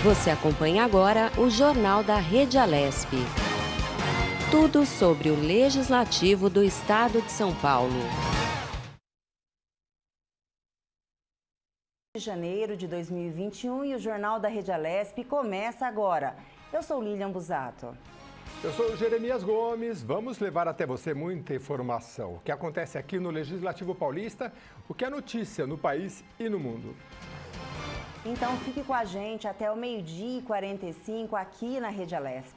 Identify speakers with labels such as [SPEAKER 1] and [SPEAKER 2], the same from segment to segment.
[SPEAKER 1] Você acompanha agora o Jornal da Rede Alesp. Tudo sobre o Legislativo do Estado de São Paulo.
[SPEAKER 2] De janeiro de 2021 e o Jornal da Rede Alesp começa agora. Eu sou Lilian Busato.
[SPEAKER 3] Eu sou Jeremias Gomes. Vamos levar até você muita informação. O que acontece aqui no Legislativo Paulista, o que é notícia no país e no mundo.
[SPEAKER 2] Então fique com a gente até o 12h45 aqui na Rede Alesp.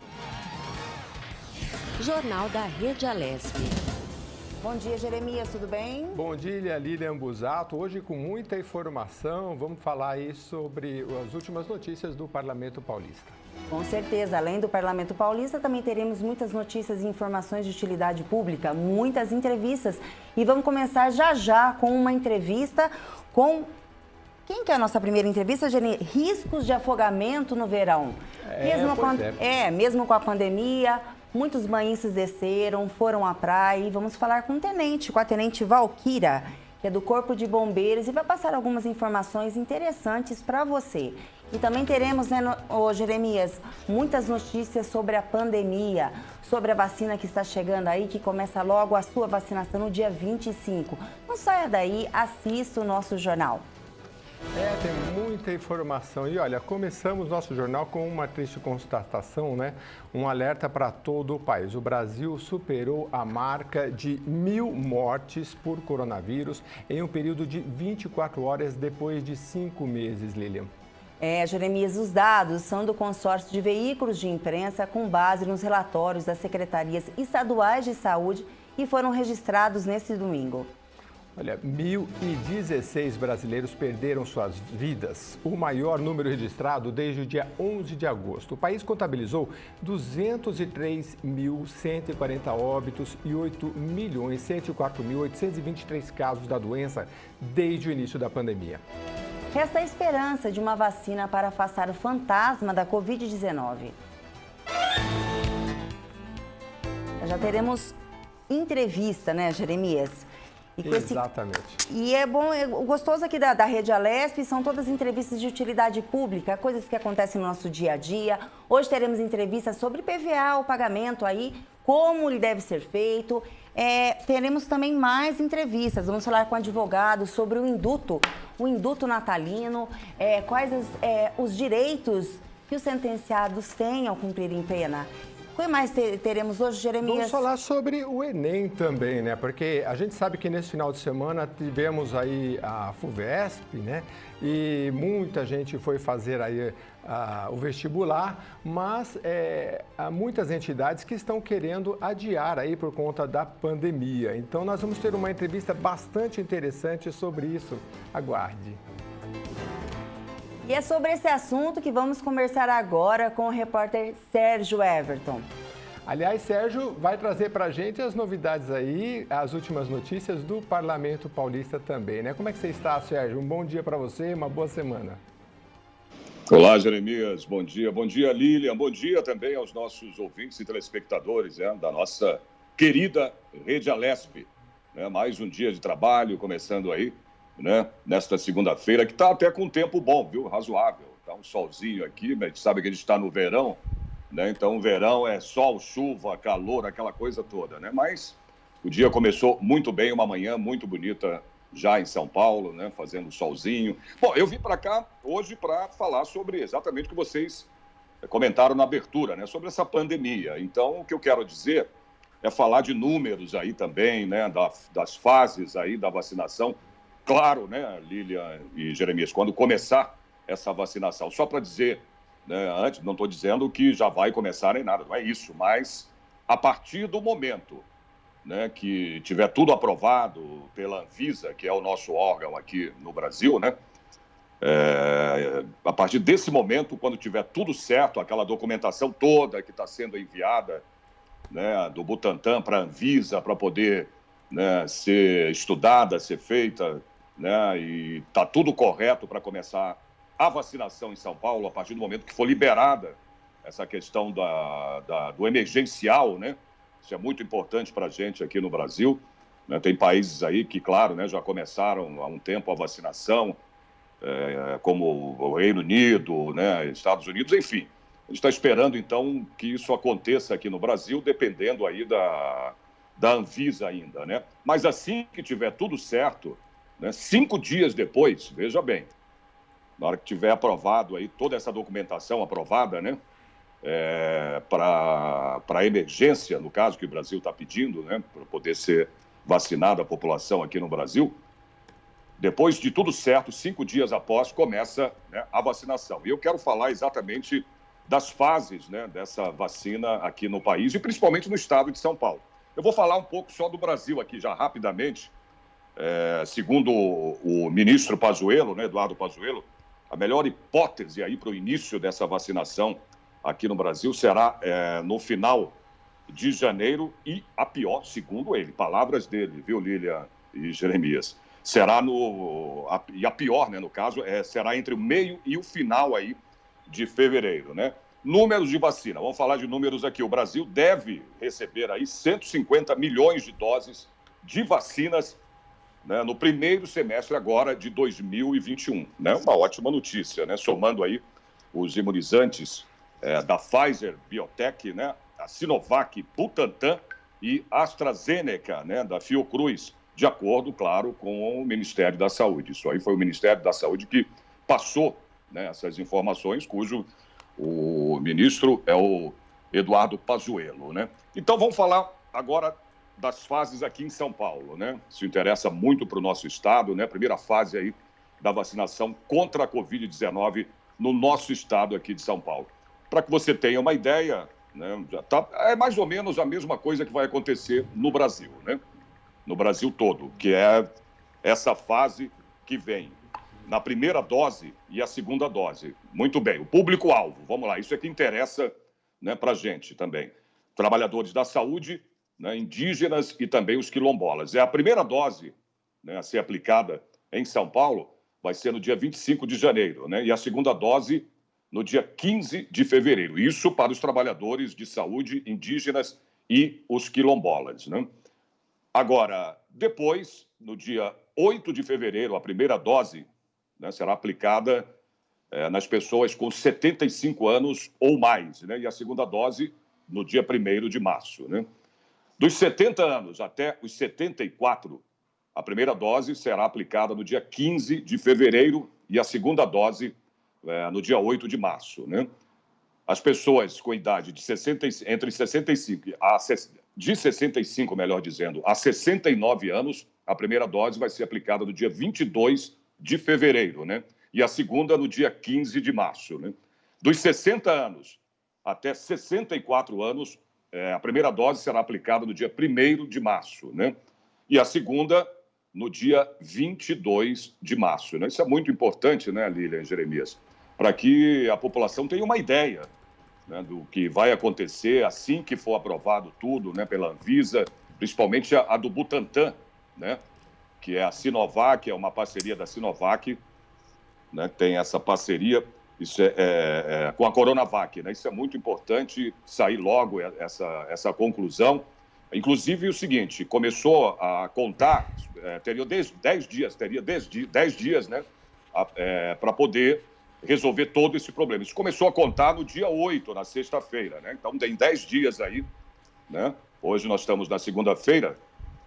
[SPEAKER 1] Jornal da Rede Alesp.
[SPEAKER 2] Bom dia, Jeremias, tudo bem?
[SPEAKER 3] Bom dia, Lilian Busato. Hoje com muita informação, vamos falar aí sobre as últimas notícias do Parlamento Paulista.
[SPEAKER 2] Com certeza, além do Parlamento Paulista, também teremos muitas notícias e informações de utilidade pública, muitas entrevistas. E vamos começar já com uma entrevista com... Quem que é a nossa primeira entrevista, Geni? Riscos de afogamento no verão. Mesmo com a pandemia, muitos banhistas desceram, foram à praia. E vamos falar com a tenente Valquíria, que é do Corpo de Bombeiros, e vai passar algumas informações interessantes para você. E também teremos, Jeremias, muitas notícias sobre a pandemia, sobre a vacina que está chegando aí, que começa logo a sua vacinação no dia 25. Não saia daí, assista o nosso jornal.
[SPEAKER 3] Tem muita informação. E olha, começamos nosso jornal com uma triste constatação, né? Um alerta para todo o país. O Brasil superou a marca de 1.000 mortes por coronavírus em um período de 24 horas depois de 5 meses, Lilian.
[SPEAKER 2] Jeremias, os dados são do consórcio de veículos de imprensa com base nos relatórios das secretarias estaduais de saúde e foram registrados nesse domingo.
[SPEAKER 3] Olha, 1.016 brasileiros perderam suas vidas, o maior número registrado desde o dia 11 de agosto. O país contabilizou 203.140 óbitos e 8.104.823 casos da doença desde o início da pandemia.
[SPEAKER 2] Resta a esperança de uma vacina para afastar o fantasma da Covid-19. Já teremos entrevista, né, Jeremias?
[SPEAKER 3] Exatamente.
[SPEAKER 2] E é bom, o gostoso aqui da Rede Alesp são todas entrevistas de utilidade pública, coisas que acontecem no nosso dia a dia. Hoje teremos entrevistas sobre PVA, o pagamento aí, como ele deve ser feito. Teremos também mais entrevistas, vamos falar com advogados sobre o induto natalino, quais os direitos que os sentenciados têm ao cumprirem pena. O que mais teremos hoje, Jeremias?
[SPEAKER 3] Vamos falar sobre o Enem também, né? Porque a gente sabe que nesse final de semana tivemos aí a FUVESP, né? E muita gente foi fazer aí o vestibular, mas há muitas entidades que estão querendo adiar aí por conta da pandemia. Então nós vamos ter uma entrevista bastante interessante sobre isso. Aguarde.
[SPEAKER 2] E é sobre esse assunto que vamos conversar agora com o repórter Sérgio Everton.
[SPEAKER 3] Aliás, Sérgio vai trazer para a gente as novidades aí, as últimas notícias do Parlamento Paulista também, né? Como é que você está, Sérgio? Um bom dia para você e uma boa semana.
[SPEAKER 4] Olá, Jeremias. Bom dia. Bom dia, Lilian. Bom dia também aos nossos ouvintes e telespectadores da nossa querida Rede Alesp. Mais um dia de trabalho começando aí, né, nesta segunda-feira, que está até com tempo bom, viu? Razoável. Está um solzinho aqui, mas a gente sabe que a gente está no verão, né? Então o verão é sol, chuva, calor, aquela coisa toda, né? Mas o dia começou muito bem, uma manhã muito bonita já em São Paulo, né? Fazendo solzinho. Bom, eu vim para cá hoje para falar sobre exatamente o que vocês comentaram na abertura, né? Sobre essa pandemia. Então, o que eu quero dizer é falar de números aí também, né? Das fases aí da vacinação. Claro, né, Lilian e Jeremias, quando começar essa vacinação, só para dizer, né, antes, não estou dizendo que já vai começar nem nada, não é isso, mas a partir do momento, né, que tiver tudo aprovado pela Anvisa, que é o nosso órgão aqui no Brasil, né, a partir desse momento, quando tiver tudo certo, aquela documentação toda que está sendo enviada, né, do Butantan para a Anvisa, para poder, né, ser estudada, ser feita, né, e está tudo correto para começar a vacinação em São Paulo, a partir do momento que for liberada essa questão do emergencial, né? Isso é muito importante para a gente aqui no Brasil, né? Tem países aí que, claro, né, já começaram há um tempo a vacinação, como o Reino Unido, né, Estados Unidos, enfim. A gente está esperando, então, que isso aconteça aqui no Brasil, dependendo aí da Anvisa ainda, né? Mas assim que tiver tudo certo, né, 5 dias depois, veja bem, na hora que tiver aprovado aí toda essa documentação aprovada, né, para a emergência, no caso que o Brasil está pedindo, né, para poder ser vacinada a população aqui no Brasil, depois de tudo certo, 5 dias após, começa, né, a vacinação. E eu quero falar exatamente das fases, né, dessa vacina aqui no país e principalmente no estado de São Paulo. Eu vou falar um pouco só do Brasil aqui já rapidamente. Segundo o ministro Pazuello, né, Eduardo Pazuello, a melhor hipótese aí para o início dessa vacinação aqui no Brasil será no final de janeiro e a pior, segundo ele, palavras dele, viu, Lília e Jeremias, será e a pior, né, no caso, será entre o meio e o final aí de fevereiro, né? Números de vacina, vamos falar de números aqui. O Brasil deve receber aí 150 milhões de doses de vacinas, né, no primeiro semestre agora de 2021, né? Uma ótima notícia, né? Somando aí os imunizantes da Pfizer, Biotech, né? A Sinovac, Butantan e AstraZeneca, né? Da Fiocruz, de acordo, claro, com o Ministério da Saúde. Isso aí foi o Ministério da Saúde que passou, né, essas informações, cujo o ministro é o Eduardo Pazuello, né? Então vamos falar agora das fases aqui em São Paulo, né? Isso interessa muito para o nosso estado, né? Primeira fase aí da vacinação contra a Covid-19 no nosso estado aqui de São Paulo. Para que você tenha uma ideia, né? É mais ou menos a mesma coisa que vai acontecer no Brasil, né? No Brasil todo, que é essa fase que vem na primeira dose e a segunda dose. Muito bem, o público-alvo, vamos lá, isso é que interessa, né, para a gente também. Trabalhadores da saúde, né, indígenas e também os quilombolas. A primeira dose, né, a ser aplicada em São Paulo vai ser no dia 25 de janeiro, né, e a segunda dose no dia 15 de fevereiro. Isso para os trabalhadores de saúde indígenas e os quilombolas, né? Agora, depois, no dia 8 de fevereiro, a primeira dose, né, será aplicada nas pessoas com 75 anos ou mais, né? E a segunda dose no dia 1º de março, né? Dos 70 anos até os 74, a primeira dose será aplicada no dia 15 de fevereiro e a segunda dose no dia 8 de março, né? As pessoas com idade de 65, melhor dizendo, a 69 anos, a primeira dose vai ser aplicada no dia 22 de fevereiro, né? E a segunda no dia 15 de março, né? Dos 60 anos até 64 anos, a primeira dose será aplicada no dia 1º de março, né? E a segunda no dia 22 de março, né? Isso é muito importante, né, Lília e Jeremias, para que a população tenha uma ideia, né, do que vai acontecer assim que for aprovado tudo, né, pela Anvisa, principalmente a do Butantan, né, que é a Sinovac, é uma parceria da Sinovac, né, tem essa parceria, isso com a Coronavac, né? Isso é muito importante sair logo essa conclusão. Inclusive o seguinte, começou a contar, teria 10 dias, né, para poder resolver todo esse problema. Isso começou a contar no dia 8, na sexta-feira, né? Então tem 10 dias aí, né? Hoje nós estamos na segunda-feira,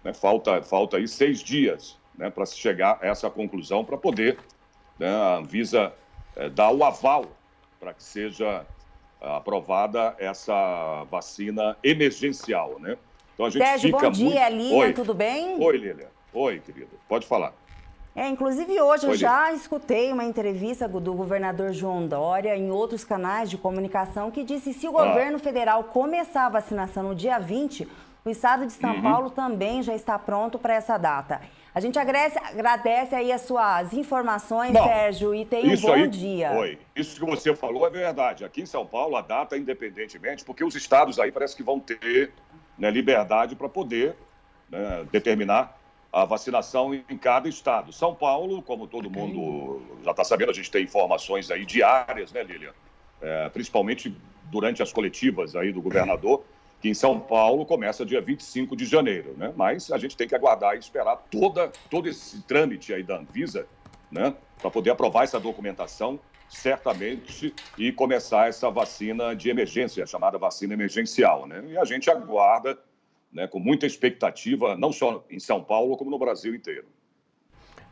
[SPEAKER 4] né? Falta aí 6 dias, né, para se chegar a essa conclusão, para poder, né, a Anvisa dar o aval para que seja aprovada essa vacina emergencial, né? Então a gente
[SPEAKER 2] Sérgio,
[SPEAKER 4] fica
[SPEAKER 2] bom dia, Lilian,
[SPEAKER 4] Oi.
[SPEAKER 2] Tudo bem?
[SPEAKER 4] Oi, Lilian. Oi, querido. Pode falar.
[SPEAKER 2] Inclusive hoje eu
[SPEAKER 4] Oi,
[SPEAKER 2] já escutei uma entrevista do governador João Dória em outros canais de comunicação que disse que se o governo federal começar a vacinação no dia 20, o estado de São Paulo também já está pronto para essa data. A gente agradece aí as suas informações, Sérgio, e tenha um bom dia.
[SPEAKER 4] Oi, isso que você falou é verdade. Aqui em São Paulo, a data é independentemente, porque os estados aí parece que vão ter, né, liberdade para poder, né, determinar a vacinação em cada estado. São Paulo, como todo mundo já está sabendo, a gente tem informações aí diárias, né, Lilian? Principalmente durante as coletivas aí do governador, que em São Paulo começa dia 25 de janeiro, né? Mas a gente tem que aguardar e esperar todo esse trâmite aí da Anvisa, né, para poder aprovar essa documentação, certamente, e começar essa vacina de emergência, chamada vacina emergencial, né? E a gente aguarda, né, com muita expectativa, não só em São Paulo, como no Brasil inteiro.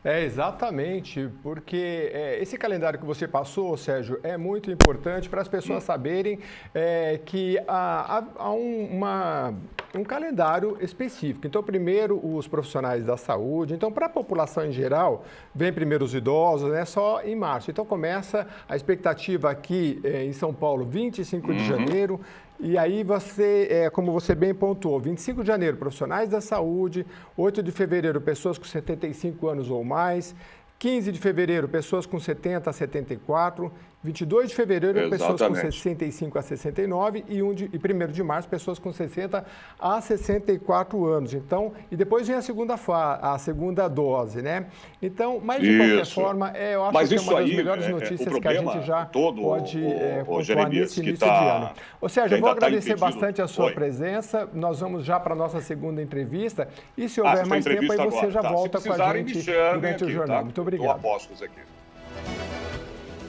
[SPEAKER 3] Exatamente, porque esse calendário que você passou, Sérgio, é muito importante para as pessoas saberem que há um calendário específico. Então, primeiro, os profissionais da saúde. Então, para a população em geral, vem primeiro os idosos, né, só em março. Então, começa a expectativa aqui em São Paulo, 25 de janeiro. E aí você, como você bem pontuou, 25 de janeiro, profissionais da saúde, 8 de fevereiro, pessoas com 75 anos ou mais, 15 de fevereiro, pessoas com 70 a 74, 22 de fevereiro, pessoas com 65 a 69 e 1 de março, pessoas com 60 a 64 anos. Então, e depois vem a segunda dose, né? Então, mas de qualquer forma, eu acho que é uma das melhores notícias que a gente já pode pontuar nesse início de ano. Ô Sérgio, eu vou agradecer bastante a sua presença. Nós vamos já para a nossa segunda entrevista e se houver mais tempo, aí você já volta com a gente durante o jornal. Muito obrigado.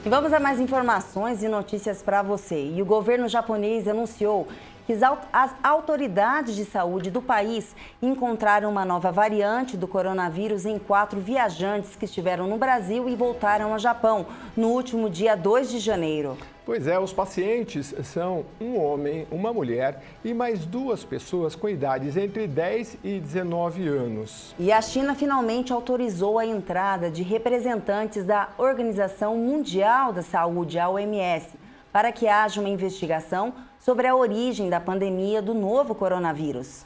[SPEAKER 2] E vamos a mais informações e notícias para você. E o governo japonês anunciou que as autoridades de saúde do país encontraram uma nova variante do coronavírus em 4 viajantes que estiveram no Brasil e voltaram ao Japão no último dia 2 de janeiro.
[SPEAKER 3] Pois é, os pacientes são um homem, uma mulher e mais 2 pessoas com idades entre 10 e 19 anos.
[SPEAKER 2] E a China finalmente autorizou a entrada de representantes da Organização Mundial da Saúde, a OMS, para que haja uma investigação sobre a origem da pandemia do novo coronavírus.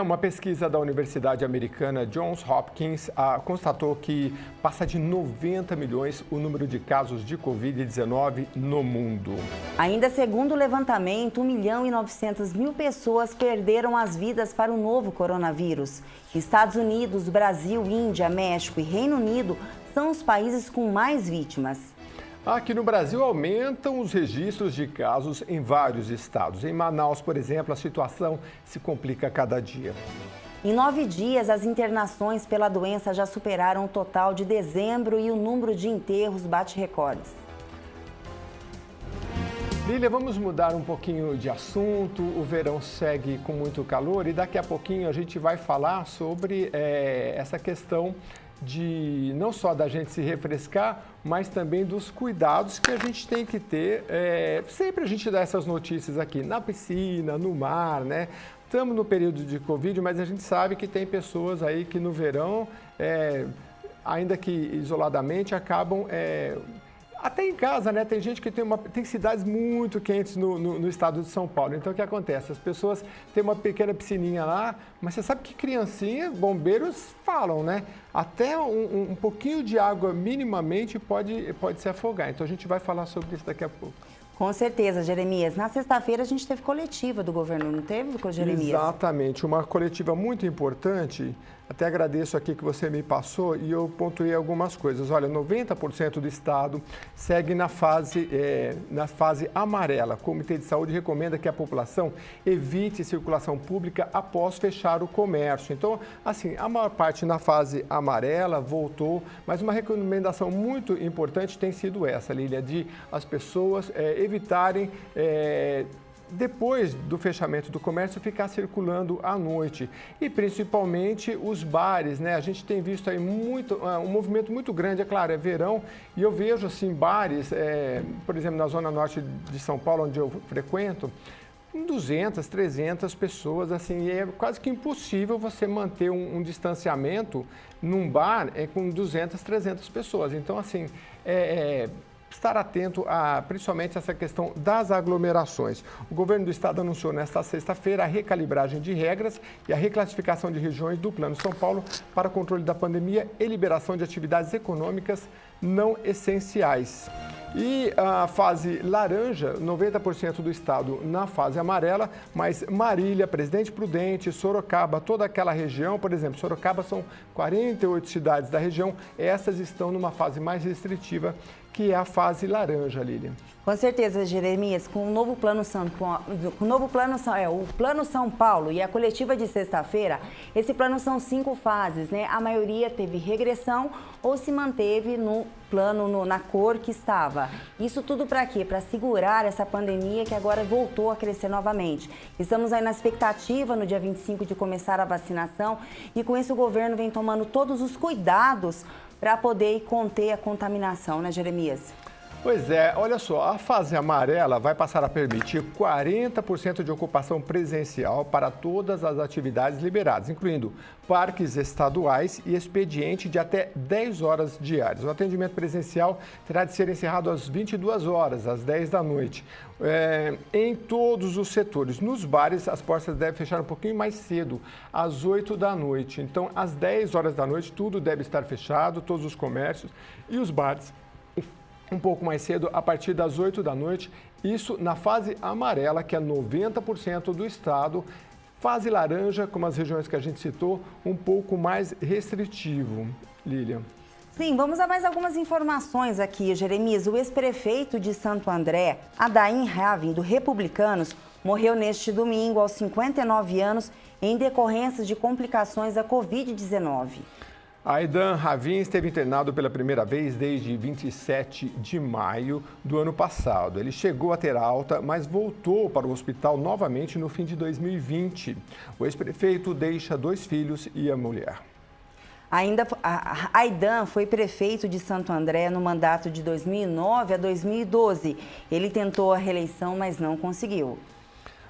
[SPEAKER 3] Uma pesquisa da Universidade Americana Johns Hopkins constatou que passa de 90 milhões o número de casos de Covid-19 no mundo.
[SPEAKER 2] Ainda segundo o levantamento, 1.900.000 pessoas perderam as vidas para o novo coronavírus. Estados Unidos, Brasil, Índia, México e Reino Unido são os países com mais vítimas.
[SPEAKER 3] Aqui no Brasil, aumentam os registros de casos em vários estados. Em Manaus, por exemplo, a situação se complica a cada dia.
[SPEAKER 2] Em 9 dias, as internações pela doença já superaram o total de dezembro e o número de enterros bate recordes.
[SPEAKER 3] Lília, vamos mudar um pouquinho de assunto. O verão segue com muito calor e daqui a pouquinho a gente vai falar sobre essa questão de não só da gente se refrescar, mas também dos cuidados que a gente tem que ter. Sempre a gente dá essas notícias aqui, na piscina, no mar, né? Estamos no período de Covid, mas a gente sabe que tem pessoas aí que no verão, ainda que isoladamente, acabam... até em casa, né? Tem gente que tem cidades muito quentes no estado de São Paulo. Então, o que acontece? As pessoas têm uma pequena piscininha lá, mas você sabe que criancinha, bombeiros falam, né? Até um pouquinho de água, minimamente, pode se afogar. Então, a gente vai falar sobre isso daqui a pouco.
[SPEAKER 2] Com certeza, Jeremias. Na sexta-feira a gente teve coletiva do governo, não teve, Jeremias?
[SPEAKER 3] Exatamente, uma coletiva muito importante. Até agradeço aqui que você me passou e eu pontuei algumas coisas. Olha, 90% do estado segue na fase amarela. O Comitê de Saúde recomenda que a população evite circulação pública após fechar o comércio. Então, assim, a maior parte na fase amarela voltou, mas uma recomendação muito importante tem sido essa, Lília, de as pessoas evitarem... depois do fechamento do comércio, ficar circulando à noite. E principalmente os bares, né? A gente tem visto aí um movimento muito grande, é claro, é verão, e eu vejo assim bares, por exemplo, na zona norte de São Paulo, onde eu frequento, 200, 300 pessoas, assim, é quase que impossível você manter um distanciamento num bar com 200, 300 pessoas. Então, assim, estar atento a, principalmente, essa questão das aglomerações. O governo do estado anunciou nesta sexta-feira a recalibragem de regras e a reclassificação de regiões do Plano São Paulo para controle da pandemia e liberação de atividades econômicas não essenciais. E a fase laranja, 90% do estado na fase amarela, mas Marília, Presidente Prudente, Sorocaba, toda aquela região, por exemplo, Sorocaba são 48 cidades da região, essas estão numa fase mais restritiva, que é a fase laranja, Lilian.
[SPEAKER 2] Com certeza, Jeremias, com o novo Plano o Plano São Paulo e a coletiva de sexta-feira, esse plano são 5 fases, né? A maioria teve regressão ou se manteve no plano, na cor que estava. Isso tudo para quê? Para segurar essa pandemia que agora voltou a crescer novamente. Estamos aí na expectativa, no dia 25, de começar a vacinação e com isso o governo vem tomando todos os cuidados para poder conter a contaminação, né, Jeremias?
[SPEAKER 3] Pois é, olha só, a fase amarela vai passar a permitir 40% de ocupação presencial para todas as atividades liberadas, incluindo parques estaduais e expediente de até 10 horas diárias. O atendimento presencial terá de ser encerrado às 22 horas, às 10 da noite, em todos os setores. Nos bares, as portas devem fechar um pouquinho mais cedo, às 8 da noite. Então, às 10 horas da noite, tudo deve estar fechado, todos os comércios e os bares um pouco mais cedo, a partir das 8 da noite, isso na fase amarela, que é 90% do estado. Fase laranja, como as regiões que a gente citou, um pouco mais restritivo. Lilian.
[SPEAKER 2] Sim, vamos a mais algumas informações aqui, Jeremias. O ex-prefeito de Santo André, Adair Ravin, do Republicanos, morreu neste domingo aos 59 anos em decorrência de complicações da Covid-19.
[SPEAKER 3] Adair Ravin esteve internado pela primeira vez desde 27 de maio do ano passado. Ele chegou a ter alta, mas voltou para o hospital novamente no fim de 2020. O ex-prefeito deixa 2 filhos e a mulher.
[SPEAKER 2] Aidan foi prefeito de Santo André no mandato de 2009 a 2012. Ele tentou a reeleição, mas não conseguiu.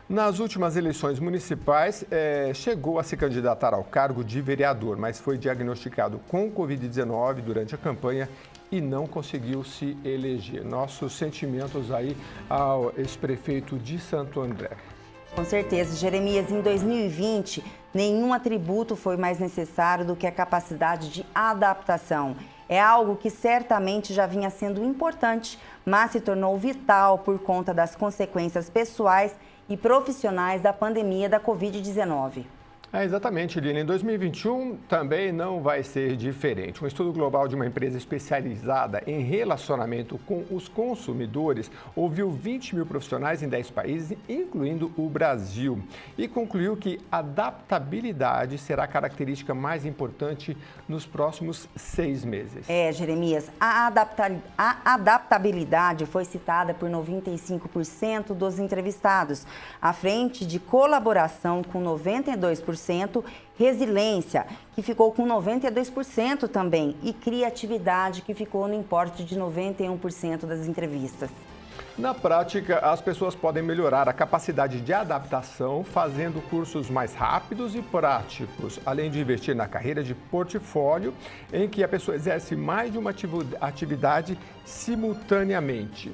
[SPEAKER 3] Nas últimas eleições municipais, chegou a se candidatar ao cargo de vereador, mas foi diagnosticado com Covid-19 durante a campanha e não conseguiu se eleger. Nossos sentimentos aí ao ex-prefeito de Santo André.
[SPEAKER 2] Com certeza, Jeremias, em 2020, nenhum atributo foi mais necessário do que a capacidade de adaptação. É algo que certamente já vinha sendo importante, mas se tornou vital por conta das consequências pessoais e profissionais da pandemia da Covid-19.
[SPEAKER 3] Exatamente, Lilian. Em 2021 também não vai ser diferente. Um estudo global de uma empresa especializada em relacionamento com os consumidores ouviu 20 mil profissionais em 10 países, incluindo o Brasil, e concluiu que adaptabilidade será a característica mais importante nos próximos 6 meses.
[SPEAKER 2] Jeremias, a adaptabilidade foi citada por 95% dos entrevistados, à frente de colaboração com 92%, resiliência, que ficou com 92% também, e criatividade, que ficou no importe de 91% das entrevistas.
[SPEAKER 3] Na prática, as pessoas podem melhorar a capacidade de adaptação fazendo cursos mais rápidos e práticos, além de investir na carreira de portfólio, em que a pessoa exerce mais de uma atividade simultaneamente.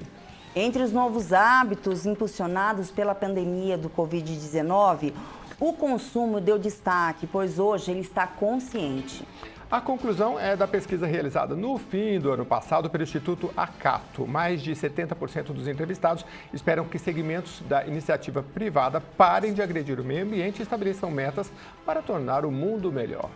[SPEAKER 2] Entre os novos hábitos impulsionados pela pandemia do Covid-19, o consumo deu destaque, pois hoje ele está consciente.
[SPEAKER 3] A conclusão é da pesquisa realizada no fim do ano passado pelo Instituto Acato. Mais de 70% dos entrevistados esperam que segmentos da iniciativa privada parem de agredir o meio ambiente e estabeleçam metas para tornar o mundo melhor.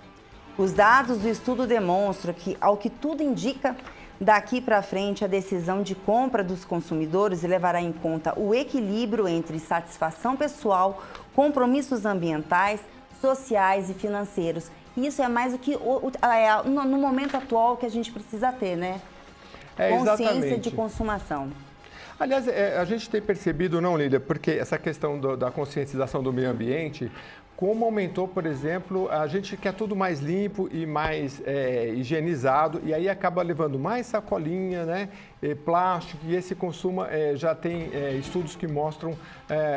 [SPEAKER 2] Os dados do estudo demonstram que, ao que tudo indica, daqui para frente a decisão de compra dos consumidores levará em conta o equilíbrio entre satisfação pessoal, compromissos ambientais, sociais e financeiros. Isso é mais do que no momento atual que a gente precisa ter, né? Consciência de consumação.
[SPEAKER 3] Aliás, a gente tem percebido, não, Lília, porque essa questão da conscientização do meio ambiente, como aumentou, por exemplo, a gente quer tudo mais limpo e mais higienizado, e aí acaba levando mais sacolinha, né, plástico, e esse consumo já tem estudos que mostram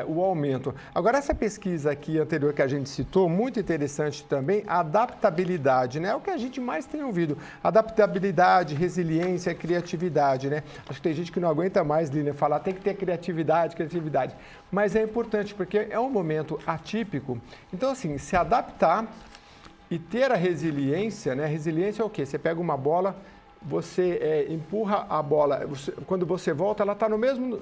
[SPEAKER 3] o aumento. Agora, essa pesquisa aqui anterior que a gente citou, muito interessante também, a adaptabilidade, né, é o que a gente mais tem ouvido. Adaptabilidade, resiliência, criatividade, né? Acho que tem gente que não aguenta mais, Lília, falar tem que ter criatividade. Mas é importante porque é um momento atípico. Então, assim, se adaptar e ter a resiliência, né? Resiliência é o quê? Você pega uma bola você empurra a bola, quando você volta, ela está no mesmo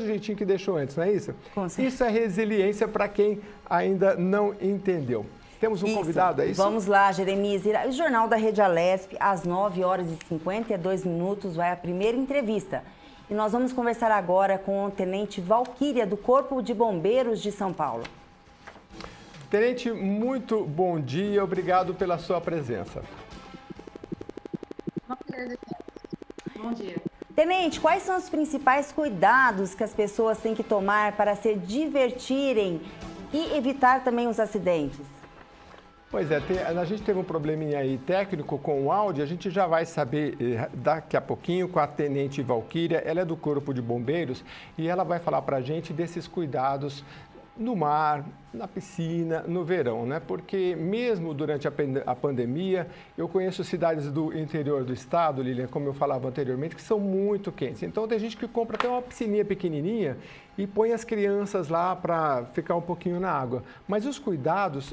[SPEAKER 3] jeitinho que deixou antes, não é isso? Isso é resiliência para quem ainda não entendeu. Temos um convidado, é isso?
[SPEAKER 2] Vamos lá, Jeremias. O Jornal da Rede Alesp, às 9h52, vai a primeira entrevista. E nós vamos conversar agora com o Tenente Valquíria, do Corpo de Bombeiros de São Paulo.
[SPEAKER 3] Tenente, muito bom dia, obrigado pela sua presença.
[SPEAKER 5] Bom dia.
[SPEAKER 2] Tenente, quais são os principais cuidados que as pessoas têm que tomar para se divertirem e evitar também os acidentes?
[SPEAKER 3] Pois é, a gente teve um probleminha aí técnico com o áudio, a gente já vai saber daqui a pouquinho com a Tenente Valquíria, ela é do Corpo de Bombeiros e ela vai falar para a gente desses cuidados no mar, na piscina, no verão, né? Porque mesmo durante a pandemia, eu conheço cidades do interior do estado, Lilian, como eu falava anteriormente, que são muito quentes. Então tem gente que compra até uma piscininha pequenininha e põe as crianças lá para ficar um pouquinho na água. Mas os cuidados,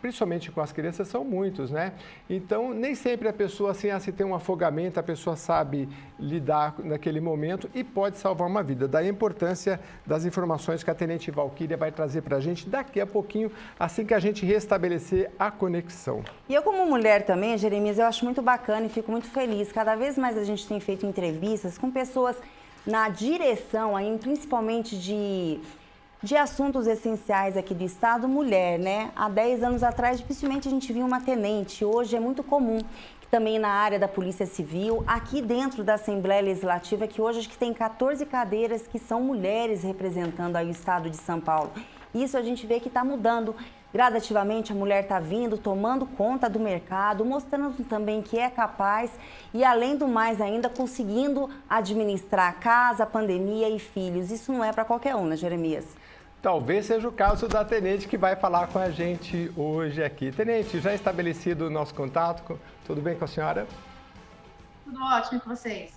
[SPEAKER 3] principalmente com as crianças, são muitos, né? Então nem sempre a pessoa, assim, se tem um afogamento, a pessoa sabe lidar naquele momento e pode salvar uma vida. Daí a importância das informações que a Tenente Valquíria vai trazer para a gente daqui a pouquinho, assim que a gente restabelecer a conexão.
[SPEAKER 2] E eu, como mulher também, Jeremias, eu acho muito bacana e fico muito feliz. Cada vez mais a gente tem feito entrevistas com pessoas na direção, aí, principalmente de assuntos essenciais aqui do estado, mulher, né? Há 10 anos atrás, dificilmente a gente via uma tenente. Hoje é muito comum. Também na área da Polícia Civil, aqui dentro da Assembleia Legislativa, que hoje acho que tem 14 cadeiras que são mulheres representando aí o estado de São Paulo. Isso a gente vê que está mudando. Gradativamente a mulher está vindo, tomando conta do mercado, mostrando também que é capaz e, além do mais ainda, conseguindo administrar a casa, a pandemia e filhos. Isso não é para qualquer um, né, Jeremias?
[SPEAKER 3] Talvez seja o caso da Tenente que vai falar com a gente hoje aqui. Tenente, já estabelecido o nosso contato, tudo bem com a senhora?
[SPEAKER 5] Tudo ótimo com vocês.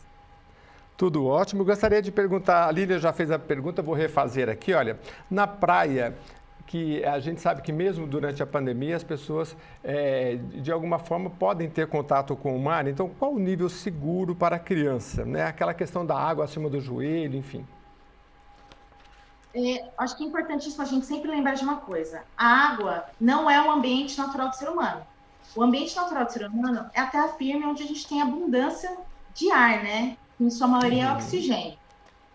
[SPEAKER 3] Tudo ótimo. Gostaria de perguntar, a Lília já fez a pergunta, vou refazer aqui, olha, na praia, que a gente sabe que mesmo durante a pandemia as pessoas, de alguma forma, podem ter contato com o mar, então qual o nível seguro para a criança, né? Aquela questão da água acima do joelho, enfim.
[SPEAKER 5] Acho que é importantíssimo a gente sempre lembrar de uma coisa. A água não é o ambiente natural do ser humano. O ambiente natural do ser humano é a terra firme, onde a gente tem abundância de ar, né? Em sua maioria é oxigênio.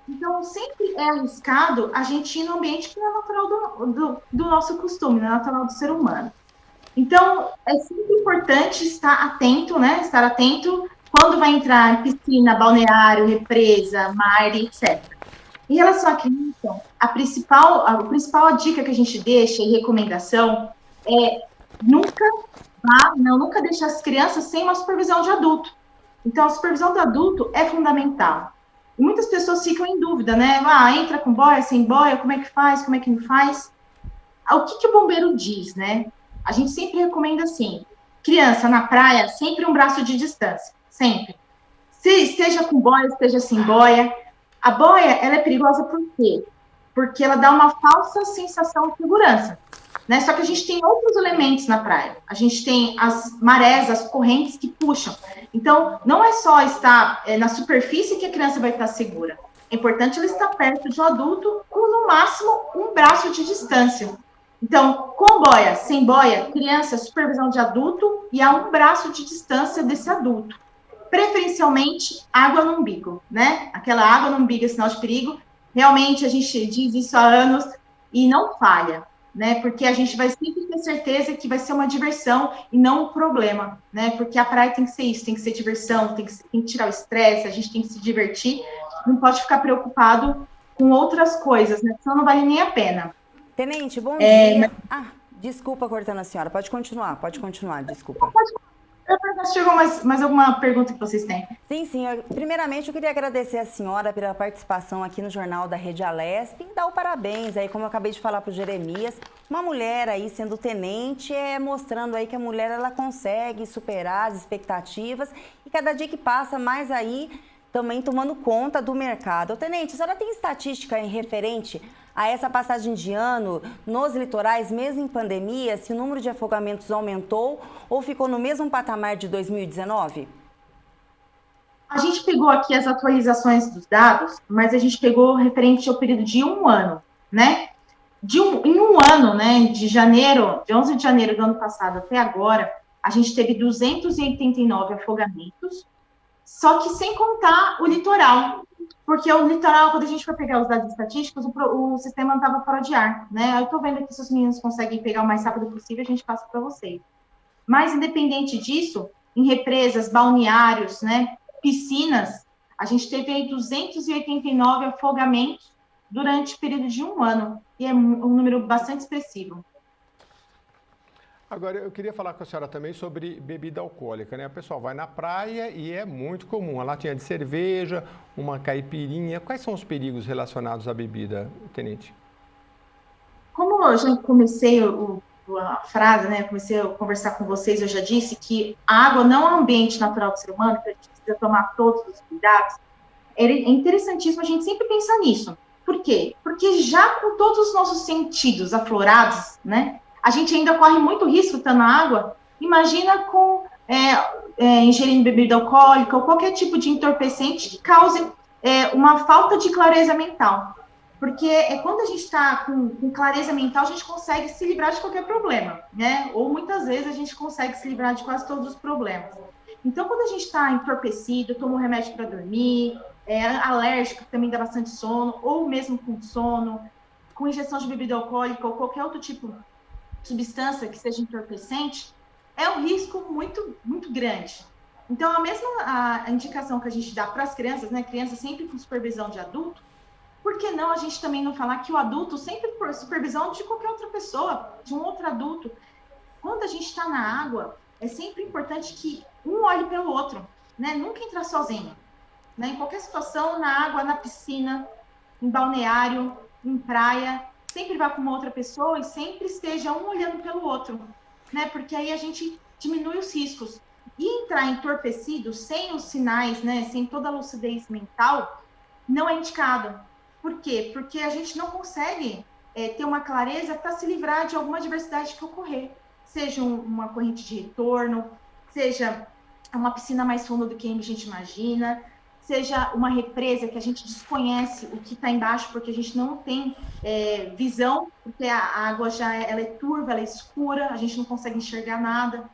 [SPEAKER 5] Então, sempre é arriscado a gente ir no ambiente que não é natural do nosso costume, não é natural do ser humano. Então, é sempre importante estar atento, né? Estar atento quando vai entrar em piscina, balneário, represa, mar, etc. Em relação à criança, a principal dica que a gente deixa e recomendação é nunca deixar as crianças sem uma supervisão de adulto. Então, a supervisão do adulto é fundamental. E muitas pessoas ficam em dúvida, né? Entra com boia, sem boia, como é que faz, como é que não faz? O que o bombeiro diz, né? A gente sempre recomenda assim, criança na praia, sempre um braço de distância, sempre. Esteja com boia, esteja sem boia. A boia, ela é perigosa por quê? Porque ela dá uma falsa sensação de segurança, né? Só que a gente tem outros elementos na praia. A gente tem as marés, as correntes que puxam. Então, não é só estar na superfície que a criança vai estar segura. É importante ela estar perto de um adulto com, no máximo, um braço de distância. Então, com boia, sem boia, criança, supervisão de adulto e a um braço de distância desse adulto. Preferencialmente, água no umbigo, né? Aquela água no umbigo é sinal de perigo. Realmente, a gente diz isso há anos e não falha, né? Porque a gente vai sempre ter certeza que vai ser uma diversão e não um problema, né? Porque a praia tem que ser isso, tem que ser diversão, tem que tirar o estresse, a gente tem que se divertir, não pode ficar preocupado com outras coisas, né? Senão não vale nem a pena.
[SPEAKER 2] Tenente, bom dia. Desculpa cortando a senhora, pode continuar, desculpa.
[SPEAKER 5] Eu pergunto se chegou mais alguma pergunta que vocês têm.
[SPEAKER 2] Sim. Primeiramente, eu queria agradecer a senhora pela participação aqui no Jornal da Rede Alesp e dar o parabéns aí, como eu acabei de falar para o Jeremias, uma mulher aí sendo tenente, mostrando aí que a mulher ela consegue superar as expectativas e cada dia que passa mais aí também tomando conta do mercado. Tenente, a senhora tem estatística em referente a essa passagem de ano nos litorais, mesmo em pandemia, se o número de afogamentos aumentou ou ficou no mesmo patamar de 2019?
[SPEAKER 5] A gente pegou aqui as atualizações dos dados, mas a gente pegou referente ao período de 1 ano, né? Em um ano, né, de 11 de janeiro do ano passado até agora, a gente teve 289 afogamentos, só que sem contar o litoral, porque o litoral, quando a gente for pegar os dados estatísticos, o sistema não estava fora de ar, né? Eu estou vendo aqui se os meninos conseguem pegar o mais rápido possível, a gente passa para vocês. Mas, independente disso, em represas, balneários, né, piscinas, a gente teve aí 289 afogamentos durante o período de 1 ano, e é um número bastante expressivo.
[SPEAKER 3] Agora, eu queria falar com a senhora também sobre bebida alcoólica, né? O pessoal vai na praia e é muito comum, a latinha de cerveja, uma caipirinha. Quais são os perigos relacionados à bebida, tenente?
[SPEAKER 5] Como eu já comecei a frase, né? Comecei a conversar com vocês, eu já disse que a água não é um ambiente natural do ser humano, que a gente precisa tomar todos os cuidados. É interessantíssimo a gente sempre pensar nisso. Por quê? Porque já com todos os nossos sentidos aflorados, né? A gente ainda corre muito risco estando na água. Imagina com ingerindo bebida alcoólica ou qualquer tipo de entorpecente que cause uma falta de clareza mental. Porque quando a gente está com clareza mental, a gente consegue se livrar de qualquer problema, né? Ou muitas vezes a gente consegue se livrar de quase todos os problemas. Então, quando a gente está entorpecido, toma um remédio para dormir, alérgico, que também dá bastante sono, ou mesmo com sono, com injeção de bebida alcoólica ou qualquer outro tipo de substância que seja entorpecente, é um risco muito, muito grande. Então, a indicação que a gente dá para as crianças, né? Crianças sempre com supervisão de adulto, por que não a gente também não falar que o adulto sempre por supervisão de qualquer outra pessoa, de um outro adulto? Quando a gente está na água, é sempre importante que um olhe pelo outro, né? Nunca entrar sozinho. Né? Em qualquer situação, na água, na piscina, em balneário, em praia, sempre vá com uma outra pessoa e sempre esteja um olhando pelo outro, né? Porque aí a gente diminui os riscos. E entrar entorpecido, sem os sinais, né? Sem toda a lucidez mental, não é indicado. Por quê? Porque a gente não consegue ter uma clareza para se livrar de alguma adversidade que ocorrer. Seja uma corrente de retorno, seja uma piscina mais funda do que a gente imagina, seja uma represa que a gente desconhece o que está embaixo, porque a gente não tem visão, porque a água ela é turva, ela é escura, a gente não consegue enxergar nada.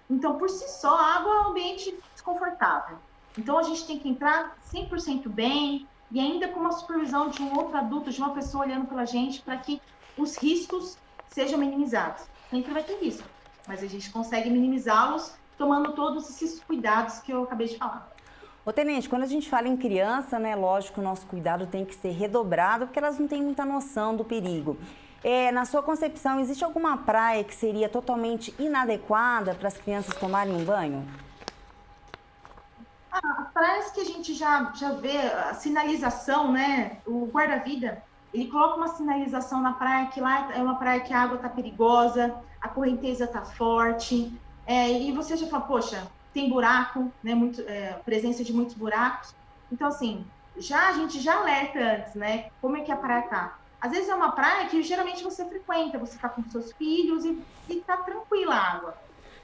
[SPEAKER 5] Então, por si só, a água é um ambiente desconfortável. Então, a gente tem que entrar 100% bem, e ainda com uma supervisão de um outro adulto, de uma pessoa olhando pela gente, para que os riscos sejam minimizados. Sempre vai ter risco, mas a gente consegue minimizá-los tomando todos esses cuidados que eu acabei de falar.
[SPEAKER 2] Ô, tenente, quando a gente fala em criança, né, lógico, o nosso cuidado tem que ser redobrado, porque elas não têm muita noção do perigo. Na sua concepção, existe alguma praia que seria totalmente inadequada para as crianças tomarem um banho?
[SPEAKER 5] As praias que a gente já vê, a sinalização, né? O guarda-vida, ele coloca uma sinalização na praia, que lá é uma praia que a água está perigosa, a correnteza está forte, e você já fala, poxa, tem buraco, né? Presença de muitos buracos. Então, assim, a gente já alerta antes, né? Como é que a praia tá. Às vezes é uma praia que geralmente você frequenta, você está com seus filhos e tá tranquila a água.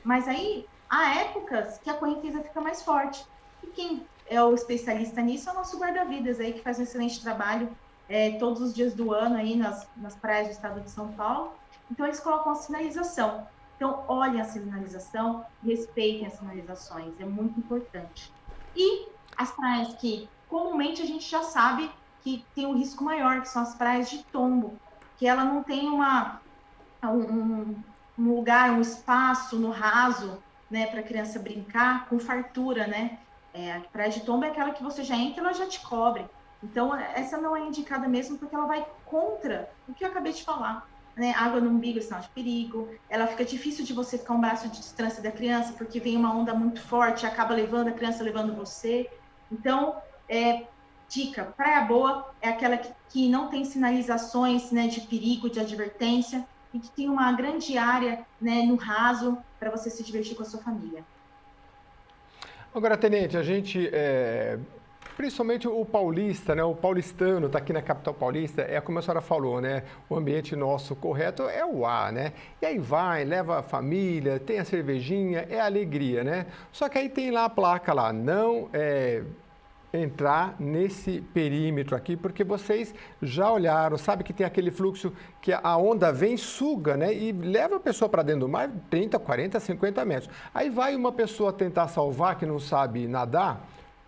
[SPEAKER 5] Mas aí, há épocas que a correnteza fica mais forte. E quem é o especialista nisso é o nosso guarda-vidas aí, que faz um excelente trabalho todos os dias do ano aí nas praias do estado de São Paulo. Então, eles colocam a sinalização. Então, olhem a sinalização, respeitem as sinalizações, é muito importante. E as praias que comumente a gente já sabe que tem um risco maior, que são as praias de tombo, que ela não tem um lugar, um espaço no raso, né, para a criança brincar com fartura, né? A praia de tombo é aquela que você já entra e ela já te cobre. Então, essa não é indicada mesmo porque ela vai contra o que eu acabei de falar. Né? Água no umbigo é sinal de perigo. Ela fica difícil de você ficar um braço de distância da criança porque vem uma onda muito forte, acaba levando a criança, levando você. Então, dica, praia boa é aquela que não tem sinalizações, né, de perigo, de advertência e que tem uma grande área, né, no raso para você se divertir com a sua família.
[SPEAKER 3] Agora, tenente, a gente, principalmente o paulista, né, o paulistano está aqui na capital paulista, como a senhora falou, né, o ambiente nosso correto é o ar, né, e aí vai, leva a família, tem a cervejinha, é alegria, né, só que aí tem lá a placa lá, não entrar nesse perímetro aqui, porque vocês já olharam, sabe que tem aquele fluxo que a onda vem, suga, né? E leva a pessoa para dentro do mar 30, 40, 50 metros. Aí vai uma pessoa tentar salvar que não sabe nadar,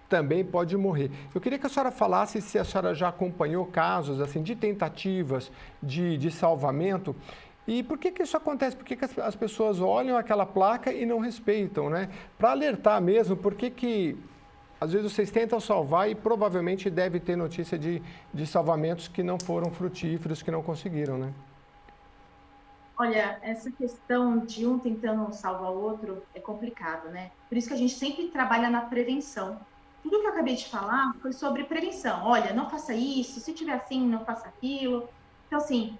[SPEAKER 3] também pode morrer. Eu queria que a senhora falasse se a senhora já acompanhou casos assim de tentativas de salvamento. E por que isso acontece? Por que as pessoas olham aquela placa e não respeitam, né? Para alertar mesmo, por que às vezes vocês tentam salvar e provavelmente deve ter notícia de salvamentos que não foram frutíferos, que não conseguiram, né?
[SPEAKER 5] Olha, essa questão de um tentando salvar o outro é complicado, né? Por isso que a gente sempre trabalha na prevenção. Tudo que eu acabei de falar foi sobre prevenção. Olha, não faça isso, se tiver assim, não faça aquilo. Então, assim,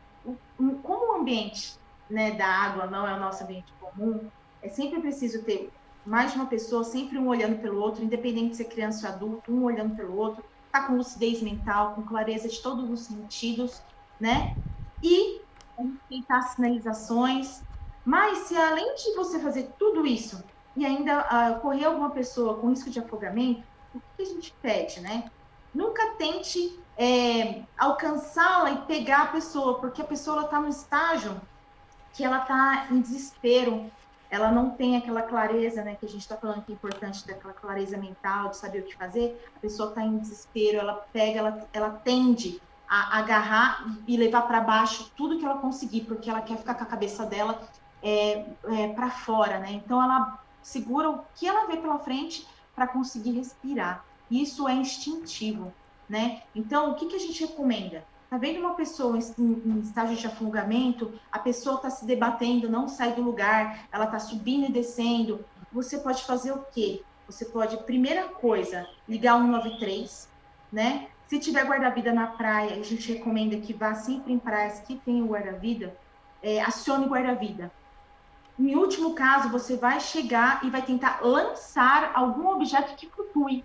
[SPEAKER 5] como o ambiente, né, da água não é o nosso ambiente comum, é sempre preciso ter mais de uma pessoa, sempre um olhando pelo outro, independente de ser criança ou adulto, um olhando pelo outro, tá com lucidez mental, com clareza de todos os sentidos, né? E respeitar as sinalizações. Mas se além de você fazer tudo isso e ainda ocorrer alguma pessoa com risco de afogamento, o que a gente pede, né? Nunca tente alcançá-la e pegar a pessoa, porque a pessoa está no estágio que ela está em desespero, ela não tem aquela clareza, né, que a gente está falando que é importante, daquela clareza mental, de saber o que fazer, a pessoa está em desespero, ela pega, ela tende a agarrar e levar para baixo tudo que ela conseguir, porque ela quer ficar com a cabeça dela para fora, né? Então ela segura o que ela vê pela frente para conseguir respirar. Isso é instintivo, né? Então, o que a gente recomenda? Tá vendo uma pessoa em estágio de afogamento, a pessoa está se debatendo, não sai do lugar, ela está subindo e descendo. Você pode fazer o quê? Você pode, primeira coisa, ligar 193, né? Se tiver guarda-vida na praia, a gente recomenda que vá sempre em praias que tem o guarda-vida, acione o guarda-vida. Em último caso, você vai chegar e vai tentar lançar algum objeto que flutue,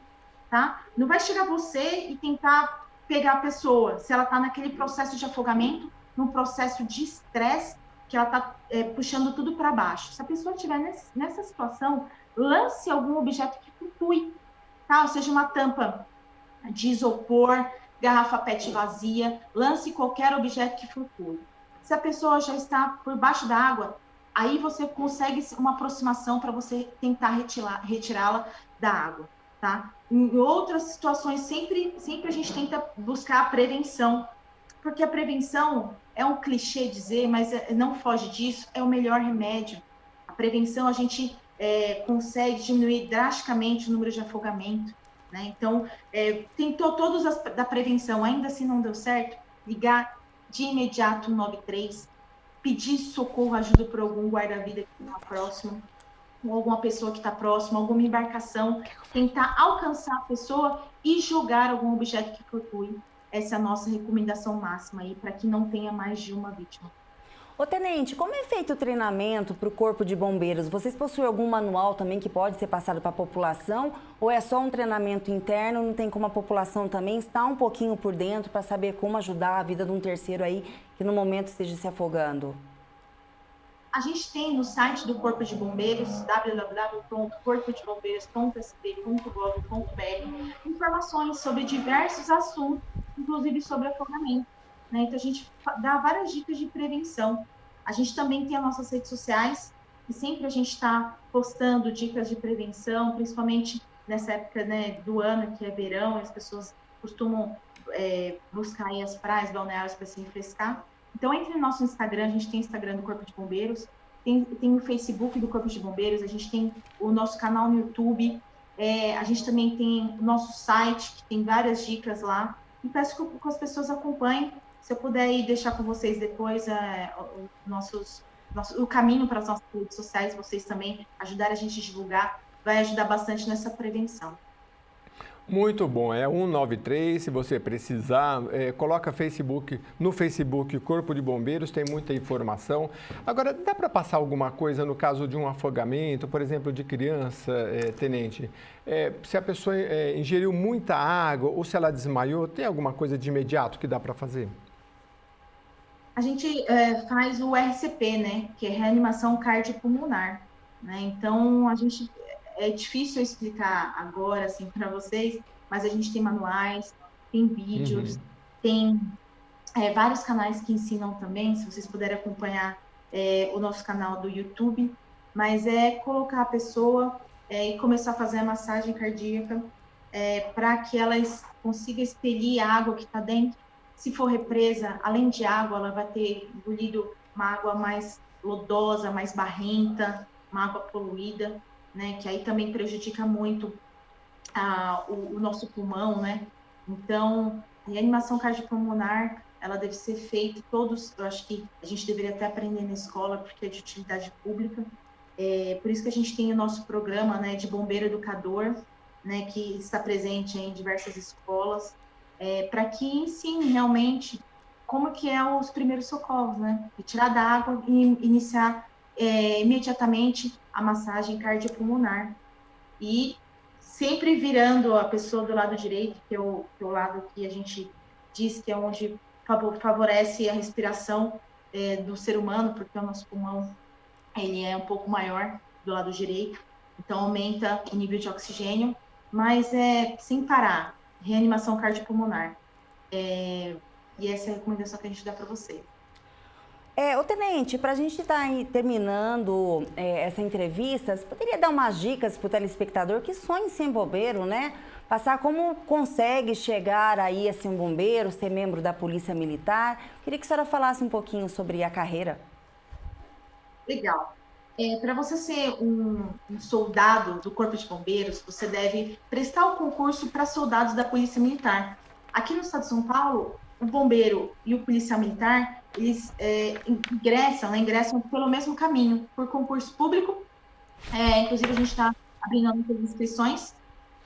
[SPEAKER 5] tá? Não vai chegar você e tentar pegar a pessoa, se ela está naquele processo de afogamento, num processo de estresse, que ela está puxando tudo para baixo. Se a pessoa estiver nessa situação, lance algum objeto que flutue, tá? Ou seja, uma tampa de isopor, garrafa PET vazia, lance qualquer objeto que flutue. Se a pessoa já está por baixo da água, aí você consegue uma aproximação para você tentar retirá-la da água, tá? Em outras situações, sempre a gente tenta buscar a prevenção, porque a prevenção é um clichê dizer, mas não foge disso, é o melhor remédio. A prevenção, a gente consegue diminuir drasticamente o número de afogamento, né? Então, tentou todos da prevenção, ainda assim não deu certo, ligar de imediato 193, pedir socorro, ajuda por algum guarda-vida que está próximo, ou alguma pessoa que está próxima, alguma embarcação, tentar alcançar a pessoa e jogar algum objeto que flutue. Essa é a nossa recomendação máxima aí, para que não tenha mais de uma vítima.
[SPEAKER 2] Ô, Tenente, como é feito o treinamento para o Corpo de Bombeiros? Vocês possuem algum manual também que pode ser passado para a população? Ou é só um treinamento interno, não tem como a população também estar um pouquinho por dentro para saber como ajudar a vida de um terceiro aí que no momento esteja se afogando?
[SPEAKER 5] A gente tem no site do Corpo de Bombeiros, www.corpodebombeiros.sp.gov.br, informações sobre diversos assuntos, inclusive sobre afogamento, né? Então, a gente dá várias dicas de prevenção. A gente também tem as nossas redes sociais, e sempre a gente está postando dicas de prevenção, principalmente nessa época, né, do ano, que é verão, as pessoas costumam buscar aí as praias, balneários para se refrescar. Então, entre no nosso Instagram, a gente tem o Instagram do Corpo de Bombeiros, tem o Facebook do Corpo de Bombeiros, a gente tem o nosso canal no YouTube, a gente também tem o nosso site, que tem várias dicas lá. E peço que as pessoas acompanhem. Se eu puder aí deixar com vocês depois o caminho para as nossas redes sociais, vocês também ajudarem a gente a divulgar, vai ajudar bastante nessa prevenção.
[SPEAKER 3] Muito bom, é 193, se você precisar, coloca no Facebook Corpo de Bombeiros, tem muita informação. Agora, dá para passar alguma coisa no caso de um afogamento, por exemplo, de criança, Tenente? Se a pessoa ingeriu muita água ou se ela desmaiou, tem alguma coisa de imediato que dá para fazer?
[SPEAKER 5] A gente faz o RCP, né, que é reanimação cardiopulmonar, né? Então, é difícil eu explicar agora, assim, para vocês, mas a gente tem manuais, tem vídeos, tem vários canais que ensinam também, se vocês puderem acompanhar o nosso canal do YouTube, mas é colocar a pessoa e começar a fazer a massagem cardíaca para que ela consiga expelir a água que está dentro. Se for represa, além de água, ela vai ter engolido uma água mais lodosa, mais barrenta, uma água poluída, né, que aí também prejudica muito o nosso pulmão, né? Então, a reanimação cardiopulmonar, ela deve ser feita, eu acho que a gente deveria até aprender na escola, porque é de utilidade pública. Por isso que a gente tem o nosso programa, né, de bombeiro educador, né, que está presente em diversas escolas, para que ensine realmente como que é os primeiros socorros, né? Retirar da água e iniciar imediatamente a massagem cardiopulmonar. E sempre virando a pessoa do lado direito, que é o lado que a gente diz que é onde favorece a respiração do ser humano, porque o nosso pulmão ele é um pouco maior do lado direito, então aumenta o nível de oxigênio, mas sem parar, reanimação cardiopulmonar. E essa é a recomendação que a gente dá para vocês.
[SPEAKER 2] Ô Tenente, para a gente estar terminando essa entrevista, você poderia dar umas dicas para o telespectador que sonha em ser bombeiro, né? Passar como consegue chegar aí a ser um bombeiro, ser membro da Polícia Militar. Queria que a senhora falasse um pouquinho sobre a carreira.
[SPEAKER 5] Legal. Para você ser um soldado do Corpo de Bombeiros, você deve prestar o concurso para soldados da Polícia Militar. Aqui no estado de São Paulo, o bombeiro e o policial militar, eles ingressam pelo mesmo caminho, por concurso público. Inclusive, a gente está abrindo muitas inscrições.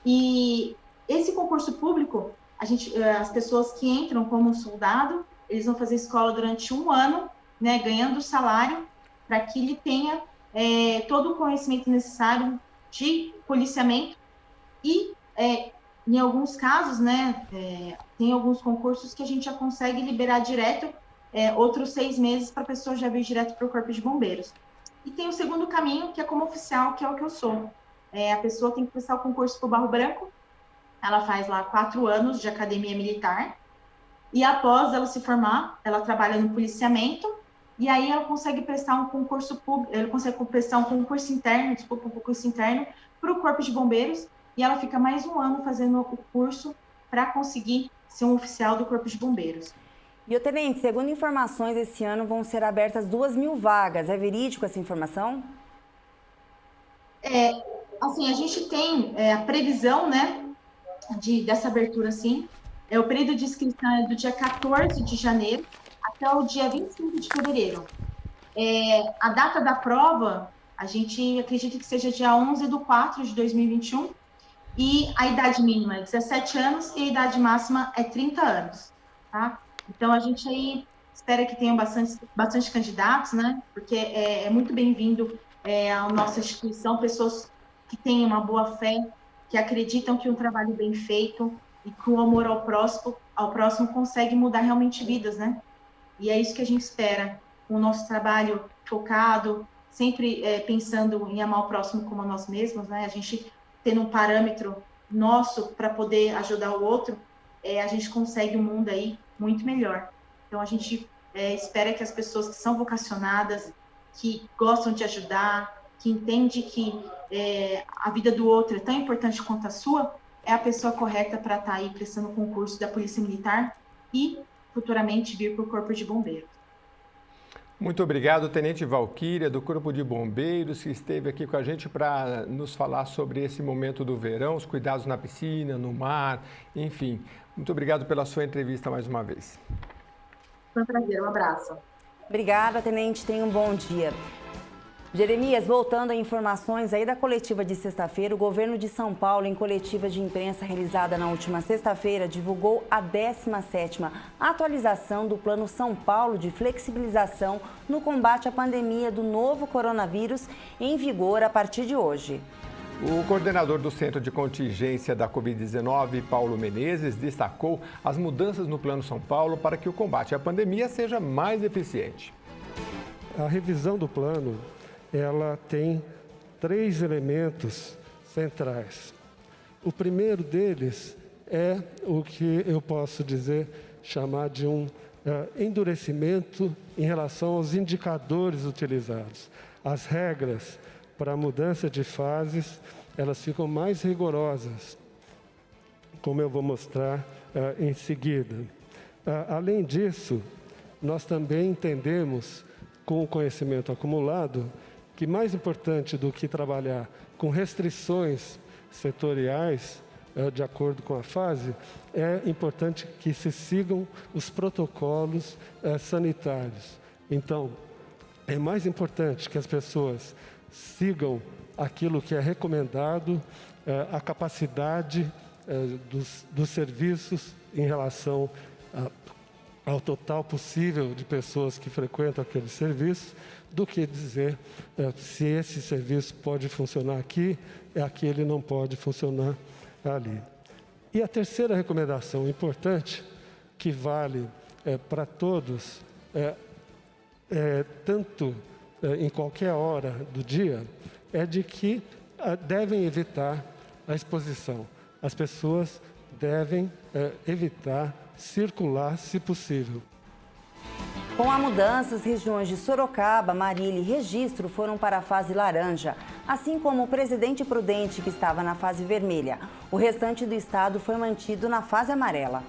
[SPEAKER 5] E esse concurso público, as pessoas que entram como soldado, eles vão fazer escola durante 1 ano, né, ganhando salário, para que ele tenha todo o conhecimento necessário de policiamento. E, em alguns casos, né, tem alguns concursos que a gente já consegue liberar direto, outros 6 meses para a pessoa já vir direto para o Corpo de Bombeiros. E tem o segundo caminho, que é como oficial, que é o que eu sou. A pessoa tem que prestar o concurso para o Barro Branco, ela faz lá 4 anos de academia militar, e após ela se formar, ela trabalha no policiamento, e aí ela consegue prestar um concurso público, ela consegue prestar um concurso interno para o Corpo de Bombeiros, e ela fica mais 1 ano fazendo o curso para conseguir ser um oficial do Corpo de Bombeiros.
[SPEAKER 2] E o Tenente, segundo informações, esse ano vão ser abertas 2.000 vagas. É verídico essa informação?
[SPEAKER 5] Assim, a gente tem a previsão, né, dessa abertura, sim. O período de inscrição é do dia 14 de janeiro até o dia 25 de fevereiro. A data da prova, a gente acredita que seja dia 11/4 de 2021, e a idade mínima é 17 anos e a idade máxima é 30 anos, tá? Então, a gente aí espera que tenham bastante candidatos, né? Porque é muito bem-vindo à nossa instituição, pessoas que têm uma boa fé, que acreditam que um trabalho bem feito e com o amor ao próximo consegue mudar realmente vidas, né? E é isso que a gente espera, com o nosso trabalho focado, sempre pensando em amar o próximo como a nós mesmos, né? A gente tendo um parâmetro nosso para poder ajudar o outro, a gente consegue um mundo aí muito melhor. Então, a gente espera que as pessoas que são vocacionadas, que gostam de ajudar, que entendem que a vida do outro é tão importante quanto a sua, é a pessoa correta para estar aí prestando o concurso da Polícia Militar e futuramente vir para o Corpo de Bombeiros.
[SPEAKER 3] Muito obrigado, Tenente Valquíria, do Corpo de Bombeiros, que esteve aqui com a gente para nos falar sobre esse momento do verão, os cuidados na piscina, no mar, enfim. Muito obrigado pela sua entrevista mais uma vez.
[SPEAKER 5] Foi um prazer, um abraço.
[SPEAKER 2] Obrigada, Tenente, tenha um bom dia. Jeremias, voltando a informações aí da coletiva de sexta-feira, o governo de São Paulo, em coletiva de imprensa realizada na última sexta-feira, divulgou a 17ª atualização do Plano São Paulo de flexibilização no combate à pandemia do novo coronavírus, em vigor a partir de hoje.
[SPEAKER 3] O coordenador do Centro de Contingência da Covid-19, Paulo Menezes, destacou as mudanças no Plano São Paulo para que o combate à pandemia seja mais eficiente.
[SPEAKER 6] A revisão do plano, ela tem 3 elementos centrais. O primeiro deles é o que eu posso dizer, chamar de um endurecimento em relação aos indicadores utilizados. As regras para a mudança de fases, elas ficam mais rigorosas, como eu vou mostrar em seguida. Além disso, nós também entendemos, com o conhecimento acumulado, que mais importante do que trabalhar com restrições setoriais, de acordo com a fase, é importante que se sigam os protocolos sanitários. Então, é mais importante que as pessoas sigam aquilo que é recomendado, a capacidade dos serviços em relação ao total possível de pessoas que frequentam aquele serviço, do que dizer se esse serviço pode funcionar aqui, aquele não pode funcionar ali. E a terceira recomendação importante, que vale para todos, tanto em qualquer hora do dia, é de que devem evitar a exposição. As pessoas devem evitar circular, se possível.
[SPEAKER 2] Com a mudança, as regiões de Sorocaba, Marília e Registro foram para a fase laranja, assim como o Presidente Prudente, que estava na fase vermelha. O restante do estado foi mantido na fase amarela.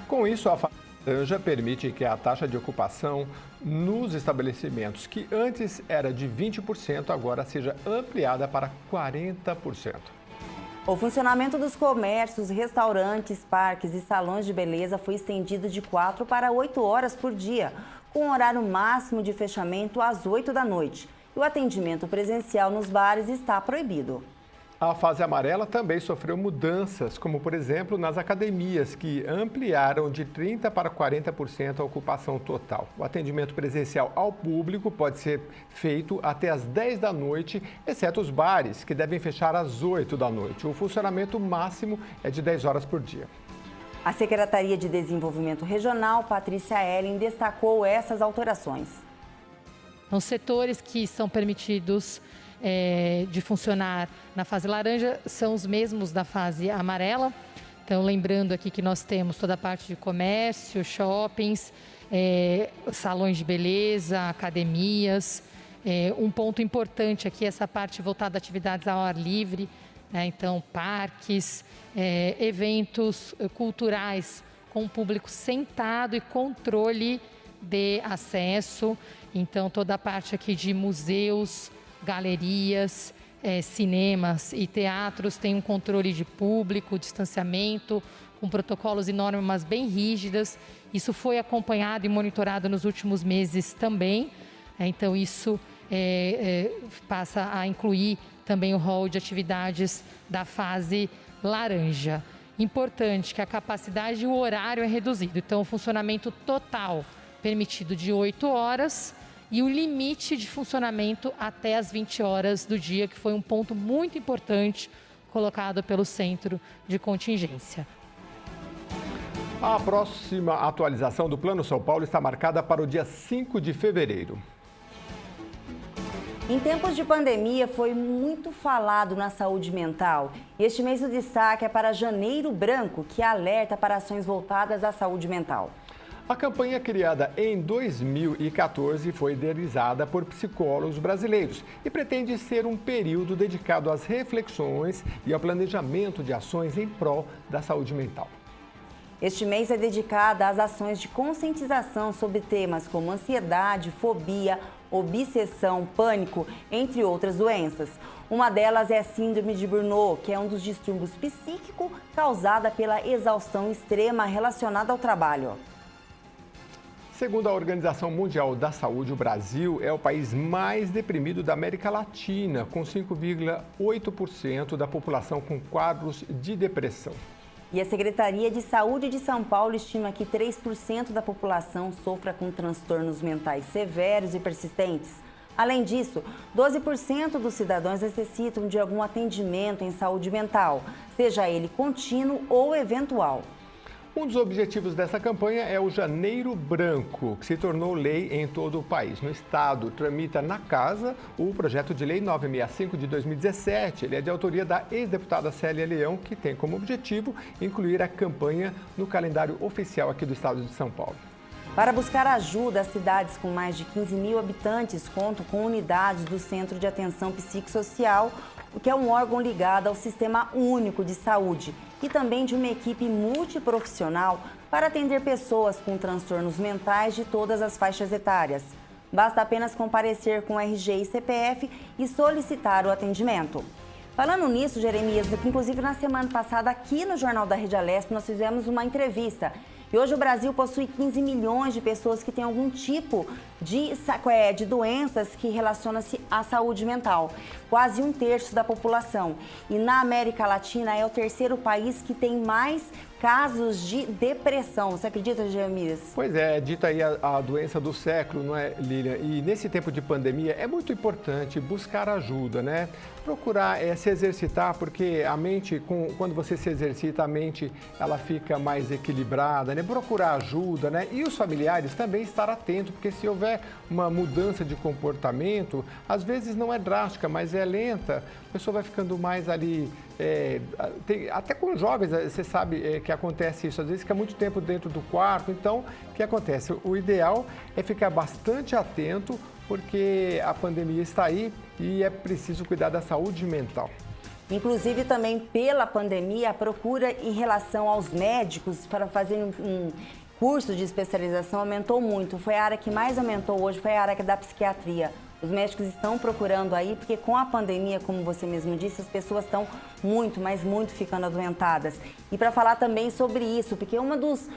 [SPEAKER 3] Com isso, a fase laranja permite que a taxa de ocupação nos estabelecimentos, que antes era de 20%, agora seja ampliada para 40%.
[SPEAKER 2] O funcionamento dos comércios, restaurantes, parques e salões de beleza foi estendido de 4 para 8 horas por dia, com um horário máximo de fechamento às 8 da noite. E o atendimento presencial nos bares está proibido.
[SPEAKER 3] A fase amarela também sofreu mudanças, como, por exemplo, nas academias, que ampliaram de 30% para 40% a ocupação total. O atendimento presencial ao público pode ser feito até às 10 da noite, exceto os bares, que devem fechar às 8 da noite. O funcionamento máximo é de 10 horas por dia.
[SPEAKER 2] A Secretaria de Desenvolvimento Regional, Patrícia Ellen, destacou essas alterações.
[SPEAKER 7] Os setores que são permitidos de funcionar na fase laranja são os mesmos da fase amarela. Então, lembrando aqui que nós temos toda a parte de comércio, shoppings, salões de beleza, academias. Um ponto importante aqui é essa parte voltada a atividades ao ar livre, né? Então, parques, eventos culturais com o público sentado e controle de acesso. Então, toda a parte aqui de museus, galerias, cinemas e teatros tem um controle de público, distanciamento, com protocolos e normas bem rígidas. Isso foi acompanhado e monitorado nos últimos meses também. Então, isso passa a incluir também o rol de atividades da fase laranja. Importante que a capacidade e o horário é reduzido. Então, o funcionamento total permitido de 8 horas e o limite de funcionamento até as 20 horas do dia, que foi um ponto muito importante colocado pelo Centro de Contingência.
[SPEAKER 3] A próxima atualização do Plano São Paulo está marcada para o dia 5 de fevereiro.
[SPEAKER 2] Em tempos de pandemia, foi muito falado na saúde mental. Este mês o destaque é para Janeiro Branco, que alerta para ações voltadas à saúde mental.
[SPEAKER 3] A campanha, criada em 2014, foi idealizada por psicólogos brasileiros e pretende ser um período dedicado às reflexões e ao planejamento de ações em prol da saúde mental.
[SPEAKER 2] Este mês é dedicado às ações de conscientização sobre temas como ansiedade, fobia, obsessão, pânico, entre outras doenças. Uma delas é a síndrome de Burnout, que é um dos distúrbios psíquicos causada pela exaustão extrema relacionada ao trabalho.
[SPEAKER 3] Segundo a Organização Mundial da Saúde, o Brasil é o país mais deprimido da América Latina, com 5,8% da população com quadros de depressão.
[SPEAKER 2] E a Secretaria de Saúde de São Paulo estima que 3% da população sofra com transtornos mentais severos e persistentes. Além disso, 12% dos cidadãos necessitam de algum atendimento em saúde mental, seja ele contínuo ou eventual.
[SPEAKER 3] Um dos objetivos dessa campanha é o Janeiro Branco, que se tornou lei em todo o país. No estado, tramita na Casa o projeto de lei 965 de 2017. Ele é de autoria da ex-deputada Célia Leão, que tem como objetivo incluir a campanha no calendário oficial aqui do estado de São Paulo.
[SPEAKER 2] Para buscar ajuda, as cidades com mais de 15 mil habitantes contam com unidades do Centro de Atenção Psicossocial, o que é um órgão ligado ao Sistema Único de Saúde, e também de uma equipe multiprofissional para atender pessoas com transtornos mentais de todas as faixas etárias. Basta apenas comparecer com RG e CPF e solicitar o atendimento. Falando nisso, Jeremias, inclusive na semana passada aqui no Jornal da Rede Alesp nós fizemos uma entrevista. E hoje o Brasil possui 15 milhões de pessoas que têm algum tipo de doenças que relacionam-se à saúde mental. Quase 1/3 da população. E na América Latina é o terceiro país que tem mais casos de depressão. Você acredita, Jeremias?
[SPEAKER 3] Pois é, dita aí a doença do século, não é, Lilian? E nesse tempo de pandemia é muito importante buscar ajuda, né? Procurar se exercitar, porque a mente, quando você se exercita, a mente ela fica mais equilibrada, né? Procurar ajuda, né? E os familiares também estar atentos, porque se houver uma mudança de comportamento, às vezes não é drástica, mas é lenta, a pessoa vai ficando mais ali, até com jovens, você sabe que acontece isso, às vezes fica muito tempo dentro do quarto, então o que acontece? O ideal é ficar bastante atento, porque a pandemia está aí e é preciso cuidar da saúde mental.
[SPEAKER 2] Inclusive também pela pandemia, a procura em relação aos médicos para fazer um curso de especialização aumentou muito. Foi a área que mais aumentou hoje, foi a área da psiquiatria. Os médicos estão procurando aí, porque com a pandemia, como você mesmo disse, as pessoas estão muito, mas muito ficando adoentadas. E para falar também sobre isso, porque vamos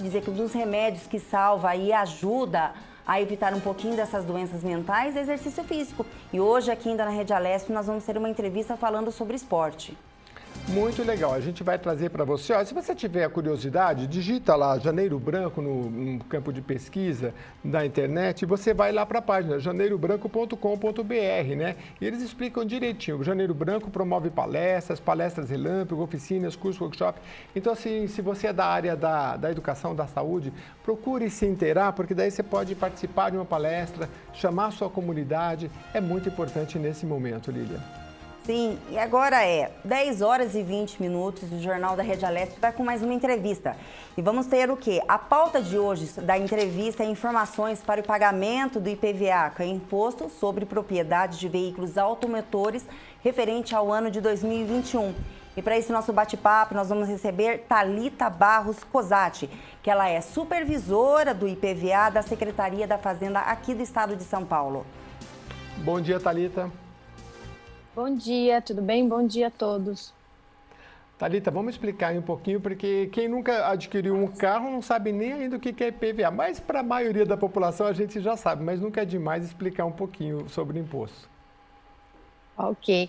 [SPEAKER 2] dizer que um dos remédios que salva e ajuda a evitar um pouquinho dessas doenças mentais é exercício físico. E hoje aqui ainda na Rede Alesp nós vamos ter uma entrevista falando sobre esporte.
[SPEAKER 3] Muito legal, a gente vai trazer para você. Olha, se você tiver curiosidade, digita lá Janeiro Branco no campo de pesquisa da internet e você vai lá para a página janeirobranco.com.br, né? E eles explicam direitinho. O Janeiro Branco promove palestras relâmpago, oficinas, cursos, workshop. Então, assim, se você é da área da educação, da saúde, procure se inteirar, porque daí você pode participar de uma palestra, chamar a sua comunidade. É muito importante nesse momento, Lilian.
[SPEAKER 2] Sim, e agora 10 horas e 20 minutos, o Jornal da Rede Alesp vai com mais uma entrevista. E vamos ter o quê? A pauta de hoje da entrevista é informações para o pagamento do IPVA, que é Imposto sobre Propriedade de Veículos Automotores, referente ao ano de 2021. E para esse nosso bate-papo, nós vamos receber Thalita Barros Cosati, que ela é supervisora do IPVA da Secretaria da Fazenda aqui do estado de São Paulo.
[SPEAKER 3] Bom dia, Thalita.
[SPEAKER 8] Bom dia, tudo bem? Bom dia a todos.
[SPEAKER 3] Thalita, vamos explicar aí um pouquinho, porque quem nunca adquiriu um carro não sabe nem ainda o que é IPVA, mas para a maioria da população a gente já sabe, mas nunca é demais explicar um pouquinho sobre o imposto.
[SPEAKER 8] Ok.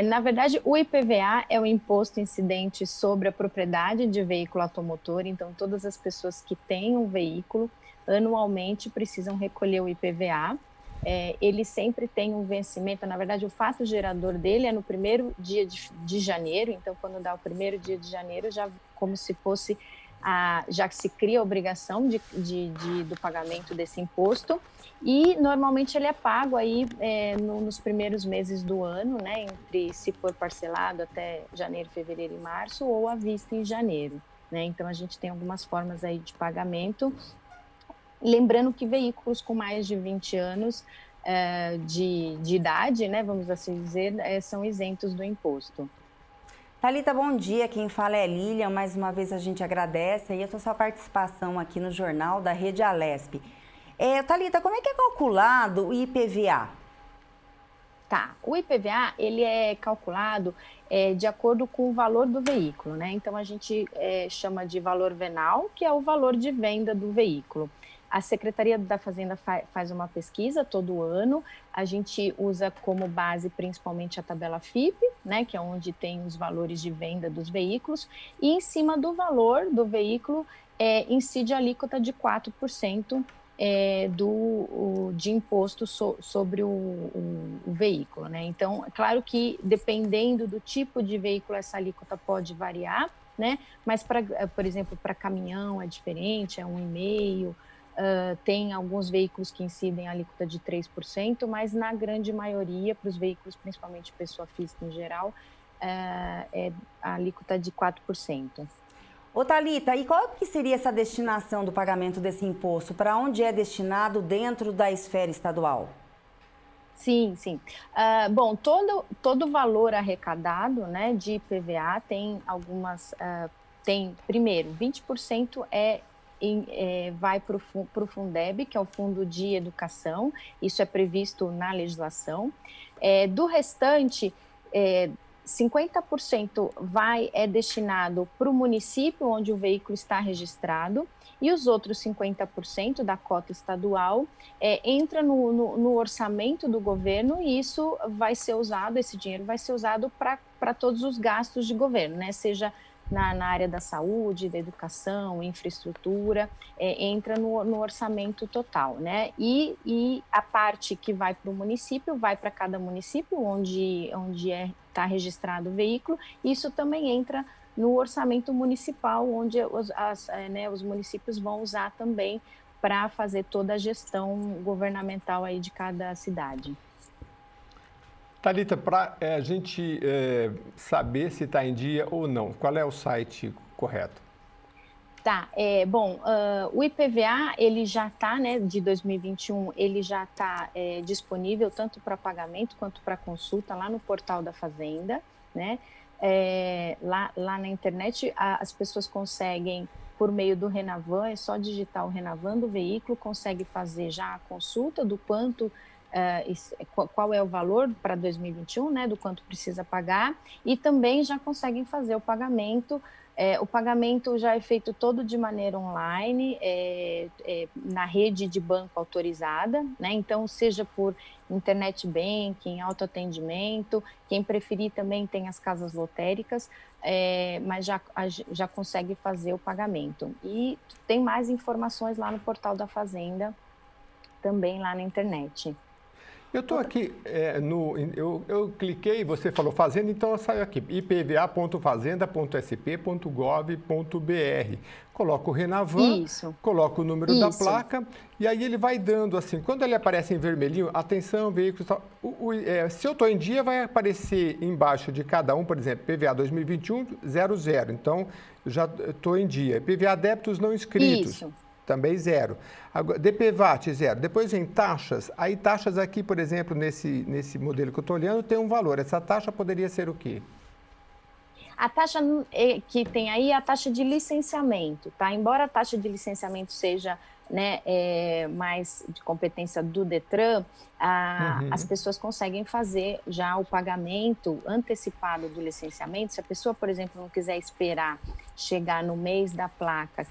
[SPEAKER 8] Na verdade, o IPVA é o imposto incidente sobre a propriedade de veículo automotor, então todas as pessoas que têm um veículo anualmente precisam recolher o IPVA. Ele sempre tem um vencimento, na verdade o fato gerador dele é no primeiro dia de janeiro, então quando dá o primeiro dia de janeiro, já como se fosse, já que se cria a obrigação do pagamento desse imposto, e normalmente ele é pago aí nos primeiros meses do ano, né, se for parcelado até janeiro, fevereiro e março, ou à vista em janeiro, né, então a gente tem algumas formas aí de pagamento. Lembrando que veículos com mais de 20 anos de idade, né, vamos assim dizer, são isentos do imposto.
[SPEAKER 2] Thalita, bom dia. Quem fala é Lilian. Mais uma vez a gente agradece aí a sua participação aqui no Jornal da Rede Alesp. Thalita, como é que é calculado o IPVA?
[SPEAKER 8] Tá, o IPVA ele é calculado de acordo com o valor do veículo, né? Então a gente chama de valor venal, que é o valor de venda do veículo. A Secretaria da Fazenda faz uma pesquisa todo ano, a gente usa como base principalmente a tabela FIPE, né, que é onde tem os valores de venda dos veículos, e em cima do valor do veículo incide a alíquota de 4% de imposto sobre o veículo, né? Então, é claro que dependendo do tipo de veículo, essa alíquota pode variar, né? Mas, por exemplo, para caminhão é diferente, é 1,5%. Tem alguns veículos que incidem a alíquota de 3%, mas na grande maioria, para os veículos, principalmente pessoa física em geral, é a alíquota de 4%.
[SPEAKER 2] Ô Thalita, e qual que seria essa destinação do pagamento desse imposto? Para onde é destinado dentro da esfera estadual?
[SPEAKER 8] Sim. Bom, todo valor arrecadado, né, de IPVA tem algumas... primeiro, 20% vai para o Fundeb, que é o Fundo de Educação, isso é previsto na legislação. Do restante, 50% é destinado para o município onde o veículo está registrado, e os outros 50% da cota estadual entra no orçamento do governo, e isso vai ser usado, esse dinheiro vai ser usado para todos os gastos de governo, né? Seja na área da saúde, da educação, infraestrutura, entra no orçamento total, né? E a parte que vai para o município, vai para cada município onde está registrado o veículo, isso também entra no orçamento municipal, onde os municípios vão usar também para fazer toda a gestão governamental aí de cada cidade.
[SPEAKER 3] Thalita, para a gente saber se está em dia ou não, qual é o site correto?
[SPEAKER 8] Tá, o IPVA, ele já está, né, de 2021, ele já está disponível tanto para pagamento quanto para consulta lá no portal da Fazenda, né? Lá na internet, as pessoas conseguem, por meio do Renavan, é só digitar o Renavan do veículo, consegue fazer já a consulta do quanto... qual é o valor para 2021, né, do quanto precisa pagar, e também já conseguem fazer o pagamento. O pagamento já é feito todo de maneira online, na rede de banco autorizada, né? Então, seja por internet banking, autoatendimento, quem preferir também tem as casas lotéricas, mas já consegue fazer o pagamento. E tem mais informações lá no portal da Fazenda, também lá na internet.
[SPEAKER 3] Eu estou aqui, eu cliquei, você falou Fazenda, então eu saio aqui, ipva.fazenda.sp.gov.br. Coloco o Renavan, coloco o número da placa, e aí ele vai dando assim, quando ele aparece em vermelhinho, atenção, veículos, tal, se eu estou em dia, vai aparecer embaixo de cada um, por exemplo, PVA 2021, 00, então eu já estou em dia. PVA débitos não inscritos. Também 0. DPVAT, 0. Depois vem taxas. Aí taxas aqui, por exemplo, nesse modelo que eu estou olhando, tem um valor. Essa taxa poderia ser o quê?
[SPEAKER 8] A taxa que tem aí é a taxa de licenciamento, tá? Embora a taxa de licenciamento seja, né, mais de competência do Detran, as pessoas conseguem fazer já o pagamento antecipado do licenciamento. Se a pessoa, por exemplo, não quiser esperar chegar no mês da placa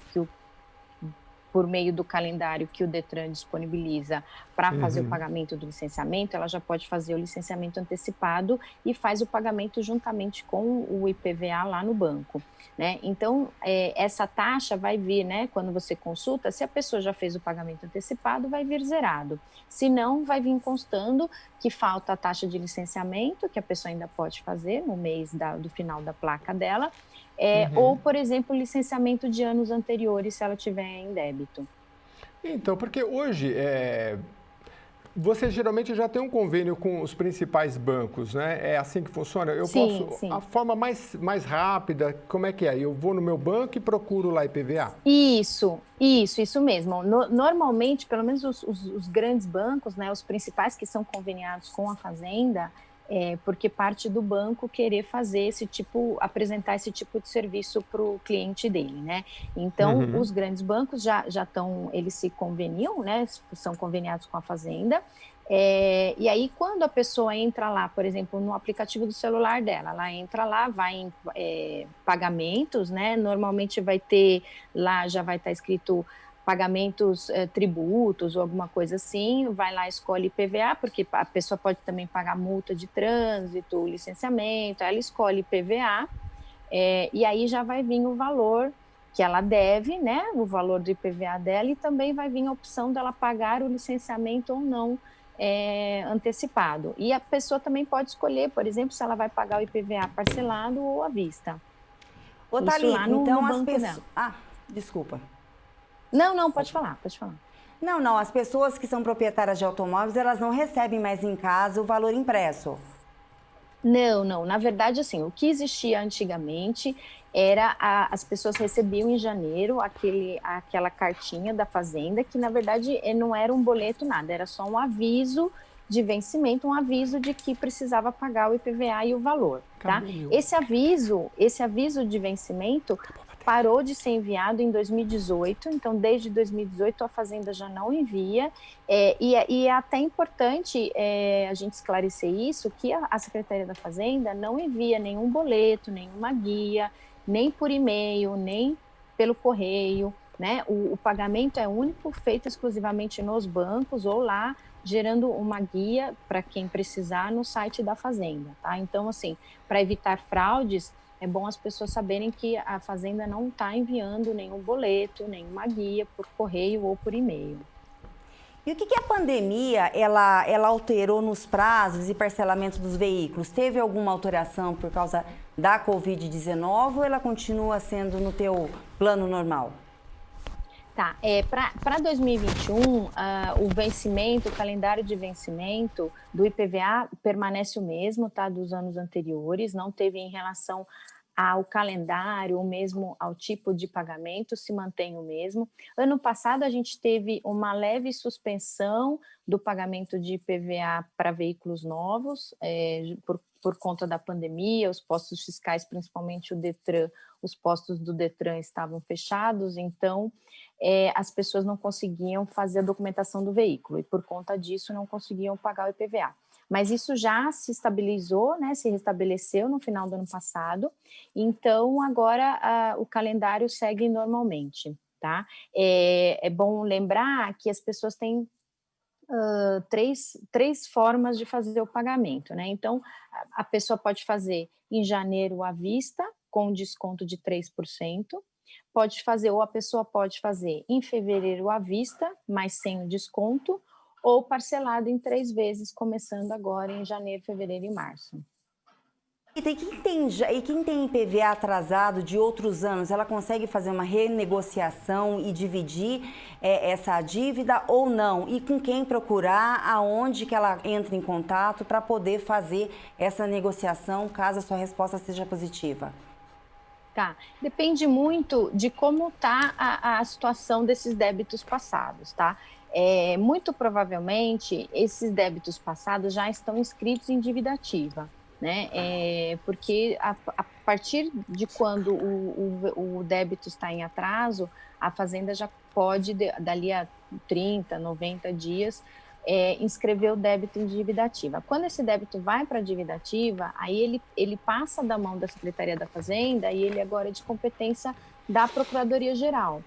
[SPEAKER 8] por meio do calendário que o Detran disponibiliza para fazer o pagamento do licenciamento, ela já pode fazer o licenciamento antecipado e faz o pagamento juntamente com o IPVA lá no banco, né? Então, essa taxa vai vir, né, quando você consulta, se a pessoa já fez o pagamento antecipado, vai vir zerado. Se não, vai vir constando que falta a taxa de licenciamento, que a pessoa ainda pode fazer no mês do final da placa dela, ou, por exemplo, licenciamento de anos anteriores, se ela tiver em débito.
[SPEAKER 3] Então, porque hoje você geralmente já tem um convênio com os principais bancos, né? É assim que funciona? Sim. A forma mais rápida, como é que é? Eu vou no meu banco e procuro lá IPVA?
[SPEAKER 8] Isso mesmo. Normalmente, pelo menos os grandes bancos, né, os principais que são conveniados com a Fazenda, porque parte do banco querer fazer apresentar esse tipo de serviço para o cliente dele, né? Então, os grandes bancos já estão, eles se conveniam, né? São conveniados com a Fazenda. E aí, quando a pessoa entra lá, por exemplo, no aplicativo do celular dela, ela entra lá, vai em pagamentos, né? Normalmente vai ter, lá já vai estar escrito pagamentos, tributos ou alguma coisa assim, vai lá, escolhe IPVA, porque a pessoa pode também pagar multa de trânsito, licenciamento, ela escolhe IPVA, e aí já vai vir o valor que ela deve, né, o valor do IPVA dela, e também vai vir a opção dela pagar o licenciamento ou não antecipado. E a pessoa também pode escolher, por exemplo, se ela vai pagar o IPVA parcelado ou à vista.
[SPEAKER 2] Ô, Thalita, então as pessoas...
[SPEAKER 8] Ah,
[SPEAKER 2] desculpa.
[SPEAKER 8] Não, pode falar.
[SPEAKER 2] Não, as pessoas que são proprietárias de automóveis, elas não recebem mais em casa o valor impresso.
[SPEAKER 8] Não. Na verdade, assim, o que existia antigamente era as pessoas recebiam em janeiro aquela cartinha da Fazenda, que na verdade não era um boleto, nada, era só um aviso de vencimento, um aviso de que precisava pagar o IPVA e o valor, tá? Esse aviso de vencimento parou de ser enviado em 2018, então desde 2018 a Fazenda já não envia, e é até importante a gente esclarecer isso, que a Secretaria da Fazenda não envia nenhum boleto, nenhuma guia, nem por e-mail, nem pelo correio, né? O pagamento é único, feito exclusivamente nos bancos ou lá, gerando uma guia para quem precisar no site da Fazenda, tá? Então, assim, para evitar fraudes, é bom as pessoas saberem que a Fazenda não está enviando nenhum boleto, nenhuma guia por correio ou por e-mail.
[SPEAKER 2] E o que a pandemia ela alterou nos prazos e parcelamento dos veículos? Teve alguma alteração por causa da Covid-19 ou ela continua sendo no teu plano normal?
[SPEAKER 8] Tá, para 2021, o vencimento, o calendário de vencimento do IPVA permanece o mesmo, tá, dos anos anteriores, não teve em relação ao calendário, ou mesmo ao tipo de pagamento, se mantém o mesmo. Ano passado, a gente teve uma leve suspensão do pagamento de IPVA para veículos novos, por conta da pandemia, os postos fiscais, principalmente o Detran, os postos do Detran estavam fechados, então as pessoas não conseguiam fazer a documentação do veículo e por conta disso não conseguiam pagar o IPVA. Mas isso já se estabilizou, né, se restabeleceu no final do ano passado, então agora o calendário segue normalmente, tá? É bom lembrar que as pessoas têm três formas de fazer o pagamento, né? Então, a pessoa pode fazer em janeiro à vista, com desconto de 3%, a pessoa pode fazer em fevereiro à vista, mas sem o desconto, ou parcelado em 3 vezes, começando agora em janeiro, fevereiro e março.
[SPEAKER 2] E quem tem IPVA atrasado de outros anos, ela consegue fazer uma renegociação e dividir essa dívida ou não? E com quem procurar, aonde que ela entra em contato para poder fazer essa negociação, caso a sua resposta seja positiva?
[SPEAKER 8] Tá, depende muito de como está a situação desses débitos passados, tá? Muito provavelmente, esses débitos passados já estão inscritos em dívida ativa, né? Porque a partir de quando o débito está em atraso, a Fazenda já pode, dali a 30, 90 dias, inscrever o débito em dívida ativa. Quando esse débito vai para a dívida ativa, aí ele passa da mão da Secretaria da Fazenda e ele agora é de competência da Procuradoria-Geral.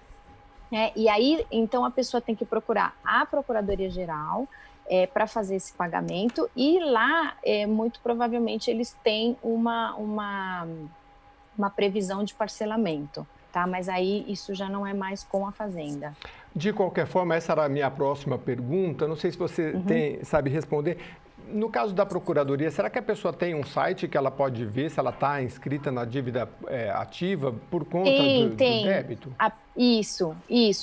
[SPEAKER 8] E aí, então, a pessoa tem que procurar a Procuradoria-Geral para fazer esse pagamento e lá, muito provavelmente, eles têm uma previsão de parcelamento, tá? Mas aí isso já não é mais com a Fazenda.
[SPEAKER 3] De qualquer forma, essa era a minha próxima pergunta, não sei se você sabe responder. No caso da Procuradoria, será que a pessoa tem um site que ela pode ver se ela está inscrita na dívida ativa por conta do débito?
[SPEAKER 8] Isso.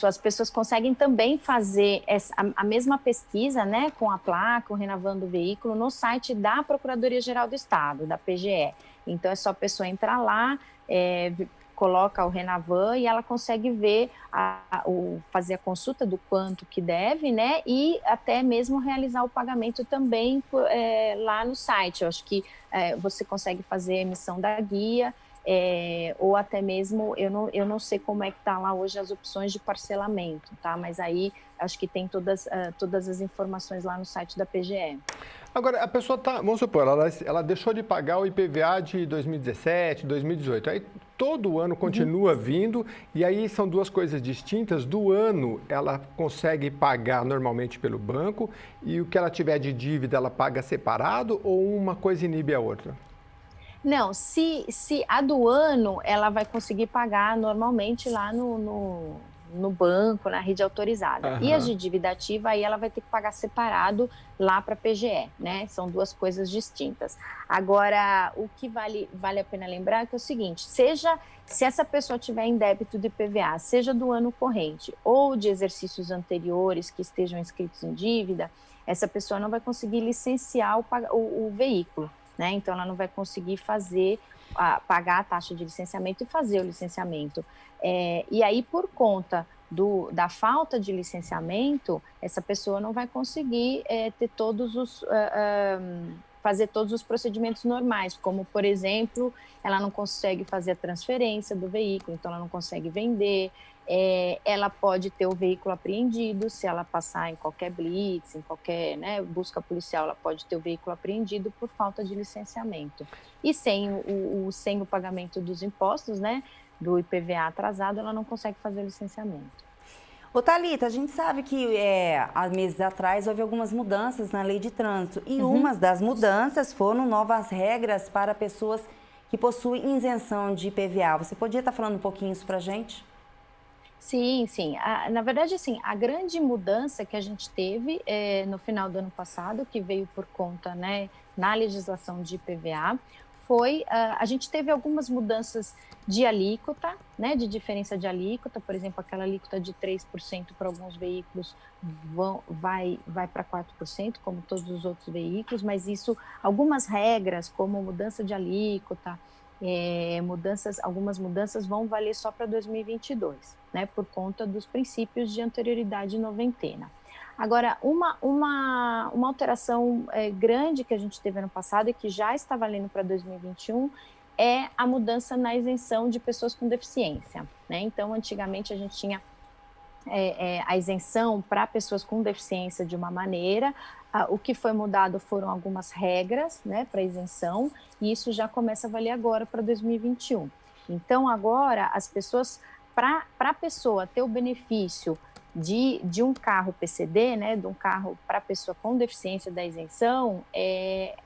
[SPEAKER 8] As pessoas conseguem também fazer a mesma pesquisa, né, com a placa, o Renovando o Veículo, no site da Procuradoria-Geral do Estado, da PGE. Então, é só a pessoa entrar lá, coloca o Renavan e ela consegue ver, fazer a consulta do quanto que deve, né, e até mesmo realizar o pagamento também lá no site. Eu acho que você consegue fazer a emissão da guia, ou até mesmo, eu não sei como é que está lá hoje as opções de parcelamento, tá? Mas aí acho que tem todas as informações lá no site da PGE.
[SPEAKER 3] Agora, a pessoa vamos supor, ela deixou de pagar o IPVA de 2017, 2018, aí todo ano continua vindo, e aí são duas coisas distintas. Do ano, ela consegue pagar normalmente pelo banco, e o que ela tiver de dívida, ela paga separado, ou uma coisa inibe a outra?
[SPEAKER 8] Não, se a do ano, ela vai conseguir pagar normalmente lá no no banco, na rede autorizada. E as de dívida ativa, aí ela vai ter que pagar separado lá para a PGE, né? São duas coisas distintas. Agora, o que vale a pena lembrar é que é o seguinte, se essa pessoa tiver em débito de IPVA, seja do ano corrente ou de exercícios anteriores que estejam inscritos em dívida, essa pessoa não vai conseguir licenciar o veículo, né? Então, ela não vai conseguir pagar a taxa de licenciamento e fazer o licenciamento. E aí, por conta da falta de licenciamento, essa pessoa não vai conseguir fazer todos os procedimentos normais, como, por exemplo, ela não consegue fazer a transferência do veículo, então ela não consegue vender, ela pode ter o veículo apreendido, se ela passar em qualquer blitz, em qualquer busca policial, ela pode ter o veículo apreendido por falta de licenciamento. E sem o pagamento dos impostos, né, do IPVA atrasado, ela não consegue fazer o licenciamento.
[SPEAKER 2] Ô Thalita, a gente sabe que há meses atrás houve algumas mudanças na lei de trânsito e uma das mudanças foram novas regras para pessoas que possuem isenção de IPVA. Você podia estar falando um pouquinho isso para a gente?
[SPEAKER 8] Sim. Na verdade, assim, a grande mudança que a gente teve no final do ano passado, que veio por conta, né, na legislação de IPVA, foi, a gente teve algumas mudanças de alíquota, né, de diferença de alíquota, por exemplo, aquela alíquota de 3% para alguns veículos vai para 4%, como todos os outros veículos, mas algumas regras, como mudança de alíquota, algumas mudanças vão valer só para 2022, né, por conta dos princípios de anterioridade noventena. Agora, uma alteração grande que a gente teve ano passado e que já está valendo para 2021 é a mudança na isenção de pessoas com deficiência, né? Então, antigamente a gente tinha a isenção para pessoas com deficiência de uma maneira, o que foi mudado foram algumas regras, né, para isenção, e isso já começa a valer agora para 2021. Então, agora, as pessoas, para a pessoa ter o benefício de um carro PCD, né, de um carro para pessoa com deficiência da isenção,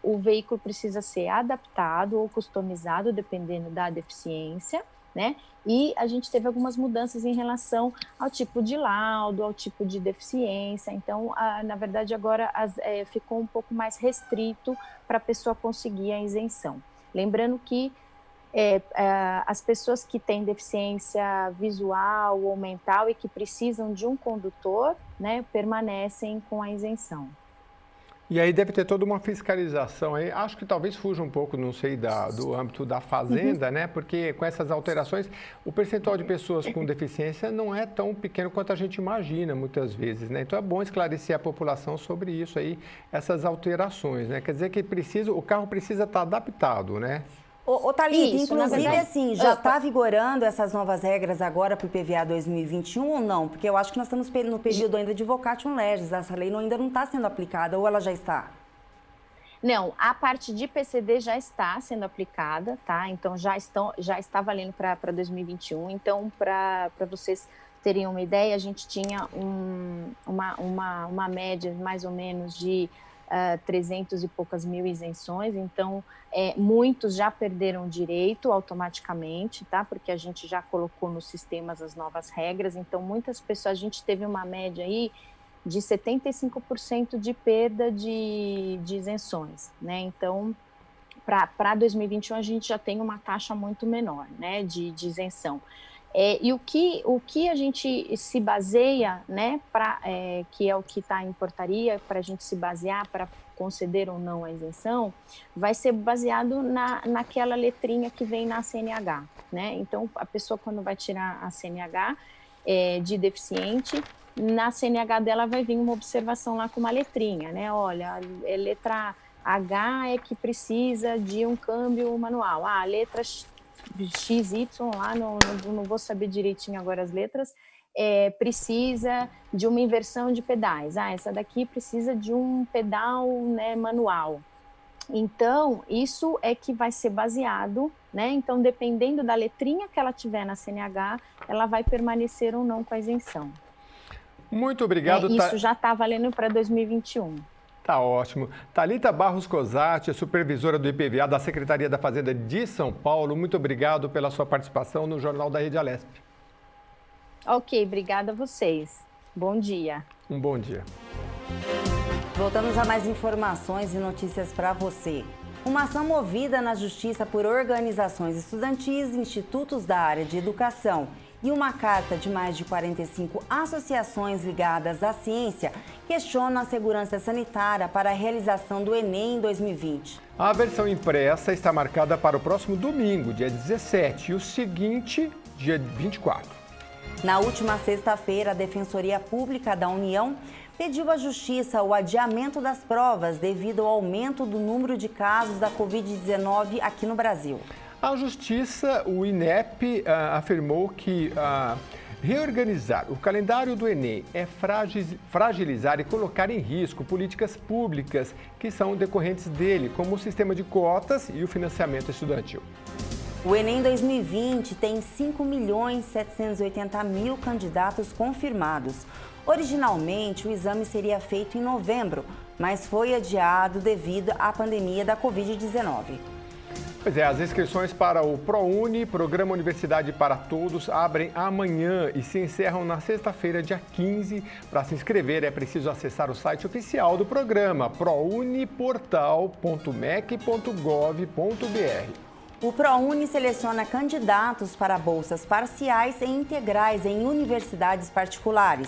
[SPEAKER 8] o veículo precisa ser adaptado ou customizado, dependendo da deficiência, né, e a gente teve algumas mudanças em relação ao tipo de laudo, ao tipo de deficiência, então, na verdade, agora ficou um pouco mais restrito para a pessoa conseguir a isenção. Lembrando que as pessoas que têm deficiência visual ou mental e que precisam de um condutor, né, permanecem com a isenção.
[SPEAKER 3] E aí deve ter toda uma fiscalização aí, acho que talvez fuja um pouco, não sei, do âmbito da fazenda, né, porque com essas alterações, o percentual de pessoas com deficiência não é tão pequeno quanto a gente imagina muitas vezes, né, então é bom esclarecer a população sobre isso aí, essas alterações, né, quer dizer que o carro precisa estar adaptado, né?
[SPEAKER 2] Ô Thalita, inclusive assim, já está vigorando essas novas regras agora para o IPVA 2021 ou não? Porque eu acho que nós estamos no período ainda de vocatio legis, essa lei ainda não está sendo aplicada, ou ela já está?
[SPEAKER 8] Não, a parte de PCD já está sendo aplicada, tá? Então já está valendo para 2021. Então, para vocês terem uma ideia, a gente tinha uma média mais ou menos de 300 e poucas mil isenções, então muitos já perderam direito automaticamente, tá? Porque a gente já colocou nos sistemas as novas regras, então muitas pessoas, a gente teve uma média aí de 75% de perda de isenções, né? Então, para 2021 a gente já tem uma taxa muito menor, né, de isenção. E o que a gente se baseia, né, que é o que está em portaria, para a gente se basear para conceder ou não a isenção, vai ser baseado naquela letrinha que vem na CNH, né? Então, a pessoa, quando vai tirar a CNH de deficiente, na CNH dela vai vir uma observação lá com uma letrinha, né? Olha, letra H é que precisa de um câmbio manual. A letra XY lá, não vou saber direitinho agora as letras, precisa de uma inversão de pedais. Essa daqui precisa de um pedal, né, manual. Então, isso é que vai ser baseado, né? Então, dependendo da letrinha que ela tiver na CNH, ela vai permanecer ou não com a isenção.
[SPEAKER 3] Muito obrigado.
[SPEAKER 8] Isso já está valendo para 2021.
[SPEAKER 3] Tá ótimo. Thalita Barros Cosati, supervisora do IPVA da Secretaria da Fazenda de São Paulo, muito obrigado pela sua participação no Jornal da Rede Alesp.
[SPEAKER 8] Ok, obrigada a vocês. Bom dia.
[SPEAKER 3] Um bom dia.
[SPEAKER 2] Voltamos a mais informações e notícias para você. Uma ação movida na Justiça por organizações estudantis, institutos da área de educação e uma carta de mais de 45 associações ligadas à ciência questionam a segurança sanitária para a realização do Enem em 2020.
[SPEAKER 3] A versão impressa está marcada para o próximo domingo, dia 17, e o seguinte, dia 24.
[SPEAKER 2] Na última sexta-feira, a Defensoria Pública da União pediu à Justiça o adiamento das provas devido ao aumento do número de casos da Covid-19 aqui no Brasil.
[SPEAKER 3] A Justiça, o INEP, afirmou que reorganizar o calendário do Enem é fragilizar e colocar em risco políticas públicas que são decorrentes dele, como o sistema de cotas e o financiamento estudantil.
[SPEAKER 2] O Enem 2020 tem 5.780.000 candidatos confirmados. Originalmente, o exame seria feito em novembro, mas foi adiado devido à pandemia da Covid-19.
[SPEAKER 3] Pois é, as inscrições para o ProUni, Programa Universidade para Todos, abrem amanhã e se encerram na sexta-feira, dia 15. Para se inscrever, é preciso acessar o site oficial do programa, prouniportal.mec.gov.br.
[SPEAKER 2] O ProUni seleciona candidatos para bolsas parciais e integrais em universidades particulares.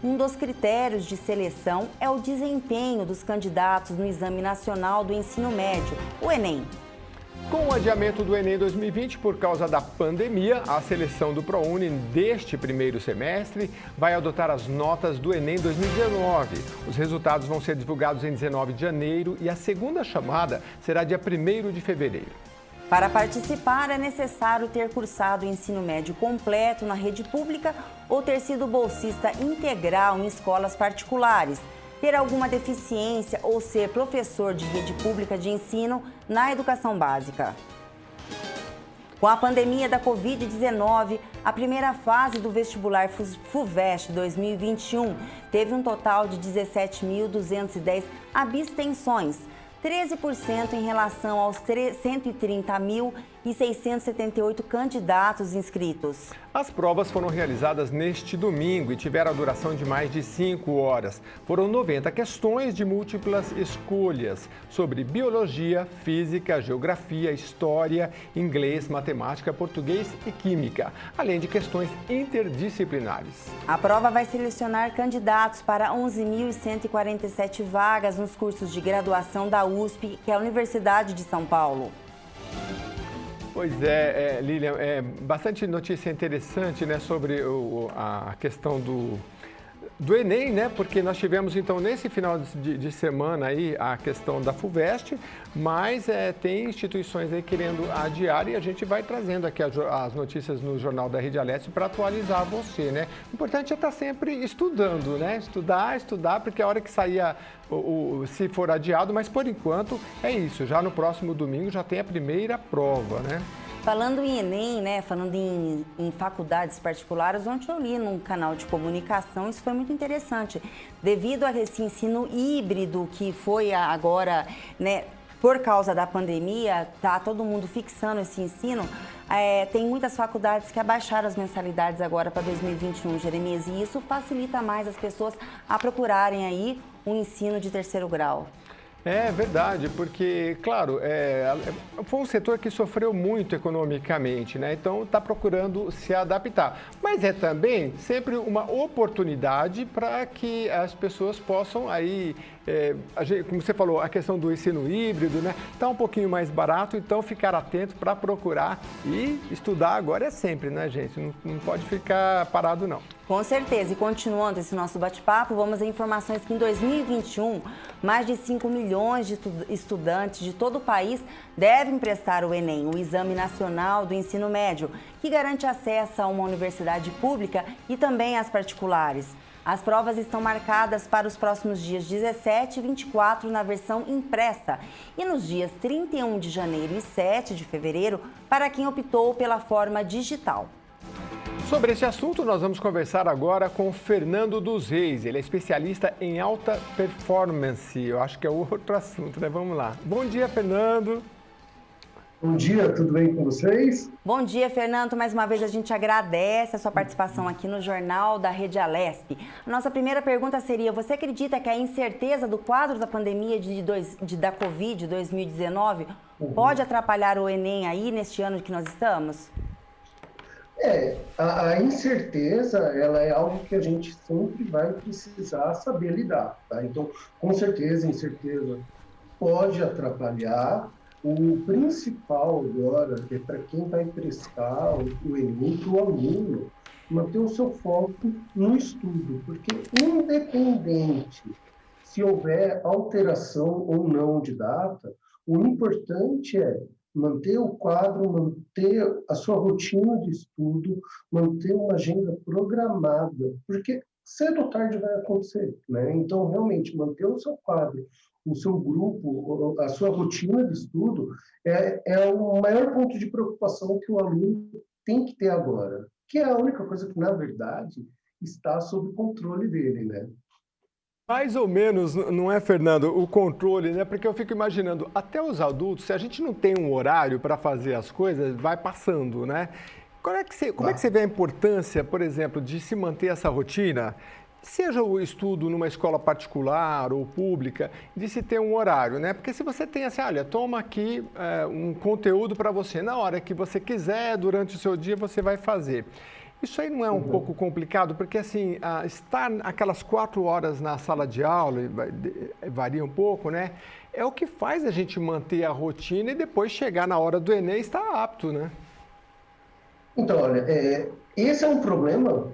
[SPEAKER 2] Um dos critérios de seleção é o desempenho dos candidatos no Exame Nacional do Ensino Médio, o Enem.
[SPEAKER 3] Com o adiamento do Enem 2020 por causa da pandemia, a seleção do ProUni deste primeiro semestre vai adotar as notas do Enem 2019. Os resultados vão ser divulgados em 19 de janeiro e a segunda chamada será dia 1º de fevereiro.
[SPEAKER 2] Para participar, é necessário ter cursado o ensino médio completo na rede pública ou ter sido bolsista integral em escolas particulares, ter alguma deficiência ou ser professor de rede pública de ensino na educação básica. Com a pandemia da Covid-19, a primeira fase do vestibular FUVEST 2021 teve um total de 17.210 abstenções, 13% em relação aos 130.678 candidatos inscritos.
[SPEAKER 3] As provas foram realizadas neste domingo e tiveram a duração de mais de 5 horas. Foram 90 questões de múltiplas escolhas sobre biologia, física, geografia, história, inglês, matemática, português e química, além de questões interdisciplinares.
[SPEAKER 2] A prova vai selecionar candidatos para 11.147 vagas nos cursos de graduação da USP, que é a Universidade de São Paulo.
[SPEAKER 3] Pois é, Lilian, bastante notícia interessante, né, sobre a questão do Enem, né? Porque nós tivemos, então, nesse final de semana aí a questão da FUVEST, mas tem instituições aí querendo adiar e a gente vai trazendo aqui as notícias no Jornal da Rede Aleste para atualizar você, né? O importante é estar sempre estudando, né? Estudar, porque a hora que sair se for adiado, mas por enquanto é isso, já no próximo domingo já tem a primeira prova, né?
[SPEAKER 2] Falando em Enem, né, falando em faculdades particulares, ontem eu li num canal de comunicação, isso foi muito interessante. Devido a esse ensino híbrido que foi agora, né, por causa da pandemia, tá todo mundo fixando esse ensino, tem muitas faculdades que abaixaram as mensalidades agora para 2021, Jeremias, e isso facilita mais as pessoas a procurarem aí um ensino de terceiro grau.
[SPEAKER 3] É verdade, porque, claro, foi um setor que sofreu muito economicamente, né? Então está procurando se adaptar. Mas é também sempre uma oportunidade para que as pessoas possam aí, como você falou, a questão do ensino híbrido, né? Está um pouquinho mais barato, então ficar atento para procurar e estudar agora é sempre, né, gente? Não pode ficar parado, não.
[SPEAKER 2] Com certeza. E continuando esse nosso bate-papo, vamos a informações que em 2021, mais de 5 milhões de estudantes de todo o país devem prestar o Enem, o Exame Nacional do Ensino Médio, que garante acesso a uma universidade pública e também às particulares. As provas estão marcadas para os próximos dias 17 e 24 na versão impressa e nos dias 31 de janeiro e 7 de fevereiro para quem optou pela forma digital.
[SPEAKER 3] Sobre esse assunto, nós vamos conversar agora com o Fernando dos Reis. Ele é especialista em alta performance. Eu acho que é outro assunto, né? Vamos lá. Bom dia, Fernando.
[SPEAKER 9] Bom dia, tudo bem com vocês?
[SPEAKER 2] Bom dia, Fernando. Mais uma vez a gente agradece a sua participação aqui no Jornal da Rede Alesp. A nossa primeira pergunta seria, você acredita que a incerteza do quadro da pandemia da Covid 2019 pode atrapalhar o Enem aí neste ano que nós estamos?
[SPEAKER 9] A incerteza, ela é algo que a gente sempre vai precisar saber lidar, tá? Então, com certeza, a incerteza pode atrapalhar. O principal agora é para quem vai prestar o Enem, para o aluno, manter o seu foco no estudo, porque independente se houver alteração ou não de data, o importante é manter o quadro, manter a sua rotina de estudo, manter uma agenda programada, porque cedo ou tarde vai acontecer, né? Então, realmente, manter o seu quadro, o seu grupo, a sua rotina de estudo, é o maior ponto de preocupação que o aluno tem que ter agora, que é a única coisa que, na verdade, está sob controle dele, né?
[SPEAKER 3] Mais ou menos, não é, Fernando, o controle, né? Porque eu fico imaginando, até os adultos, se a gente não tem um horário para fazer as coisas, vai passando, né? Como é que você vê a importância, por exemplo, de se manter essa rotina, seja o estudo numa escola particular ou pública, de se ter um horário, né? Porque se você tem assim, olha, toma aqui um conteúdo para você, na hora que você quiser, durante o seu dia, você vai fazer. Isso aí não é um pouco complicado? Porque, assim, estar aquelas 4 horas na sala de aula, varia um pouco, né? É o que faz a gente manter a rotina e depois chegar na hora do Enem e estar apto, né?
[SPEAKER 9] Então, olha, esse é um problema,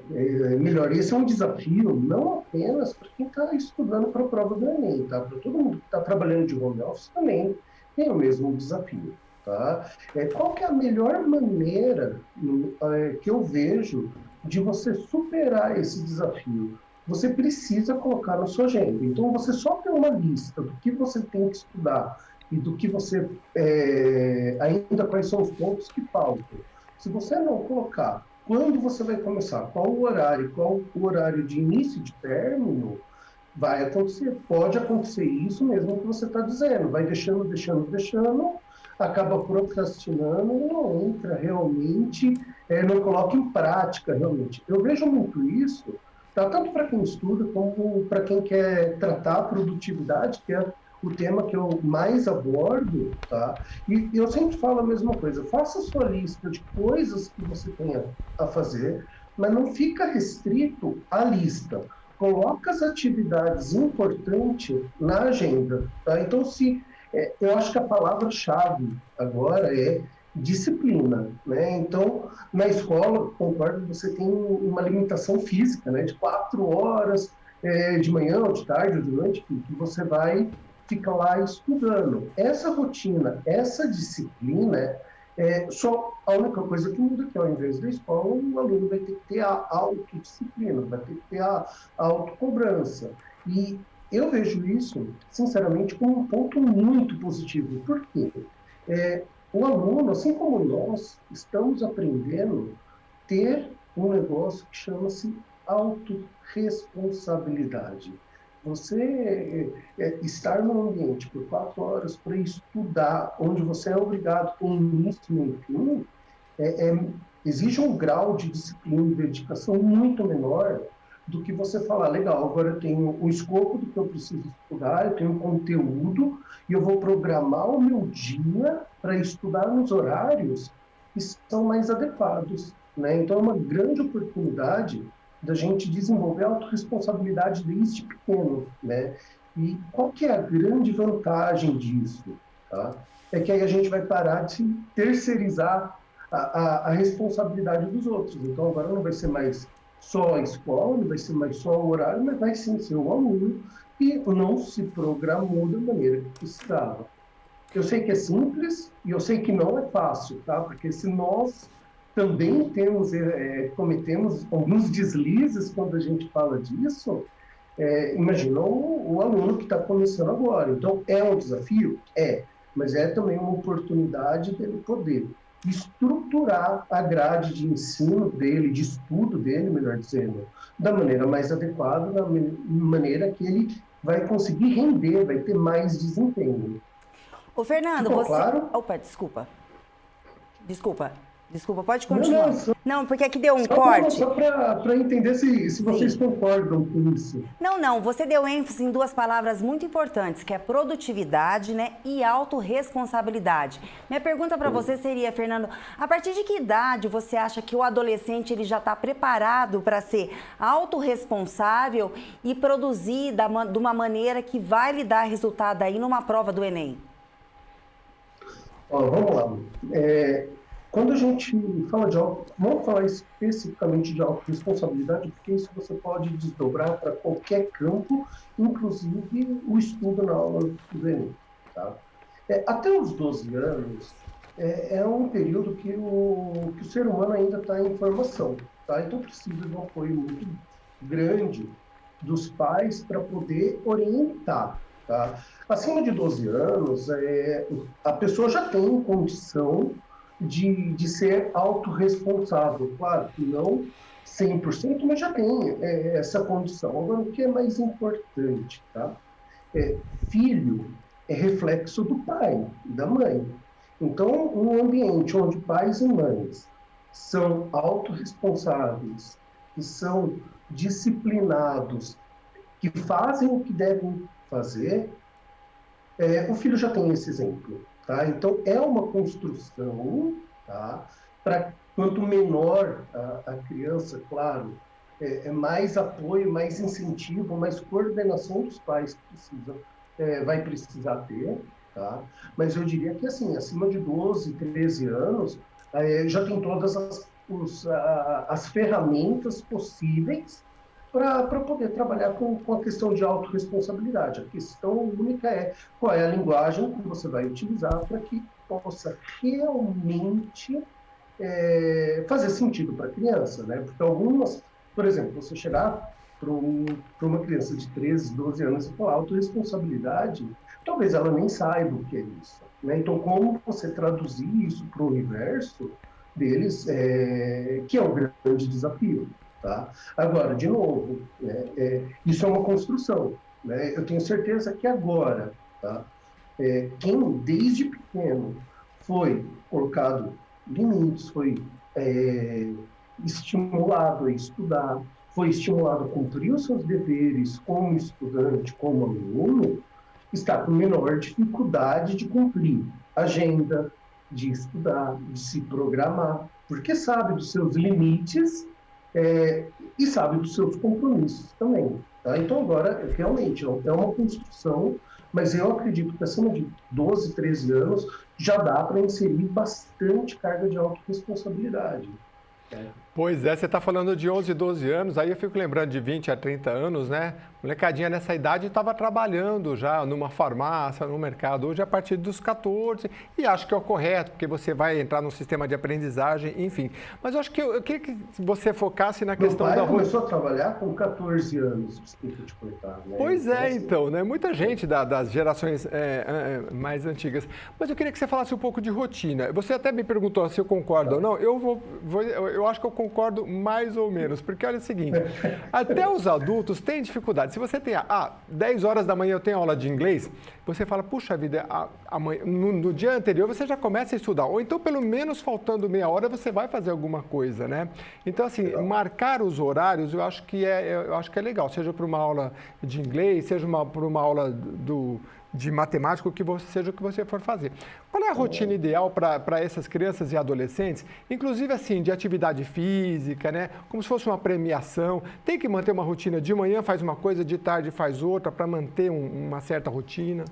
[SPEAKER 9] melhor, esse é um desafio, não apenas para quem está estudando para a prova do Enem, tá? Para todo mundo que está trabalhando de home office também tem o mesmo desafio. Tá? Qual que é a melhor maneira que eu vejo de você superar esse desafio? Você precisa colocar na sua agenda. Então, você só tem uma lista do que você tem que estudar e do que você... ainda quais são os pontos que faltam. Se você não colocar quando você vai começar, qual o horário de início e de término, vai acontecer. Pode acontecer isso mesmo que você está dizendo. Vai deixando, acaba procrastinando e não entra realmente, não coloca em prática realmente. Eu vejo muito isso, tá? Tanto para quem estuda como para quem quer tratar a produtividade, que é o tema que eu mais abordo, tá? E eu sempre falo a mesma coisa, faça a sua lista de coisas que você tenha a fazer, mas não fica restrito à lista. Coloca as atividades importantes na agenda, tá? Então, eu acho que a palavra-chave agora é disciplina, né? Então, na escola, concordo, você tem uma limitação física, né? De 4 horas de manhã, ou de tarde, ou de noite, que você vai ficar lá estudando. Essa rotina, essa disciplina, só a única coisa que muda é que ao invés da escola, o aluno vai ter que ter a autodisciplina, vai ter que ter a autocobrança. E eu vejo isso, sinceramente, como um ponto muito positivo. Por quê? O aluno, assim como nós, estamos aprendendo a ter um negócio que chama-se autorresponsabilidade. Você estar num ambiente por 4 horas para estudar, onde você é obrigado com início e fim, exige um grau de disciplina e dedicação muito menor do que você falar, legal, agora eu tenho o escopo do que eu preciso estudar, eu tenho conteúdo e eu vou programar o meu dia para estudar nos horários que são mais adequados, né? Então é uma grande oportunidade da gente desenvolver a autorresponsabilidade desde pequeno, né? E qual que é a grande vantagem disso? Tá? É que aí a gente vai parar de terceirizar a responsabilidade dos outros. Então agora não vai ser mais só a escola, não vai ser mais só o horário, mas vai sim ser o aluno que não se programou da maneira que precisava. Eu sei que é simples e eu sei que não é fácil, tá? Porque se nós também cometemos alguns deslizes quando a gente fala disso, imagina o aluno que está começando agora. Então, é um desafio? Mas é também uma oportunidade dele poder estruturar a grade de ensino dele, de estudo dele, melhor dizendo, da maneira mais adequada, da maneira que ele vai conseguir render, vai ter mais desempenho.
[SPEAKER 2] Ô, Fernando,
[SPEAKER 9] Ficou claro?
[SPEAKER 2] Opa, desculpa. Desculpa, pode continuar. Não, porque aqui deu um
[SPEAKER 9] só
[SPEAKER 2] corte.
[SPEAKER 9] Só para entender se vocês concordam com isso.
[SPEAKER 2] Não, você deu ênfase em duas palavras muito importantes, que é produtividade, né, e autorresponsabilidade. Minha pergunta para você seria, Fernando, a partir de que idade você acha que o adolescente ele já está preparado para ser autorresponsável e produzir de uma maneira que vai lhe dar resultado aí numa prova do Enem?
[SPEAKER 9] Vamos lá. Quando a gente fala vamos falar especificamente de autorresponsabilidade, porque isso você pode desdobrar para qualquer campo, inclusive o estudo na aula do Enem. Tá? Até os 12 anos é um período que o ser humano ainda está em formação. Tá? Então precisa de um apoio muito grande dos pais para poder orientar. Tá? Acima de 12 anos, a pessoa já tem condição de ser autorresponsável. Claro que não 100%, mas já tem essa condição. Agora, o que é mais importante? Tá? Filho é reflexo do pai e da mãe. Então, um ambiente onde pais e mães são autorresponsáveis, que são disciplinados, que fazem o que devem fazer, o filho já tem esse exemplo. Tá? Então, é uma construção, tá? Para quanto menor a criança, claro, mais apoio, mais incentivo, mais coordenação dos pais vai precisar ter. Tá? Mas eu diria que, assim, acima de 12, 13 anos, já tem todas as ferramentas possíveis para poder trabalhar com a questão de autorresponsabilidade. A questão única é qual é a linguagem que você vai utilizar para que possa realmente fazer sentido para a criança, né? Porque algumas, por exemplo, você chegar para uma criança de 13, 12 anos e falar autorresponsabilidade, talvez ela nem saiba o que é isso. Né? Então, como você traduzir isso para o universo deles, que é o grande desafio. Tá? Agora, de novo, isso é uma construção. Né? Eu tenho certeza que agora, tá? Quem desde pequeno foi colocado limites, foi estimulado a estudar, foi estimulado a cumprir os seus deveres como estudante, como aluno, está com menor dificuldade de cumprir agenda, de estudar, de se programar, porque sabe dos seus limites e sabe dos seus compromissos também. Tá? Então, agora, realmente, é uma construção, mas eu acredito que acima de 12, 13 anos já dá para inserir bastante carga de autorresponsabilidade.
[SPEAKER 3] Pois é, você está falando de 11, 12 anos, aí eu fico lembrando de 20 a 30 anos, né? Molecadinha nessa idade estava trabalhando já numa farmácia, no mercado, hoje a partir dos 14, e acho que é o correto, porque você vai entrar num sistema de aprendizagem, enfim. Mas eu acho que eu queria que você focasse na questão da...
[SPEAKER 9] Meu pai começou a trabalhar com 14 anos, desculpa te cortar. Né?
[SPEAKER 3] Pois então, né? Muita gente das gerações mais antigas. Mas eu queria que você falasse um pouco de rotina. Você até me perguntou se eu concordo ou não. Eu acho que eu concordo mais ou menos, porque olha o seguinte, até os adultos têm dificuldade. Se você tem 10 horas da manhã eu tenho aula de inglês, você fala, puxa vida, amanhã, no dia anterior você já começa a estudar, ou então pelo menos faltando meia hora você vai fazer alguma coisa, né? Então assim, marcar os horários eu acho que é legal, seja para uma aula de inglês, seja para uma aula de matemática, seja o que você for fazer. Qual é a rotina ideal para essas crianças e adolescentes? Inclusive, assim, de atividade física, né? Como se fosse uma premiação. Tem que manter uma rotina de manhã, faz uma coisa, de tarde faz outra, para manter uma certa rotina?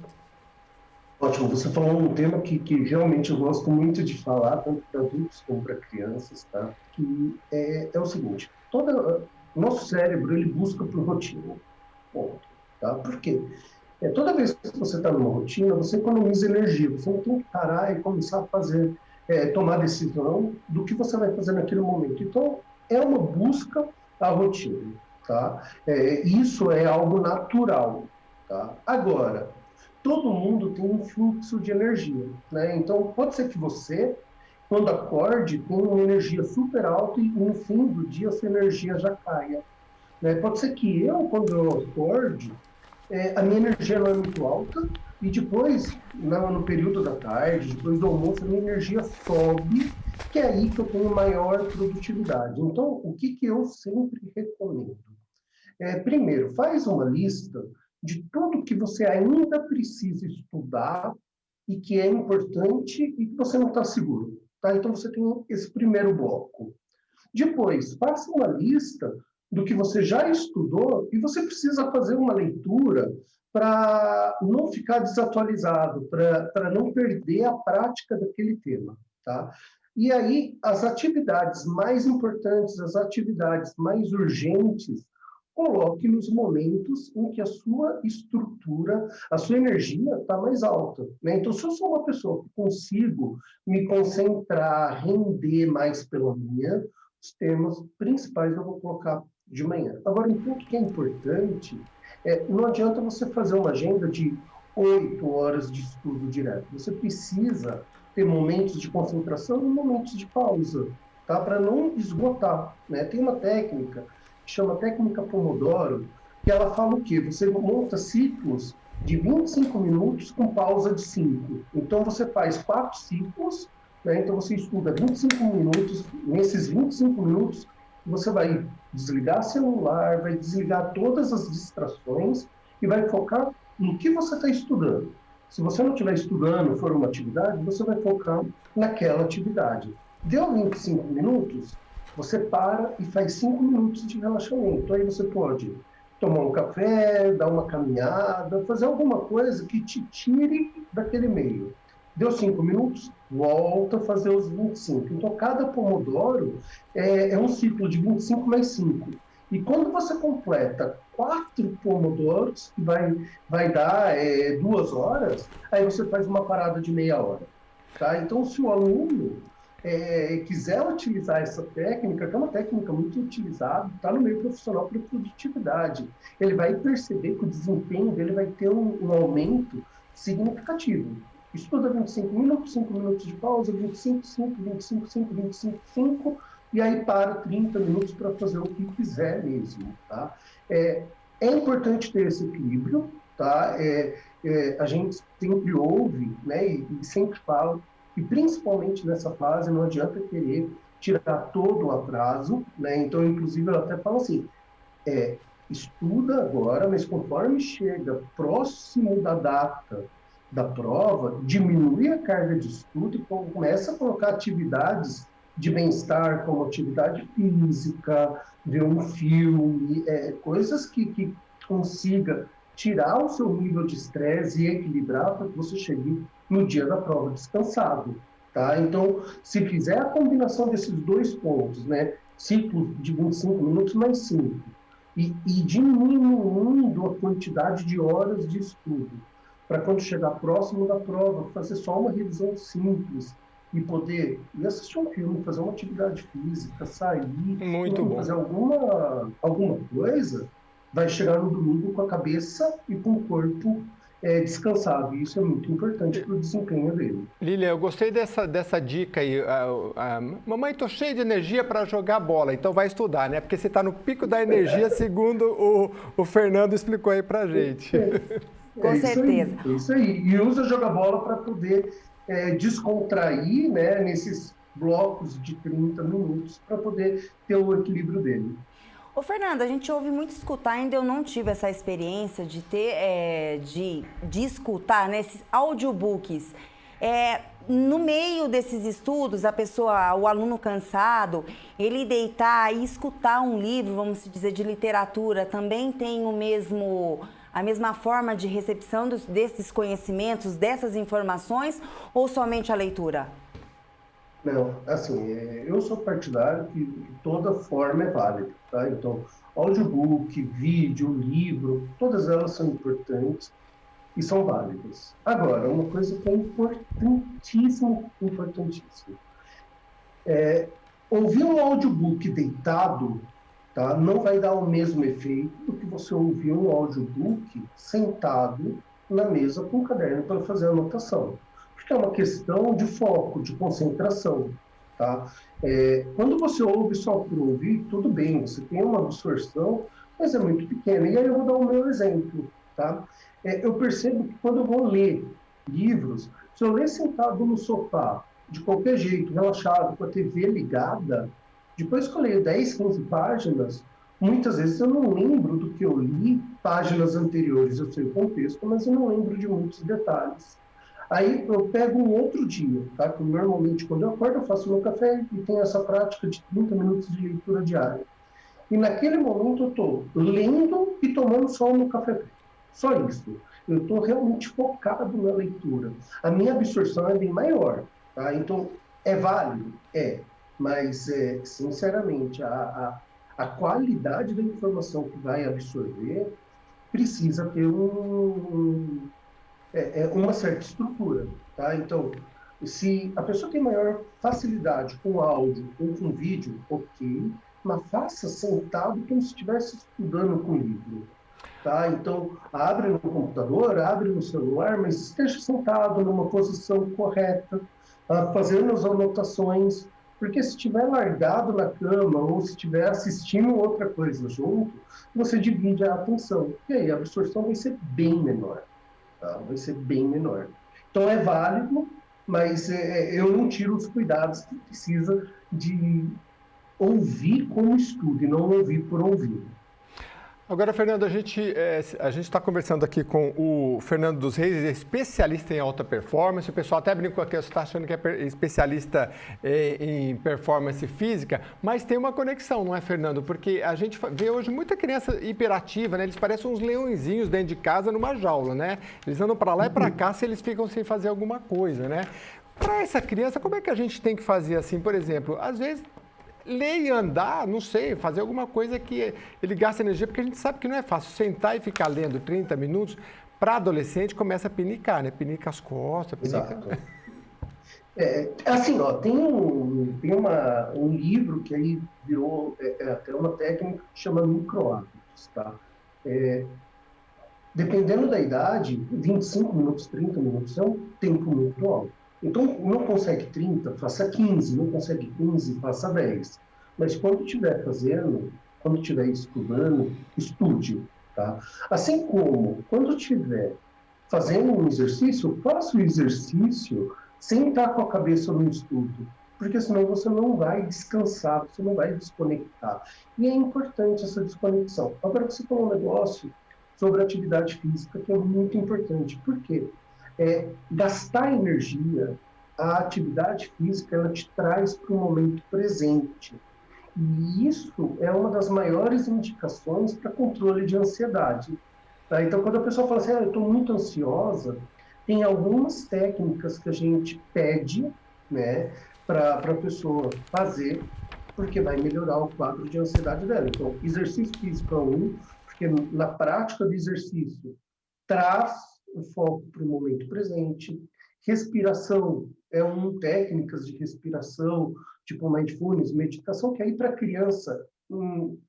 [SPEAKER 9] Ótimo, você falou um tema que realmente eu gosto muito de falar, tanto para adultos como para crianças, tá? Que é o seguinte, nosso cérebro, ele busca por rotina. Ponto. Tá? Por quê? Toda vez que você está numa rotina, você economiza energia. Você não tem que parar e começar a fazer, tomar decisão do que você vai fazer naquele momento. Então, é uma busca à rotina. Tá? Isso é algo natural. Tá? Agora, todo mundo tem um fluxo de energia. Né? Então, pode ser que você, quando acorde, tenha uma energia super alta e no fim do dia essa energia já caia. Né? Pode ser que eu, quando eu acorde, a minha energia não é muito alta, E depois, no período da tarde, depois do almoço, a minha energia sobe, que é aí que eu tenho maior produtividade. Então, o que eu sempre recomendo? Primeiro, faz uma lista de tudo que você ainda precisa estudar e que é importante e que você não está seguro. Tá? Então, você tem esse primeiro bloco. Depois, faça uma lista do que você já estudou e você precisa fazer uma leitura para não ficar desatualizado, para não perder a prática daquele tema. Tá? E aí, as atividades mais importantes, as atividades mais urgentes, coloque nos momentos em que a sua estrutura, a sua energia está mais alta. Né? Então, se eu sou uma pessoa que consigo me concentrar, render mais pela manhã, os temas principais eu vou colocar de manhã. Agora, um ponto que é importante, não adianta você fazer uma agenda de 8 horas de estudo direto. Você precisa ter momentos de concentração e momentos de pausa, tá? Para não esgotar. Né? Tem uma técnica que chama técnica Pomodoro, que ela fala o quê? Você monta ciclos de 25 minutos com pausa de 5. Então, você faz 4 ciclos, né? Então, você estuda 25 minutos. Nesses 25 minutos, você vai desligar celular, vai desligar todas as distrações e vai focar no que você está estudando. Se você não estiver estudando, for uma atividade, você vai focar naquela atividade. Deu 25 minutos, você para e faz 5 minutos de relaxamento. Aí você pode tomar um café, dar uma caminhada, fazer alguma coisa que te tire daquele meio. Deu 5 minutos, volta a fazer os 25. Então, cada Pomodoro é um ciclo de 25 mais 5. E quando você completa 4 Pomodoros, que vai dar 2 horas, aí você faz uma parada de meia hora. Tá? Então, se o aluno quiser utilizar essa técnica, que é uma técnica muito utilizada, está no meio profissional para produtividade, ele vai perceber que o desempenho dele vai ter um aumento significativo. Estuda 25 minutos, 5 minutos de pausa, 25, 5, 25, 5, 25, 5, e aí para 30 minutos para fazer o que quiser mesmo. Tá? É importante ter esse equilíbrio, tá? A gente sempre ouve, né, e sempre fala, e principalmente nessa fase não adianta querer tirar todo o atraso, né? Então, inclusive, eu até falo assim, estuda agora, mas conforme chega próximo da data da prova, diminui a carga de estudo e começa a colocar atividades de bem-estar, como atividade física, ver um filme, coisas que consiga tirar o seu nível de estresse e equilibrar para que você chegue no dia da prova descansado. Tá? Então, se fizer a combinação desses 2 pontos, né, ciclo de 25 minutos mais 5, e diminuindo a quantidade de horas de estudo, para quando chegar próximo da prova, fazer só uma revisão simples e poder ir assistir um filme, fazer uma atividade física, sair, fazer alguma coisa, vai chegar no domingo com a cabeça e com o corpo descansado. E isso é muito importante para o desempenho dele.
[SPEAKER 3] Lilian, eu gostei dessa dica aí. Mamãe, estou cheio de energia para jogar bola, então vai estudar, né? Porque você está no pico da energia, segundo o Fernando explicou aí para a gente.
[SPEAKER 2] Com certeza.
[SPEAKER 9] Isso aí. E usa jogar bola para poder descontrair, né, nesses blocos de 30 minutos, para poder ter o equilíbrio dele.
[SPEAKER 2] Ô, Fernando, a gente ouve muito escutar, ainda eu não tive essa experiência de ter, de escutar, né, esses audiobooks. No meio desses estudos, o aluno cansado, ele deitar e escutar um livro, vamos dizer, de literatura, também tem a mesma forma de recepção desses conhecimentos, dessas informações, ou somente a leitura?
[SPEAKER 9] Não, assim, eu sou partidário que toda forma é válida, tá? Então, audiobook, vídeo, livro, todas elas são importantes e são válidas. Agora, uma coisa que é importantíssimo, ouvir um audiobook deitado, tá, não vai dar o mesmo efeito do que você ouvir um audiobook sentado na mesa com o caderno para fazer a anotação. Porque é uma questão de foco, de concentração. Tá? Quando você ouve só por ouvir, tudo bem, você tem uma absorção, mas é muito pequena. E aí eu vou dar o meu exemplo. tá? Eu percebo que quando eu vou ler livros, se eu ler sentado no sofá, de qualquer jeito, relaxado, com a TV ligada, depois que eu leio 10, 15 páginas, muitas vezes eu não lembro do que eu li páginas anteriores, eu sei o contexto, mas eu não lembro de muitos detalhes. Aí eu pego um outro dia, tá? Que normalmente quando eu acordo eu faço meu café e tenho essa prática de 30 minutos de leitura diária. E naquele momento eu estou lendo e tomando só o meu café. Só isso. Eu estou realmente focado na leitura. A minha absorção é bem maior, tá? Então, é válido? É. Mas, sinceramente, a qualidade da informação que vai absorver precisa ter uma certa estrutura, tá? Então, se a pessoa tem maior facilidade com áudio ou com vídeo, ok, mas faça sentado como se estivesse estudando com livro, tá? Então, abre no computador, abre no celular, mas esteja sentado numa posição correta, fazendo as anotações, porque se estiver largado na cama ou se estiver assistindo outra coisa junto, você divide a atenção, e aí a absorção vai ser bem menor. Tá? Vai ser bem menor. Então é válido, mas eu não tiro os cuidados que precisa de ouvir como estudo e não ouvir por ouvir.
[SPEAKER 3] Agora, Fernando, a gente está conversando aqui com o Fernando dos Reis, especialista em alta performance. O pessoal até brincou aqui, você está achando que é especialista em performance física, mas tem uma conexão, não é, Fernando? Porque a gente vê hoje muita criança hiperativa, né? Eles parecem uns leõezinhos dentro de casa numa jaula, né? Eles andam para lá e para cá se eles ficam sem fazer alguma coisa, né? Para essa criança, como é que a gente tem que fazer assim, por exemplo? Às vezes, ler e andar, não sei, fazer alguma coisa que ele gasta energia, porque a gente sabe que não é fácil. Sentar e ficar lendo 30 minutos, para adolescente começa a pinicar, né? Pinica as costas, pinica...
[SPEAKER 9] Exato. Assim, ó, tem um livro que aí virou até uma técnica que chama microhábitos, tá? Dependendo da idade, 25 minutos, 30 minutos é um tempo muito alto. Então, não consegue 30, faça 15, não consegue 15, faça 10. Mas quando estiver fazendo, quando estiver estudando, estude, tá? Assim como, quando estiver fazendo um exercício, faça o exercício sem estar com a cabeça no estudo, porque senão você não vai descansar, você não vai desconectar. E é importante essa desconexão. Agora, você falou um negócio sobre atividade física que é muito importante. Por quê? Gastar energia, a atividade física, ela te traz para o momento presente. E isso é uma das maiores indicações para controle de ansiedade. Tá? Então, quando a pessoa fala assim, eu estou muito ansiosa, tem algumas técnicas que a gente pede, né, para a pessoa fazer, porque vai melhorar o quadro de ansiedade dela. Então, exercício físico é um, porque na prática do exercício traz o foco para o momento presente. Respiração técnicas de respiração, tipo mindfulness, meditação, que aí para criança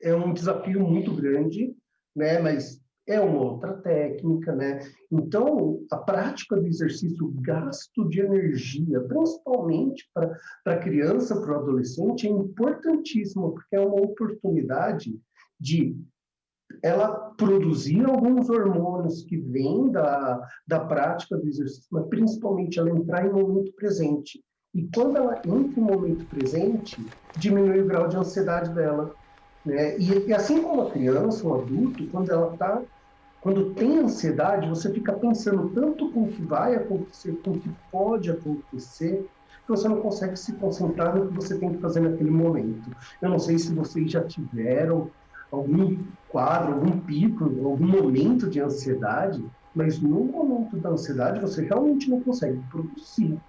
[SPEAKER 9] é um desafio muito grande, né? Mas é uma outra técnica, né? Então, a prática do exercício, o gasto de energia, principalmente para a criança, para o adolescente, é importantíssimo, porque é uma oportunidade de ela produzir alguns hormônios que vêm da prática do exercício, mas principalmente ela entrar em momento presente. E quando ela entra em momento presente, diminui o grau de ansiedade dela, né? E assim como a criança, o adulto, quando tem ansiedade, você fica pensando tanto com o que vai acontecer, com o que pode acontecer, que você não consegue se concentrar no que você tem que fazer naquele momento. Eu não sei se vocês já tiveram algum quadro, algum pico, algum momento de ansiedade, mas no momento da ansiedade você realmente não consegue produzir,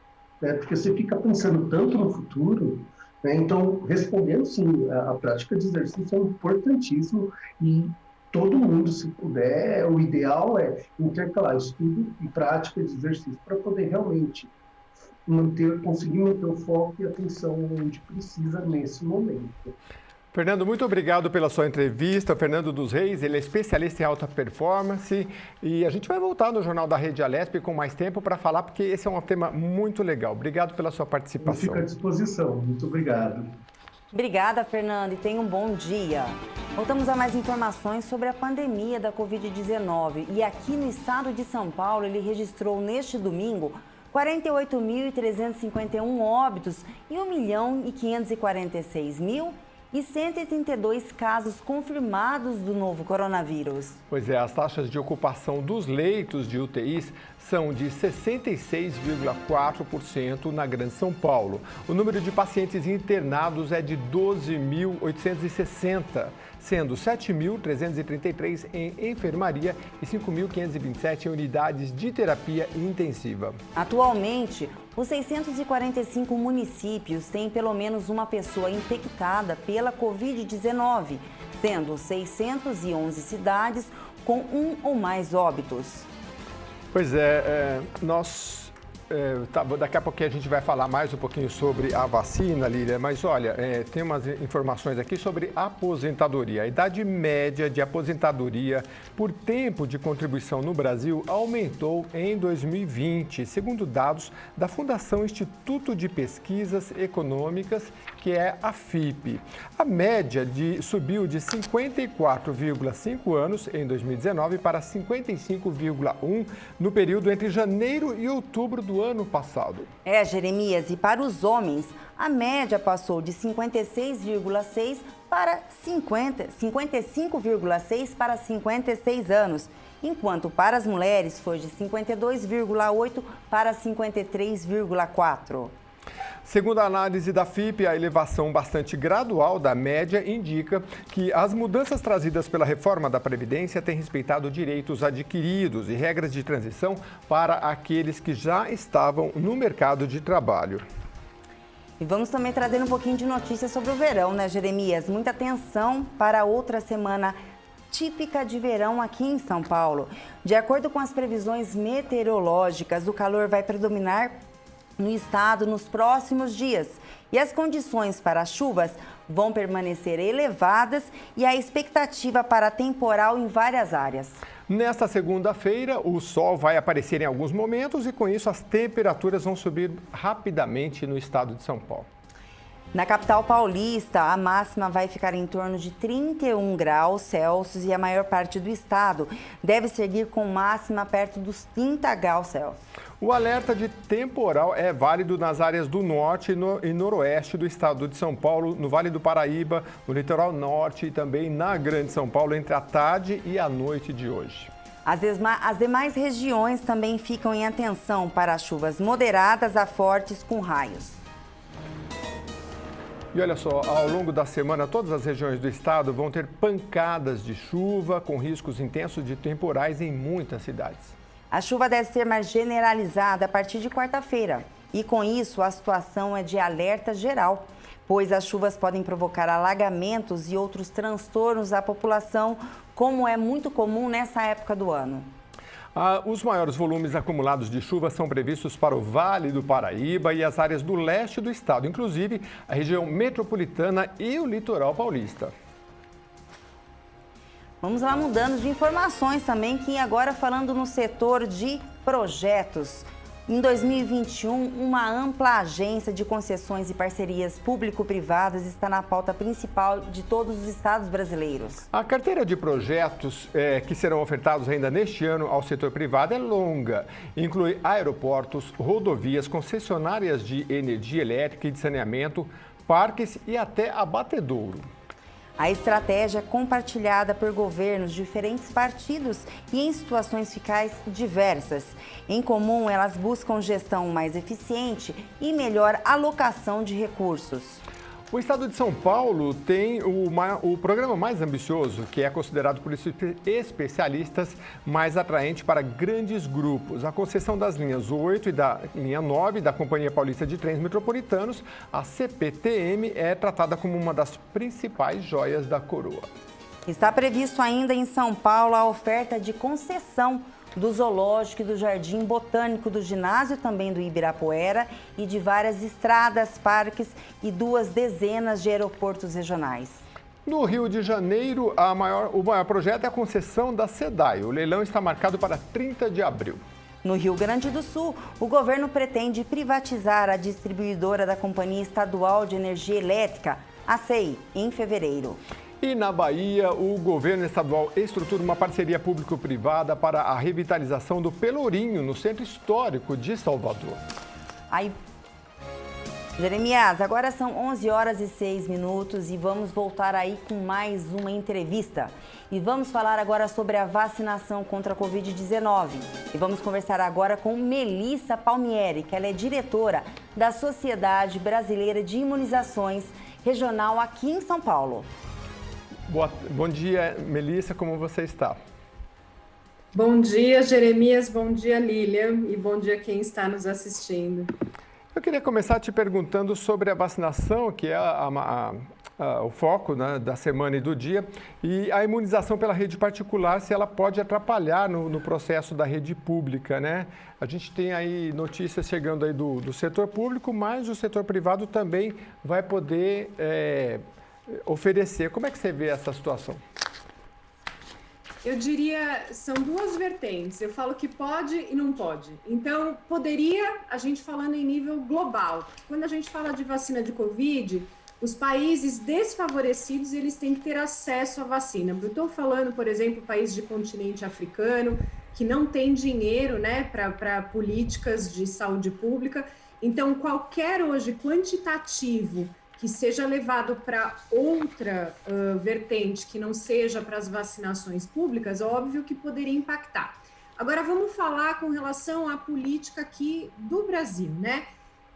[SPEAKER 9] né? Porque você fica pensando tanto no futuro, né? Então, respondendo sim, a prática de exercício é importantíssimo e todo mundo, se puder, o ideal é intercalar estudo e prática de exercício para poder realmente conseguir manter o foco e a atenção onde precisa nesse momento.
[SPEAKER 3] Fernando, muito obrigado pela sua entrevista. O Fernando dos Reis, ele é especialista em alta performance e a gente vai voltar no Jornal da Rede Alesp com mais tempo para falar, porque esse é um tema muito legal. Obrigado pela sua participação.
[SPEAKER 9] Eu fico à disposição. Muito obrigado.
[SPEAKER 2] Obrigada, Fernanda, e tenha um bom dia. Voltamos a mais informações sobre a pandemia da Covid-19. E aqui no estado de São Paulo, ele registrou neste domingo 48.351 óbitos e 1.546.132 casos confirmados do novo coronavírus.
[SPEAKER 3] Pois é, as taxas de ocupação dos leitos de UTIs são de 66,4% na Grande São Paulo. O número de pacientes internados é de 12.860, sendo 7.333 em enfermaria e 5.527 em unidades de terapia intensiva.
[SPEAKER 2] Atualmente, os 645 municípios têm pelo menos uma pessoa infectada pela Covid-19, sendo 611 cidades com um ou mais óbitos.
[SPEAKER 3] Pois é, daqui a pouquinho a gente vai falar mais um pouquinho sobre a vacina, Lília, mas olha, tem umas informações aqui sobre aposentadoria. A idade média de aposentadoria por tempo de contribuição no Brasil aumentou em 2020, segundo dados da Fundação Instituto de Pesquisas Econômicas, que é a FIPE. A média subiu de 54,5 anos em 2019 para 55,1 no período entre janeiro e outubro do ano passado.
[SPEAKER 2] Jeremias, e para os homens, a média passou de 56,6 para 55,6 para 56 anos, enquanto para as mulheres foi de 52,8 para 53,4.
[SPEAKER 3] Segundo a análise da FIPE, a elevação bastante gradual da média indica que as mudanças trazidas pela reforma da Previdência têm respeitado direitos adquiridos e regras de transição para aqueles que já estavam no mercado de trabalho.
[SPEAKER 2] E vamos também trazer um pouquinho de notícias sobre o verão, né, Jeremias? Muita atenção para outra semana típica de verão aqui em São Paulo. De acordo com as previsões meteorológicas, o calor vai predominar no estado nos próximos dias e as condições para as chuvas vão permanecer elevadas e a expectativa para temporal em várias áreas.
[SPEAKER 3] Nesta segunda-feira, o sol vai aparecer em alguns momentos e com isso as temperaturas vão subir rapidamente no estado de São Paulo.
[SPEAKER 2] Na capital paulista, a máxima vai ficar em torno de 31 graus Celsius e a maior parte do estado deve seguir com máxima perto dos 30 graus Celsius.
[SPEAKER 3] O alerta de temporal é válido nas áreas do norte e noroeste do estado de São Paulo, no Vale do Paraíba, no litoral norte e também na Grande São Paulo entre a tarde e a noite de hoje.
[SPEAKER 2] As demais regiões também ficam em atenção para chuvas moderadas a fortes com raios.
[SPEAKER 3] E olha só, ao longo da semana, todas as regiões do estado vão ter pancadas de chuva com riscos intensos de temporais em muitas cidades.
[SPEAKER 2] A chuva deve ser mais generalizada a partir de quarta-feira. E com isso, a situação é de alerta geral, pois as chuvas podem provocar alagamentos e outros transtornos à população, como é muito comum nessa época do ano.
[SPEAKER 3] Os maiores volumes acumulados de chuva são previstos para o Vale do Paraíba e as áreas do leste do estado, inclusive a região metropolitana e o litoral paulista.
[SPEAKER 2] Vamos lá mudando de informações também, que agora falando no setor de projetos. Em 2021, uma ampla agência de concessões e parcerias público-privadas está na pauta principal de todos os estados brasileiros.
[SPEAKER 3] A carteira de projetos que serão ofertados ainda neste ano ao setor privado é longa. Inclui aeroportos, rodovias, concessionárias de energia elétrica e de saneamento, parques e até abatedouro.
[SPEAKER 2] A estratégia é compartilhada por governos de diferentes partidos e em situações fiscais diversas. Em comum, elas buscam gestão mais eficiente e melhor alocação de recursos.
[SPEAKER 3] O estado de São Paulo tem o programa mais ambicioso, que é considerado por especialistas mais atraente para grandes grupos. A concessão das linhas 8 e da linha 9 da Companhia Paulista de Trens Metropolitanos, a CPTM, é tratada como uma das principais joias da coroa.
[SPEAKER 2] Está previsto ainda em São Paulo a oferta de concessão do Zoológico e do Jardim Botânico do Ginásio, também do Ibirapuera, e de várias estradas, parques e 2 dezenas de aeroportos regionais.
[SPEAKER 3] No Rio de Janeiro, o maior projeto é a concessão da SEDAI. O leilão está marcado para 30 de abril.
[SPEAKER 2] No Rio Grande do Sul, o governo pretende privatizar a distribuidora da Companhia Estadual de Energia Elétrica, a CEI em fevereiro.
[SPEAKER 3] E na Bahia, o governo estadual estrutura uma parceria público-privada para a revitalização do Pelourinho, no centro histórico de Salvador.
[SPEAKER 2] Aí, Jeremias, agora são 11h06 e vamos voltar aí com mais uma entrevista. E vamos falar agora sobre a vacinação contra a Covid-19. E vamos conversar agora com Melissa Palmieri, que ela é diretora da Sociedade Brasileira de Imunizações Regional aqui em São Paulo.
[SPEAKER 3] Bom dia, Melissa, como você está?
[SPEAKER 10] Bom dia, Jeremias, bom dia, Lilian, e bom dia quem está nos assistindo.
[SPEAKER 3] Eu queria começar te perguntando sobre a vacinação, que é o foco, né, da semana e do dia, e a imunização pela rede particular, se ela pode atrapalhar no processo da rede pública, né? A gente tem aí notícias chegando aí do setor público, mas o setor privado também vai poder oferecer. Como é que você vê essa situação?
[SPEAKER 10] Eu diria, são duas vertentes. Eu falo que pode e não pode. Então, poderia, a gente falando em nível global. Quando a gente fala de vacina de Covid, os países desfavorecidos, eles têm que ter acesso à vacina. Eu estou falando, por exemplo, país de continente africano, que não tem dinheiro, né, para políticas de saúde pública. Então, qualquer hoje quantitativo que seja levado para outra vertente, que não seja para as vacinações públicas, óbvio que poderia impactar. Agora, vamos falar com relação à política aqui do Brasil, né?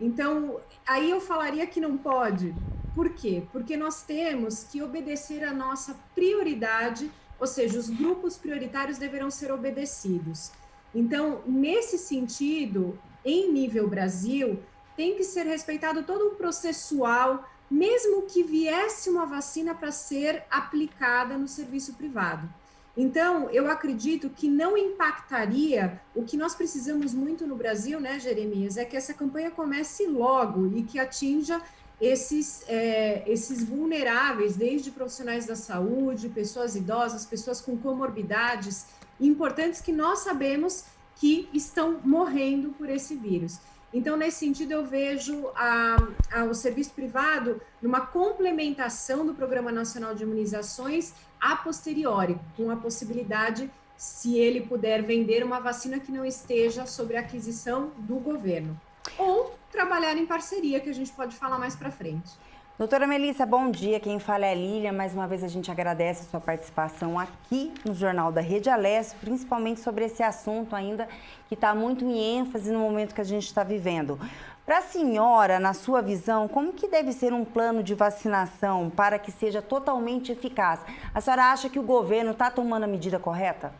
[SPEAKER 10] Então, aí eu falaria que não pode. Por quê? Porque nós temos que obedecer a nossa prioridade, ou seja, os grupos prioritários deverão ser obedecidos. Então, nesse sentido, em nível Brasil, tem que ser respeitado todo o processual, mesmo que viesse uma vacina para ser aplicada no serviço privado. Então, eu acredito que não impactaria. O que nós precisamos muito no Brasil, né, Jeremias, é que essa campanha comece logo e que atinja esses vulneráveis, desde profissionais da saúde, pessoas idosas, pessoas com comorbidades importantes que nós sabemos que estão morrendo por esse vírus. Então, nesse sentido, eu vejo o serviço privado numa complementação do Programa Nacional de Imunizações a posteriori, com a possibilidade, se ele puder vender uma vacina que não esteja sob a aquisição do governo. Ou trabalhar em parceria, que a gente pode falar mais para frente.
[SPEAKER 2] Doutora Melissa, bom dia. Quem fala é a Lília. Mais uma vez a gente agradece a sua participação aqui no Jornal da Rede Alesp, principalmente sobre esse assunto ainda que está muito em ênfase no momento que a gente está vivendo. Para a senhora, na sua visão, como que deve ser um plano de vacinação para que seja totalmente eficaz? A senhora acha que o governo está tomando a medida correta?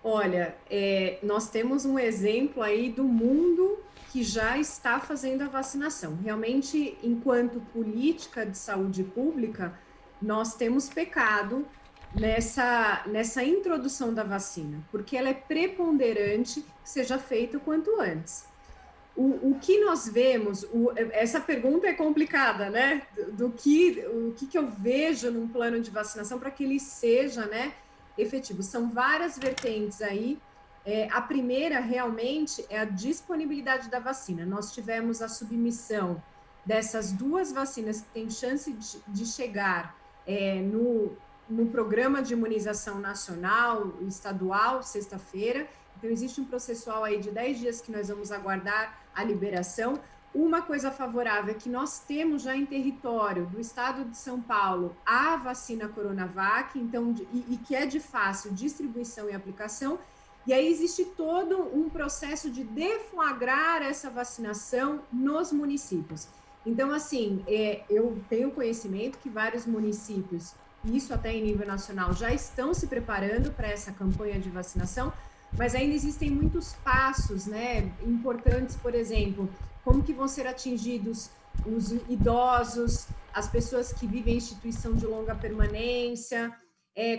[SPEAKER 10] Olha, nós temos um exemplo aí do mundo que já está fazendo a vacinação. Realmente, enquanto política de saúde pública, nós temos pecado nessa introdução da vacina, porque ela é preponderante que seja feita o quanto antes. O que nós vemos, essa pergunta é complicada, né? O que eu vejo num plano de vacinação para que ele seja, né, efetivo. São várias vertentes aí. A primeira, realmente, é a disponibilidade da vacina. Nós tivemos a submissão dessas duas vacinas que têm chance de chegar no Programa de Imunização Nacional, estadual, sexta-feira. Então, existe um processual aí de 10 dias que nós vamos aguardar a liberação. Uma coisa favorável é que nós temos já em território do estado de São Paulo a vacina Coronavac, então, e que é de fácil distribuição e aplicação. E aí existe todo um processo de deflagrar essa vacinação nos municípios. Então, assim, eu tenho conhecimento que vários municípios, isso até em nível nacional, já estão se preparando para essa campanha de vacinação, mas ainda existem muitos passos, né, importantes, por exemplo, como que vão ser atingidos os idosos, as pessoas que vivem em instituição de longa permanência,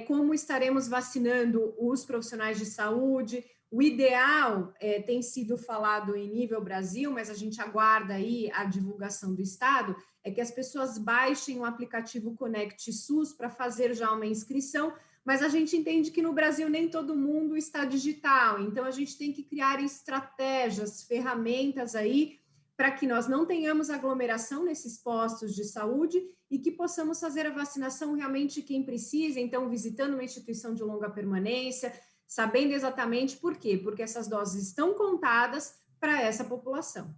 [SPEAKER 10] como estaremos vacinando os profissionais de saúde. O ideal tem sido falado em nível Brasil, mas a gente aguarda aí a divulgação do Estado, é que as pessoas baixem o aplicativo Conect SUS para fazer já uma inscrição, mas a gente entende que no Brasil nem todo mundo está digital, então a gente tem que criar estratégias, ferramentas aí para que nós não tenhamos aglomeração nesses postos de saúde e que possamos fazer a vacinação realmente quem precisa, então visitando uma instituição de longa permanência, sabendo exatamente por quê, porque essas doses estão contadas para essa população.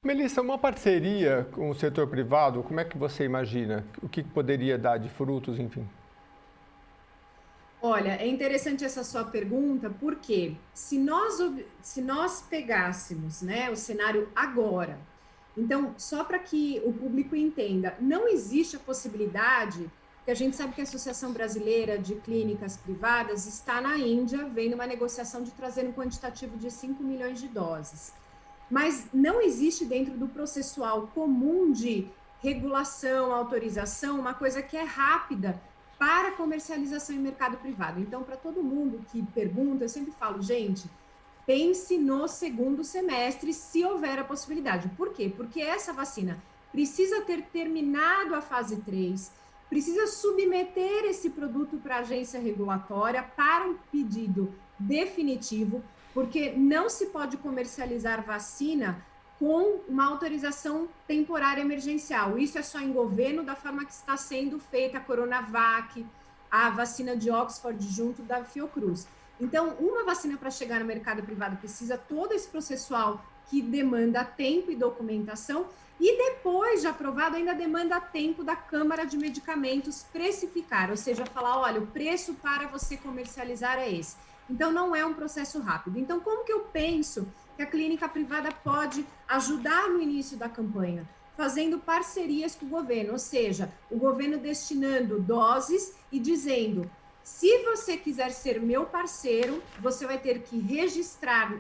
[SPEAKER 3] Melissa, uma parceria com o setor privado, como é que você imagina? O que poderia dar de frutos, enfim?
[SPEAKER 10] Olha, é interessante essa sua pergunta, porque se nós pegássemos, né, o cenário agora, então, só para que o público entenda, não existe a possibilidade, que a gente sabe que a Associação Brasileira de Clínicas Privadas está na Índia, vendo uma negociação de trazer um quantitativo de 5 milhões de doses. Mas não existe dentro do processual comum de regulação, autorização, uma coisa que é rápida para comercialização em mercado privado. Então, para todo mundo que pergunta, eu sempre falo, gente, pense no segundo semestre, se houver a possibilidade. Por quê? Porque essa vacina precisa ter terminado a fase 3, precisa submeter esse produto para a agência regulatória para um pedido definitivo, porque não se pode comercializar vacina com uma autorização temporária emergencial. Isso é só em governo, da forma que está sendo feita a Coronavac, a vacina de Oxford junto da Fiocruz. Então, uma vacina para chegar no mercado privado precisa todo esse processual que demanda tempo e documentação, e depois de aprovado ainda demanda tempo da Câmara de Medicamentos precificar, ou seja, falar, olha, o preço para você comercializar é esse. Então, não é um processo rápido. Então, como que eu penso que a clínica privada pode ajudar no início da campanha? Fazendo parcerias com o governo, ou seja, o governo destinando doses e dizendo, se você quiser ser meu parceiro, você vai ter que registrar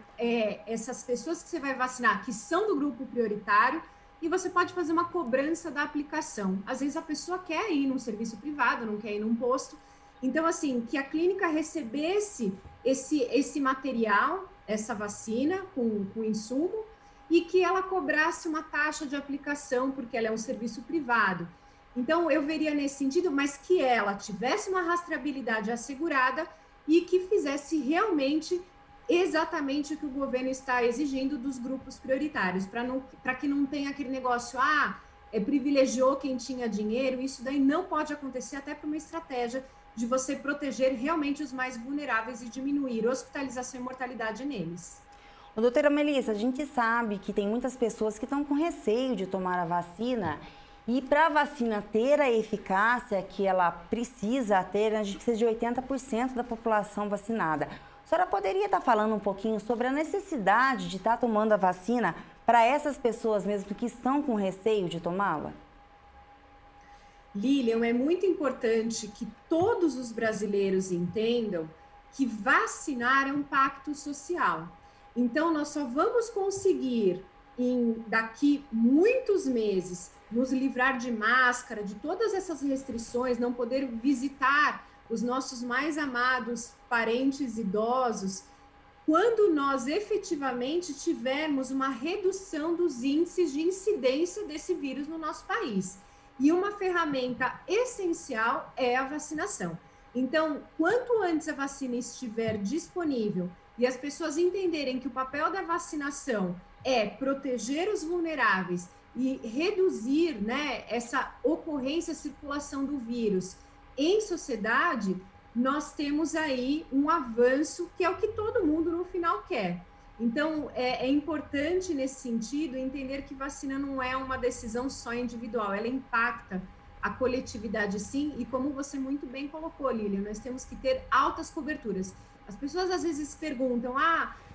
[SPEAKER 10] essas pessoas que você vai vacinar, que são do grupo prioritário, e você pode fazer uma cobrança da aplicação. Às vezes a pessoa quer ir num serviço privado, não quer ir num posto. Então, assim, que a clínica recebesse esse material, essa vacina com insumo, e que ela cobrasse uma taxa de aplicação, porque ela é um serviço privado. Então, eu veria nesse sentido, mas que ela tivesse uma rastreabilidade assegurada e que fizesse realmente exatamente o que o governo está exigindo dos grupos prioritários, para que não tenha aquele negócio, privilegiou quem tinha dinheiro. Isso daí não pode acontecer, até por uma estratégia de você proteger realmente os mais vulneráveis e diminuir hospitalização e mortalidade neles.
[SPEAKER 2] Doutora Melissa, a gente sabe que tem muitas pessoas que estão com receio de tomar a vacina, e para a vacina ter a eficácia que ela precisa ter, a gente precisa de 80% da população vacinada. A senhora poderia estar falando um pouquinho sobre a necessidade de estar tomando a vacina para essas pessoas mesmo que estão com receio de tomá-la?
[SPEAKER 10] Lilian, é muito importante que todos os brasileiros entendam que vacinar é um pacto social. Então, nós só vamos conseguir, daqui muitos meses, nos livrar de máscara, de todas essas restrições, não poder visitar os nossos mais amados parentes idosos, quando nós efetivamente tivermos uma redução dos índices de incidência desse vírus no nosso país. E uma ferramenta essencial é a vacinação. Então, quanto antes a vacina estiver disponível e as pessoas entenderem que o papel da vacinação é proteger os vulneráveis e reduzir, né, essa ocorrência, circulação do vírus em sociedade, nós temos aí um avanço que é o que todo mundo no final quer. Então, é importante nesse sentido entender que vacina não é uma decisão só individual, ela impacta a coletividade sim, e como você muito bem colocou, Lilian, nós temos que ter altas coberturas. As pessoas às vezes perguntam,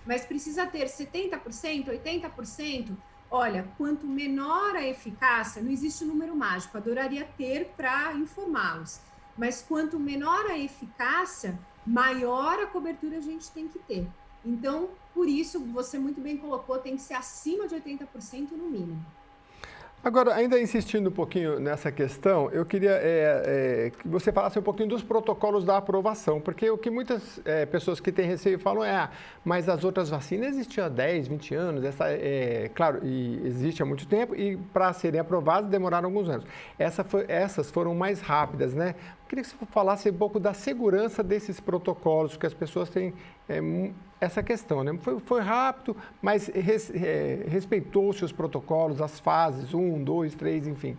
[SPEAKER 10] mas precisa ter 70%, 80%? Olha, quanto menor a eficácia, não existe número mágico, adoraria ter para informá-los, mas quanto menor a eficácia, maior a cobertura a gente tem que ter. Então, por isso, você muito bem colocou, tem que ser acima de 80% no mínimo.
[SPEAKER 3] Agora, ainda insistindo um pouquinho nessa questão, eu queria que você falasse um pouquinho dos protocolos da aprovação, porque o que muitas pessoas que têm receio falam mas as outras vacinas existiam há 10, 20 anos, claro, e existe há muito tempo, e para serem aprovadas demoraram alguns anos. Essas foram mais rápidas, né? queria que você falasse um pouco da segurança desses protocolos, porque as pessoas têm essa questão, né? Foi rápido, mas respeitou-se os protocolos, as fases, 1, 2, 3, enfim.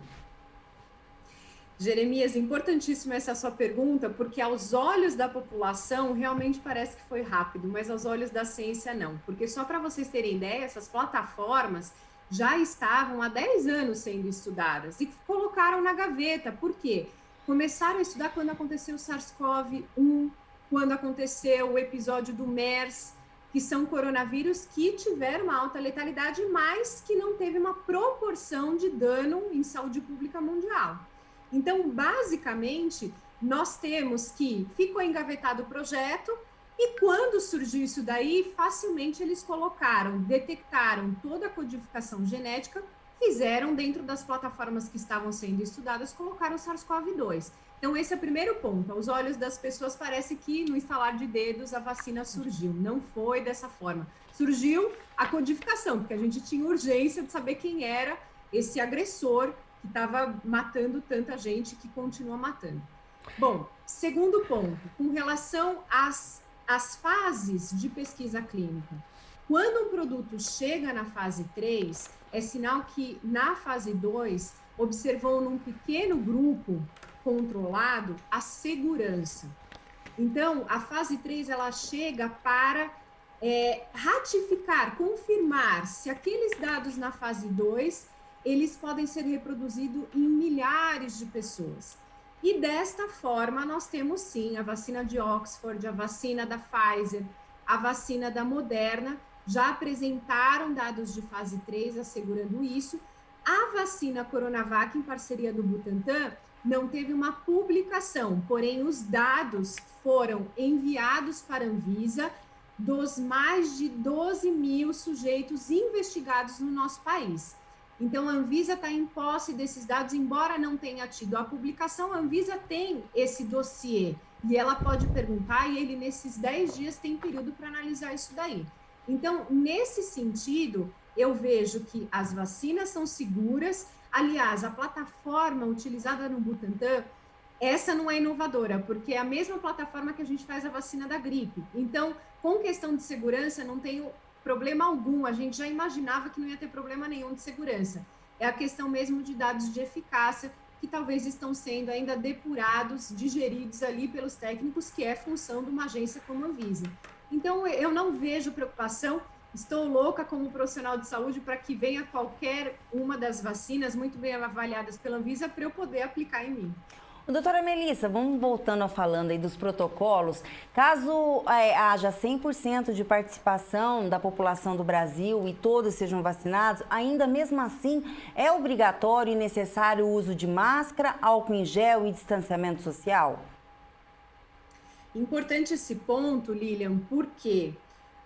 [SPEAKER 10] Jeremias, importantíssima essa sua pergunta, porque aos olhos da população realmente parece que foi rápido, mas aos olhos da ciência não. Porque só para vocês terem ideia, essas plataformas já estavam há 10 anos sendo estudadas e colocaram na gaveta. Por quê? Começaram a estudar quando aconteceu o SARS-CoV-1, quando aconteceu o episódio do MERS, que são coronavírus que tiveram uma alta letalidade, mas que não teve uma proporção de dano em saúde pública mundial. Então, basicamente, nós temos que ficou engavetado o projeto e quando surgiu isso daí, facilmente eles detectaram toda a codificação genética, fizeram dentro das plataformas que estavam sendo estudadas, colocaram o SARS-CoV-2. Então, esse é o primeiro ponto. Aos olhos das pessoas, parece que no estalar de dedos a vacina surgiu. Não foi dessa forma. Surgiu a codificação, porque a gente tinha urgência de saber quem era esse agressor que estava matando tanta gente, que continua matando. Bom, segundo ponto, com relação às fases de pesquisa clínica. Quando um produto chega na fase 3, é sinal que na fase 2 observou num pequeno grupo controlado a segurança. Então, a fase 3 ela chega para ratificar, confirmar se aqueles dados na fase 2 eles podem ser reproduzidos em milhares de pessoas. E desta forma, nós temos sim a vacina de Oxford, a vacina da Pfizer, a vacina da Moderna, já apresentaram dados de fase 3 assegurando isso. A vacina Coronavac, em parceria do Butantan, não teve uma publicação, porém os dados foram enviados para a Anvisa dos mais de 12 mil sujeitos investigados no nosso país. Então, a Anvisa está em posse desses dados, embora não tenha tido a publicação, a Anvisa tem esse dossiê e ela pode perguntar e ele, nesses 10 dias, tem período para analisar isso daí. Então, nesse sentido, eu vejo que as vacinas são seguras. Aliás, a plataforma utilizada no Butantan, essa não é inovadora, porque é a mesma plataforma que a gente faz a vacina da gripe. Então, com questão de segurança, não tenho problema algum, a gente já imaginava que não ia ter problema nenhum de segurança. É a questão mesmo de dados de eficácia, que talvez estão sendo ainda depurados, digeridos ali pelos técnicos, que é função de uma agência como a Anvisa. Então, eu não vejo preocupação, estou louca como profissional de saúde para que venha qualquer uma das vacinas muito bem avaliadas pela Anvisa para eu poder aplicar em mim.
[SPEAKER 2] Doutora Melissa, vamos voltando a falando aí dos protocolos. Caso haja 100% de participação da população do Brasil e todos sejam vacinados, ainda mesmo assim é obrigatório e necessário o uso de máscara, álcool em gel e distanciamento social?
[SPEAKER 10] Importante esse ponto, Lilian, porque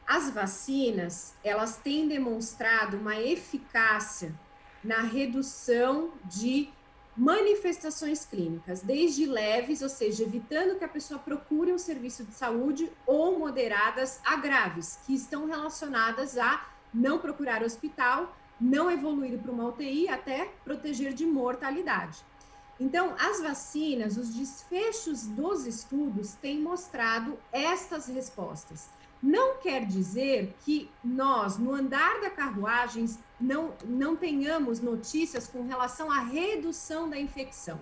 [SPEAKER 10] as vacinas, elas têm demonstrado uma eficácia na redução de manifestações clínicas, desde leves, ou seja, evitando que a pessoa procure um serviço de saúde, ou moderadas a graves, que estão relacionadas a não procurar hospital, não evoluir para uma UTI, até proteger de mortalidade. Então, as vacinas, os desfechos dos estudos têm mostrado estas respostas. Não quer dizer que nós, no andar da carruagem, não tenhamos notícias com relação à redução da infecção.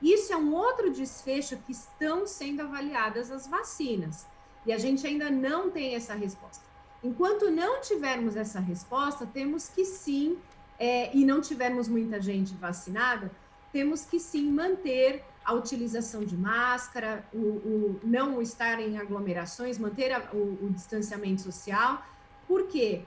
[SPEAKER 10] Isso é um outro desfecho que estão sendo avaliadas as vacinas. E a gente ainda não tem essa resposta. Enquanto não tivermos essa resposta, temos que sim, e não tivermos muita gente vacinada, temos que sim manter a utilização de máscara, não estar em aglomerações, manter o distanciamento social, porque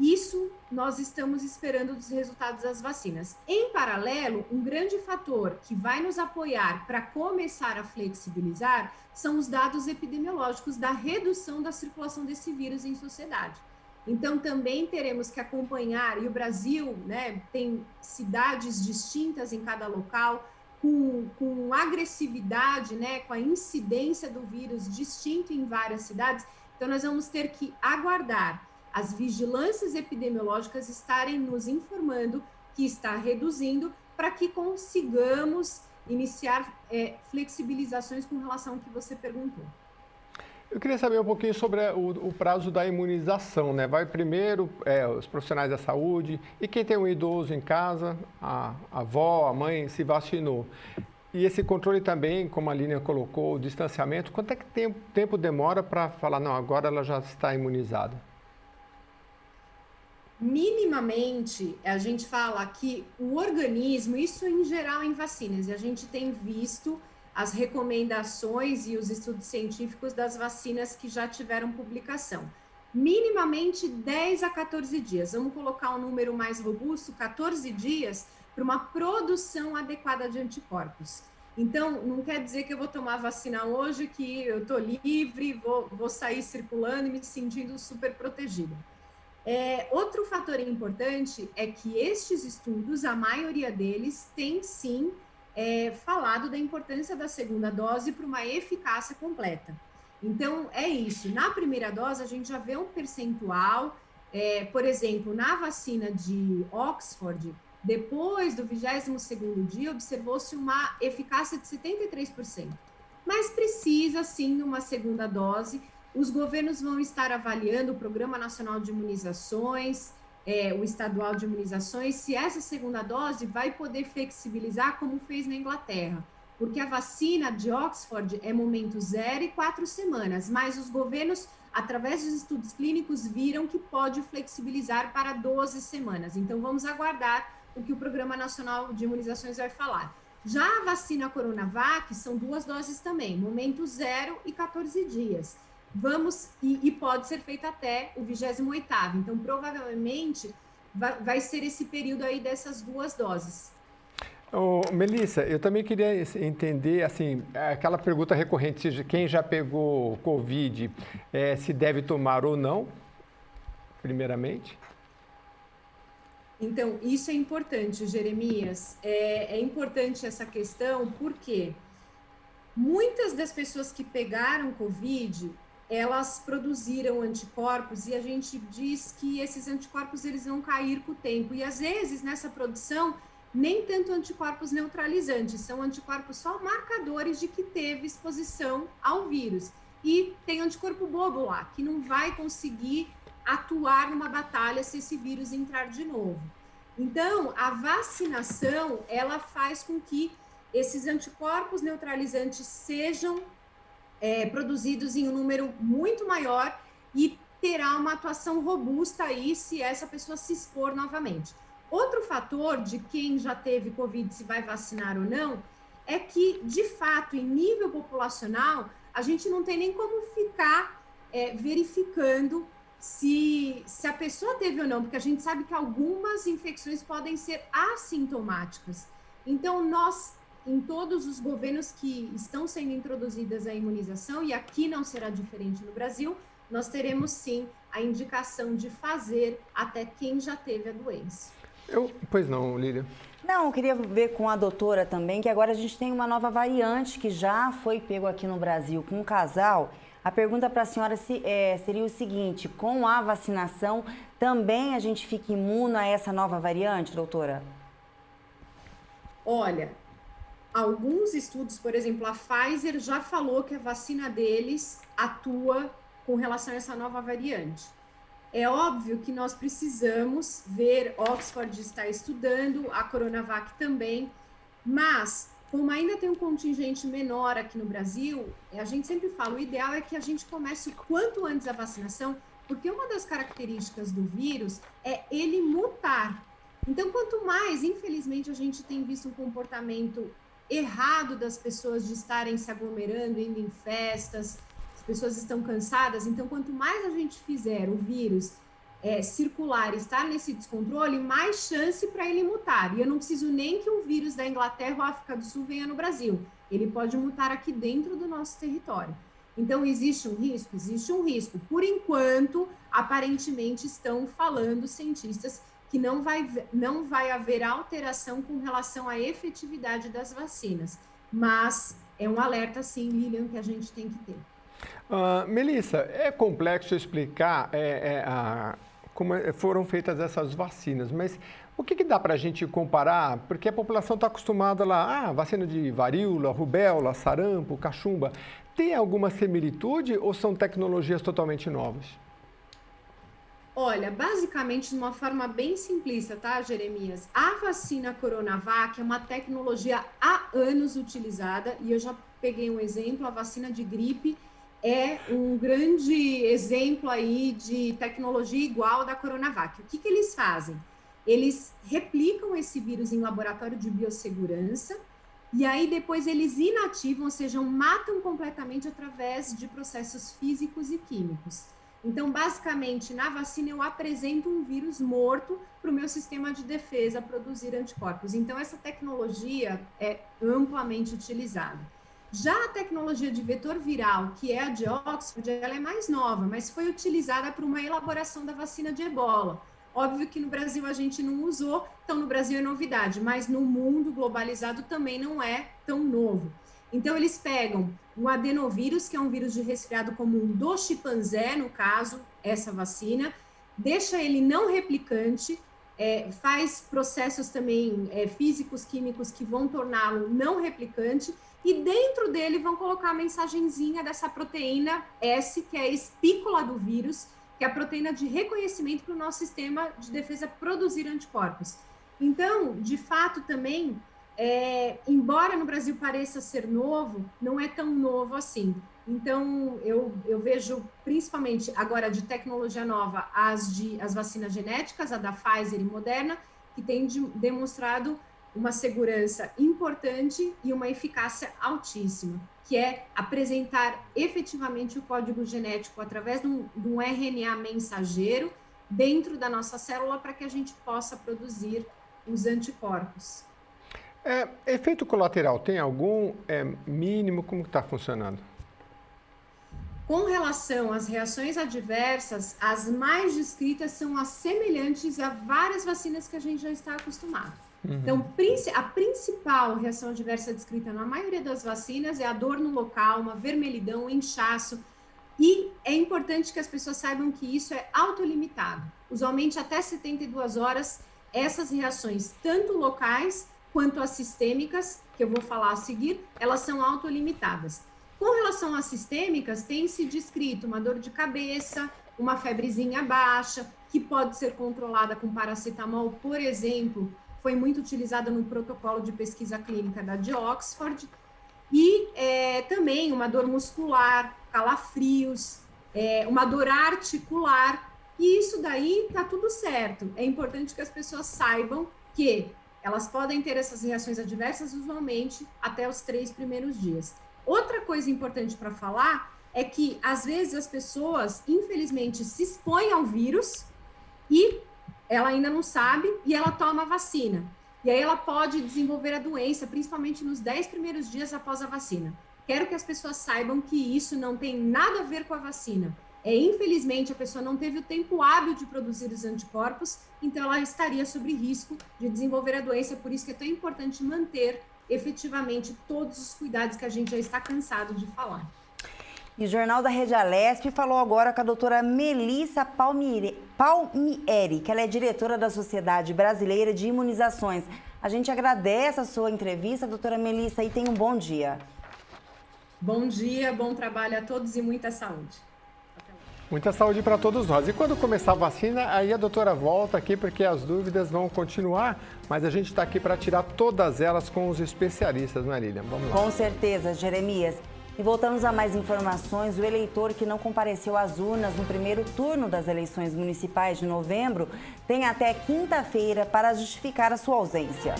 [SPEAKER 10] isso nós estamos esperando dos resultados das vacinas. Em paralelo, um grande fator que vai nos apoiar para começar a flexibilizar são os dados epidemiológicos da redução da circulação desse vírus em sociedade. Então, também teremos que acompanhar, e o Brasil, né, tem cidades distintas em cada local, com agressividade, né, com a incidência do vírus distinto em várias cidades. Então, nós vamos ter que aguardar as vigilâncias epidemiológicas estarem nos informando que está reduzindo para que consigamos iniciar flexibilizações com relação ao que você perguntou.
[SPEAKER 3] Eu queria saber um pouquinho sobre o prazo da imunização, né? Vai primeiro os profissionais da saúde e quem tem um idoso em casa, a avó, a mãe se vacinou. E esse controle também, como a Lilian colocou, o distanciamento, quanto é que tempo demora para falar, não, agora ela já está imunizada?
[SPEAKER 10] Minimamente, a gente fala que o organismo, isso em geral em vacinas, e a gente tem visto as recomendações e os estudos científicos das vacinas que já tiveram publicação. Minimamente 10 a 14 dias. Vamos colocar um número mais robusto, 14 dias, para uma produção adequada de anticorpos. Então, não quer dizer que eu vou tomar vacina hoje, que eu estou livre, vou sair circulando e me sentindo super protegida. Outro fator importante é que estes estudos, a maioria deles, tem sim falado da importância da segunda dose para uma eficácia completa. Então, é isso. Na primeira dose, a gente já vê um percentual, por exemplo, na vacina de Oxford, depois do 22º dia, observou-se uma eficácia de 73%. Mas precisa, sim, de uma segunda dose. Os governos vão estar avaliando o Programa Nacional de Imunizações, o estadual de imunizações, se essa segunda dose vai poder flexibilizar como fez na Inglaterra. Porque a vacina de Oxford é momento 0 e 4 semanas, mas os governos, através dos estudos clínicos, viram que pode flexibilizar para 12 semanas. Então, vamos aguardar o que o Programa Nacional de Imunizações vai falar. Já a vacina Coronavac são 2 doses também, momento 0 e 14 dias. E pode ser feita até o 28º. Então, provavelmente, vai ser esse período aí dessas 2 doses.
[SPEAKER 3] Melissa, eu também queria entender, assim, aquela pergunta recorrente, quem já pegou Covid, se deve tomar ou não, primeiramente?
[SPEAKER 10] Então, isso é importante, Jeremias. É importante essa questão porque muitas das pessoas que pegaram Covid, elas produziram anticorpos e a gente diz que esses anticorpos eles vão cair com o tempo. E às vezes nessa produção, nem tanto anticorpos neutralizantes, são anticorpos só marcadores de que teve exposição ao vírus. E tem anticorpo bobo lá, que não vai conseguir atuar numa batalha se esse vírus entrar de novo. Então, a vacinação, ela faz com que esses anticorpos neutralizantes sejam produzidos em um número muito maior e terá uma atuação robusta aí se essa pessoa se expor novamente. Outro fator de quem já teve Covid, se vai vacinar ou não, é que, de fato, em nível populacional, a gente não tem nem como ficar verificando se a pessoa teve ou não, porque a gente sabe que algumas infecções podem ser assintomáticas. Então, nós, em todos os governos que estão sendo introduzidas a imunização, e aqui não será diferente no Brasil, nós teremos sim a indicação de fazer até quem já teve a doença.
[SPEAKER 3] Pois não, Lília.
[SPEAKER 2] Não, eu queria ver com a doutora também, que agora a gente tem uma nova variante que já foi pego aqui no Brasil com um casal. A pergunta para a senhora seria o seguinte, com a vacinação, também a gente fica imune a essa nova variante, doutora?
[SPEAKER 10] Olha, alguns estudos, por exemplo, a Pfizer já falou que a vacina deles atua com relação a essa nova variante. É óbvio que nós precisamos ver, Oxford está estudando, a Coronavac também, mas como ainda tem um contingente menor aqui no Brasil, a gente sempre fala, o ideal é que a gente comece o quanto antes a vacinação, porque uma das características do vírus é ele mutar. Então, quanto mais, infelizmente, a gente tem visto um comportamento errado das pessoas de estarem se aglomerando, indo em festas, as pessoas estão cansadas, então quanto mais a gente fizer o vírus circular, estar nesse descontrole, mais chance para ele mutar. E eu não preciso nem que um vírus da Inglaterra ou África do Sul venha no Brasil. Ele pode mutar aqui dentro do nosso território. Então, existe um risco? Existe um risco. Por enquanto, aparentemente, estão falando cientistas que não vai haver alteração com relação à efetividade das vacinas. Mas é um alerta, sim, Lilian, que a gente tem que ter.
[SPEAKER 3] Melissa, é complexo explicar como foram feitas essas vacinas. Mas o que dá para a gente comparar? Porque a população está acostumada lá, vacina de varíola, rubéola, sarampo, cachumba. Tem alguma similitude ou são tecnologias totalmente novas?
[SPEAKER 10] Olha, basicamente, de uma forma bem simplista, tá, Jeremias? A vacina Coronavac é uma tecnologia há anos utilizada, e eu já peguei um exemplo, a vacina de gripe é um grande exemplo aí de tecnologia igual da Coronavac. O que eles fazem? Eles replicam esse vírus em laboratório de biossegurança, e aí depois eles inativam, ou seja, matam completamente através de processos físicos e químicos. Então, basicamente, na vacina eu apresento um vírus morto para o meu sistema de defesa produzir anticorpos. Então, essa tecnologia é amplamente utilizada. Já a tecnologia de vetor viral, que é a de Oxford, ela é mais nova, mas foi utilizada para uma elaboração da vacina de ebola. Óbvio que no Brasil a gente não usou, então no Brasil é novidade, mas no mundo globalizado também não é tão novo. Então, eles pegam um adenovírus, que é um vírus de resfriado comum do chimpanzé, no caso, essa vacina, deixa ele não replicante, faz processos também físicos, químicos que vão torná-lo não replicante, e dentro dele vão colocar a mensagenzinha dessa proteína S, que é a espícula do vírus, que é a proteína de reconhecimento para o nosso sistema de defesa produzir anticorpos. Então, de fato, também, embora no Brasil pareça ser novo, não é tão novo assim. Então, eu vejo, principalmente agora de tecnologia nova, as vacinas genéticas, a da Pfizer e Moderna, que têm demonstrado uma segurança importante e uma eficácia altíssima, que é apresentar efetivamente o código genético através de um RNA mensageiro dentro da nossa célula para que a gente possa produzir os anticorpos.
[SPEAKER 3] Efeito colateral, tem algum mínimo? Como está funcionando?
[SPEAKER 10] Com relação às reações adversas, as mais descritas são as semelhantes a várias vacinas que a gente já está acostumado. Então, a principal reação adversa descrita na maioria das vacinas é a dor no local, uma vermelhidão, um inchaço. E é importante que as pessoas saibam que isso é autolimitado. Usualmente, até 72 horas, essas reações, tanto locais quanto as sistêmicas, que eu vou falar a seguir, elas são autolimitadas. Com relação às sistêmicas, tem-se descrito uma dor de cabeça, uma febrezinha baixa, que pode ser controlada com paracetamol, por exemplo, foi muito utilizada no protocolo de pesquisa clínica de Oxford, e também uma dor muscular, calafrios, uma dor articular, e isso daí está tudo certo. É importante que as pessoas saibam que elas podem ter essas reações adversas usualmente até os 3 primeiros dias. Outra coisa importante para falar é que, às vezes, as pessoas, infelizmente, se expõem ao vírus e ela ainda não sabe e ela toma a vacina. E aí ela pode desenvolver a doença, principalmente nos 10 primeiros dias após a vacina. Quero que as pessoas saibam que isso não tem nada a ver com a vacina. Infelizmente, a pessoa não teve o tempo hábil de produzir os anticorpos, então ela estaria sob risco de desenvolver a doença. Por isso que é tão importante manter efetivamente todos os cuidados que a gente já está cansado de falar.
[SPEAKER 2] E o Jornal da Rede Alesp falou agora com a doutora Melissa Palmieri, que ela é diretora da Sociedade Brasileira de Imunizações. A gente agradece a sua entrevista, doutora Melissa, e tenha um bom dia.
[SPEAKER 10] Bom dia, bom trabalho a todos e muita saúde.
[SPEAKER 3] Muita saúde para todos nós. E quando começar a vacina, aí a doutora volta aqui, porque as dúvidas vão continuar, mas a gente está aqui para tirar todas elas com os especialistas, não é, Lilian? Vamos lá.
[SPEAKER 2] Com certeza, Jeremias. E voltamos a mais informações. O eleitor que não compareceu às urnas no primeiro turno das eleições municipais de novembro tem até quinta-feira para justificar a sua ausência.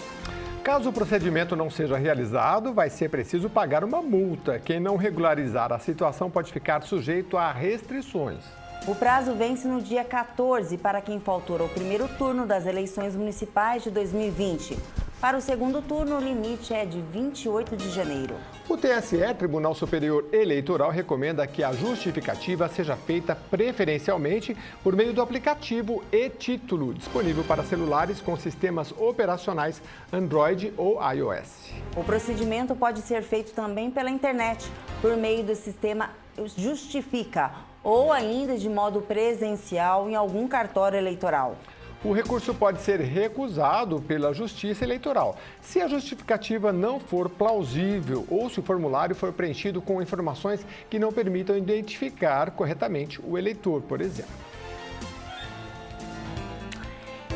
[SPEAKER 3] Caso o procedimento não seja realizado, vai ser preciso pagar uma multa. Quem não regularizar a situação pode ficar sujeito a restrições.
[SPEAKER 2] O prazo vence no dia 14 para quem faltou ao primeiro turno das eleições municipais de 2020. Para o segundo turno, o limite é de 28 de janeiro.
[SPEAKER 3] O TSE, Tribunal Superior Eleitoral, recomenda que a justificativa seja feita preferencialmente por meio do aplicativo e-Título, disponível para celulares com sistemas operacionais Android ou iOS.
[SPEAKER 2] O procedimento pode ser feito também pela internet, por meio do sistema Justifica. ou ainda de modo presencial em algum cartório eleitoral.
[SPEAKER 3] O recurso pode ser recusado pela Justiça Eleitoral se a justificativa não for plausível ou se o formulário for preenchido com informações que não permitam identificar corretamente o eleitor, por exemplo.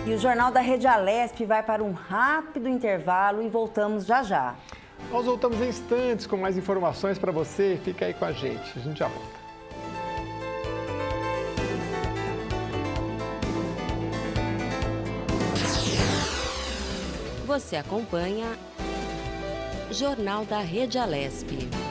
[SPEAKER 2] E o Jornal da Rede Alesp vai para um rápido intervalo e voltamos já já.
[SPEAKER 3] Nós voltamos em instantes com mais informações para você. Fica aí com a gente já volta.
[SPEAKER 1] Você acompanha Jornal da Rede Alesp.